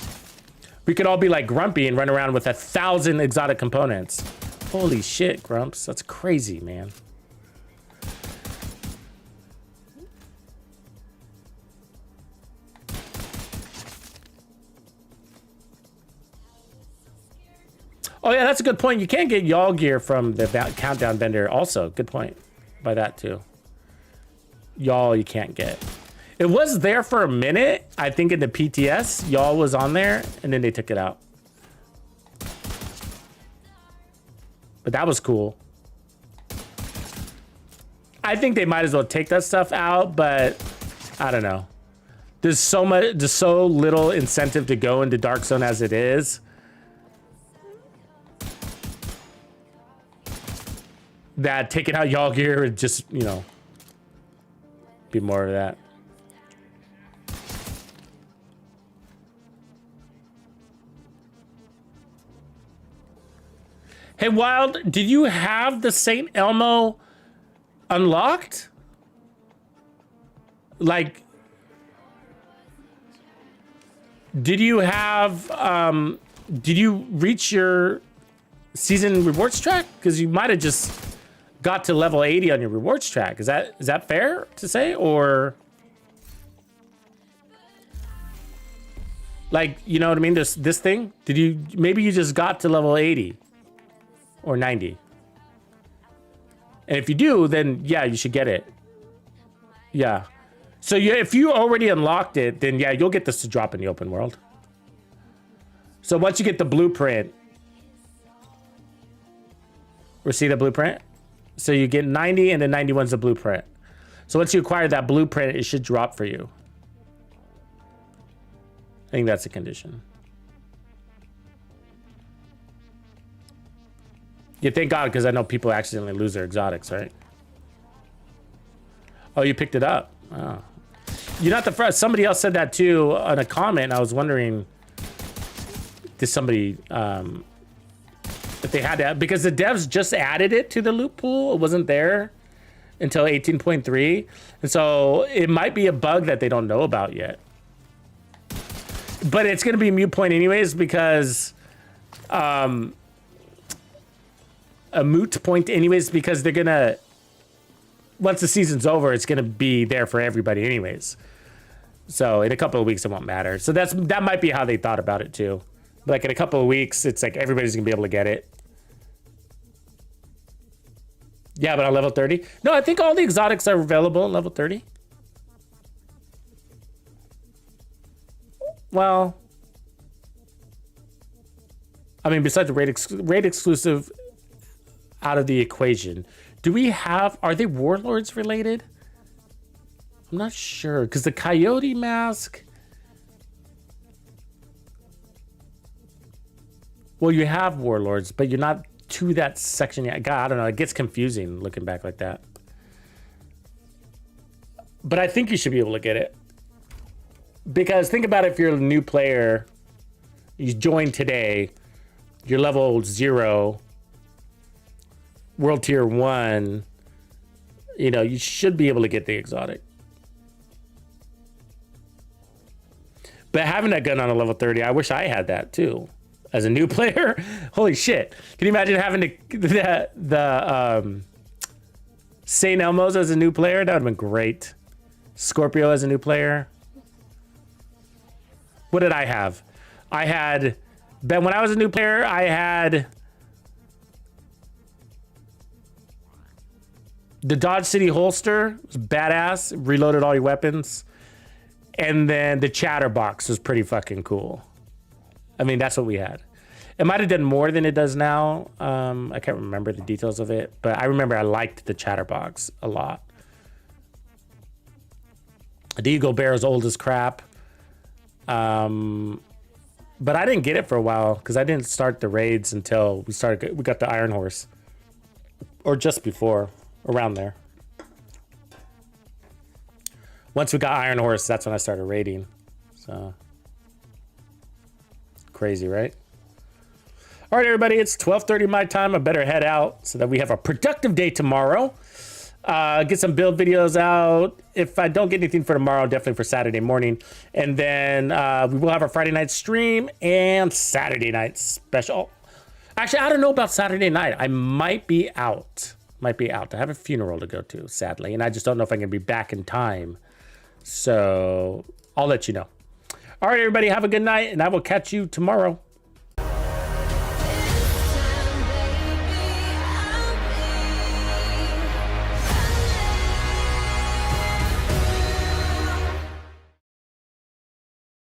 we could all be like Grumpy and run around with 1,000 exotic components. Holy shit, Grumps. That's crazy, man. Oh, yeah, that's a good point. You can't get y'all gear from the Countdown vendor also. Good point by that, too. Y'all you can't get. It was there for a minute. I think in the PTS, y'all was on there, and then they took it out. But that was cool. I think they might as well take that stuff out, but I don't know. There's so little incentive to go into Dark Zone as it is that taking out y'all gear would just, you know, be more of that. Hey, Wild, did you have the St. Elmo unlocked? Like, did you have, did you reach your season rewards track? Because you might have just got to level 80 on your rewards track. Is that fair to say? Or like, you know what I mean? This thing, did you, maybe you just got to level 80 or 90. And if you do, then yeah, you should get it. Yeah. So yeah, if you already unlocked it, then yeah, you'll get this to drop in the open world. So once you get the blueprint, or see the blueprint? So you get 90 and then 91's the blueprint. So once you acquire that blueprint, it should drop for you. I think that's a condition. Yeah, thank God, because I know people accidentally lose their exotics, right? Oh, you picked it up. Oh. You're not the first. Somebody else said that too on a comment. I was wondering, did somebody, if they had that, because the devs just added it to the loot pool. It wasn't there until 18.3. And so it might be a bug that they don't know about yet. But it's going to be a moot point anyways, because, a moot point anyways, because they're gonna, once the season's over, it's gonna be there for everybody anyways. So in a couple of weeks, it won't matter. So that might be how they thought about it too. Like in a couple of weeks, it's like everybody's gonna be able to get it. Yeah, but on level 30? No, I think all the exotics are available on level 30. Well, I mean, besides the raid exclusive out of the equation, do we have, are they warlords related? I'm not sure, because the coyote mask, well, you have warlords, but you're not to that section yet. God, I don't know, it gets confusing looking back like that. But I think you should be able to get it, because think about it, if you're a new player, you joined today, you're level 0, World Tier 1, you know, you should be able to get the exotic. But having that gun on a level 30, I wish I had that too. As a new player, holy shit. Can you imagine having the St. Elmo's as a new player? That would have been great. Scorpio as a new player. What did I have? I had, Ben, when I was a new player, I had the Dodge City holster, was badass, reloaded all your weapons. And then the Chatterbox was pretty fucking cool. I mean, that's what we had. It might have done more than it does now. I can't remember the details of it, but I remember I liked the Chatterbox a lot. The Eagle Bear is old as crap. But I didn't get it for a while because I didn't start the raids until we got the Iron Horse. Or just before. Around there. Once we got Iron Horse, that's when I started raiding. So crazy, right? All right, everybody, it's 12:30 my time. I better head out so that we have a productive day tomorrow. Get some build videos out. If I don't get anything for tomorrow, definitely for Saturday morning. And then we will have our Friday night stream and Saturday night special. Actually, I don't know about Saturday night. I might be out. I have a funeral to go to, sadly, and I just don't know if I'm gonna be back in time. So I'll let you know. All right, everybody, have a good night, and I will catch you tomorrow.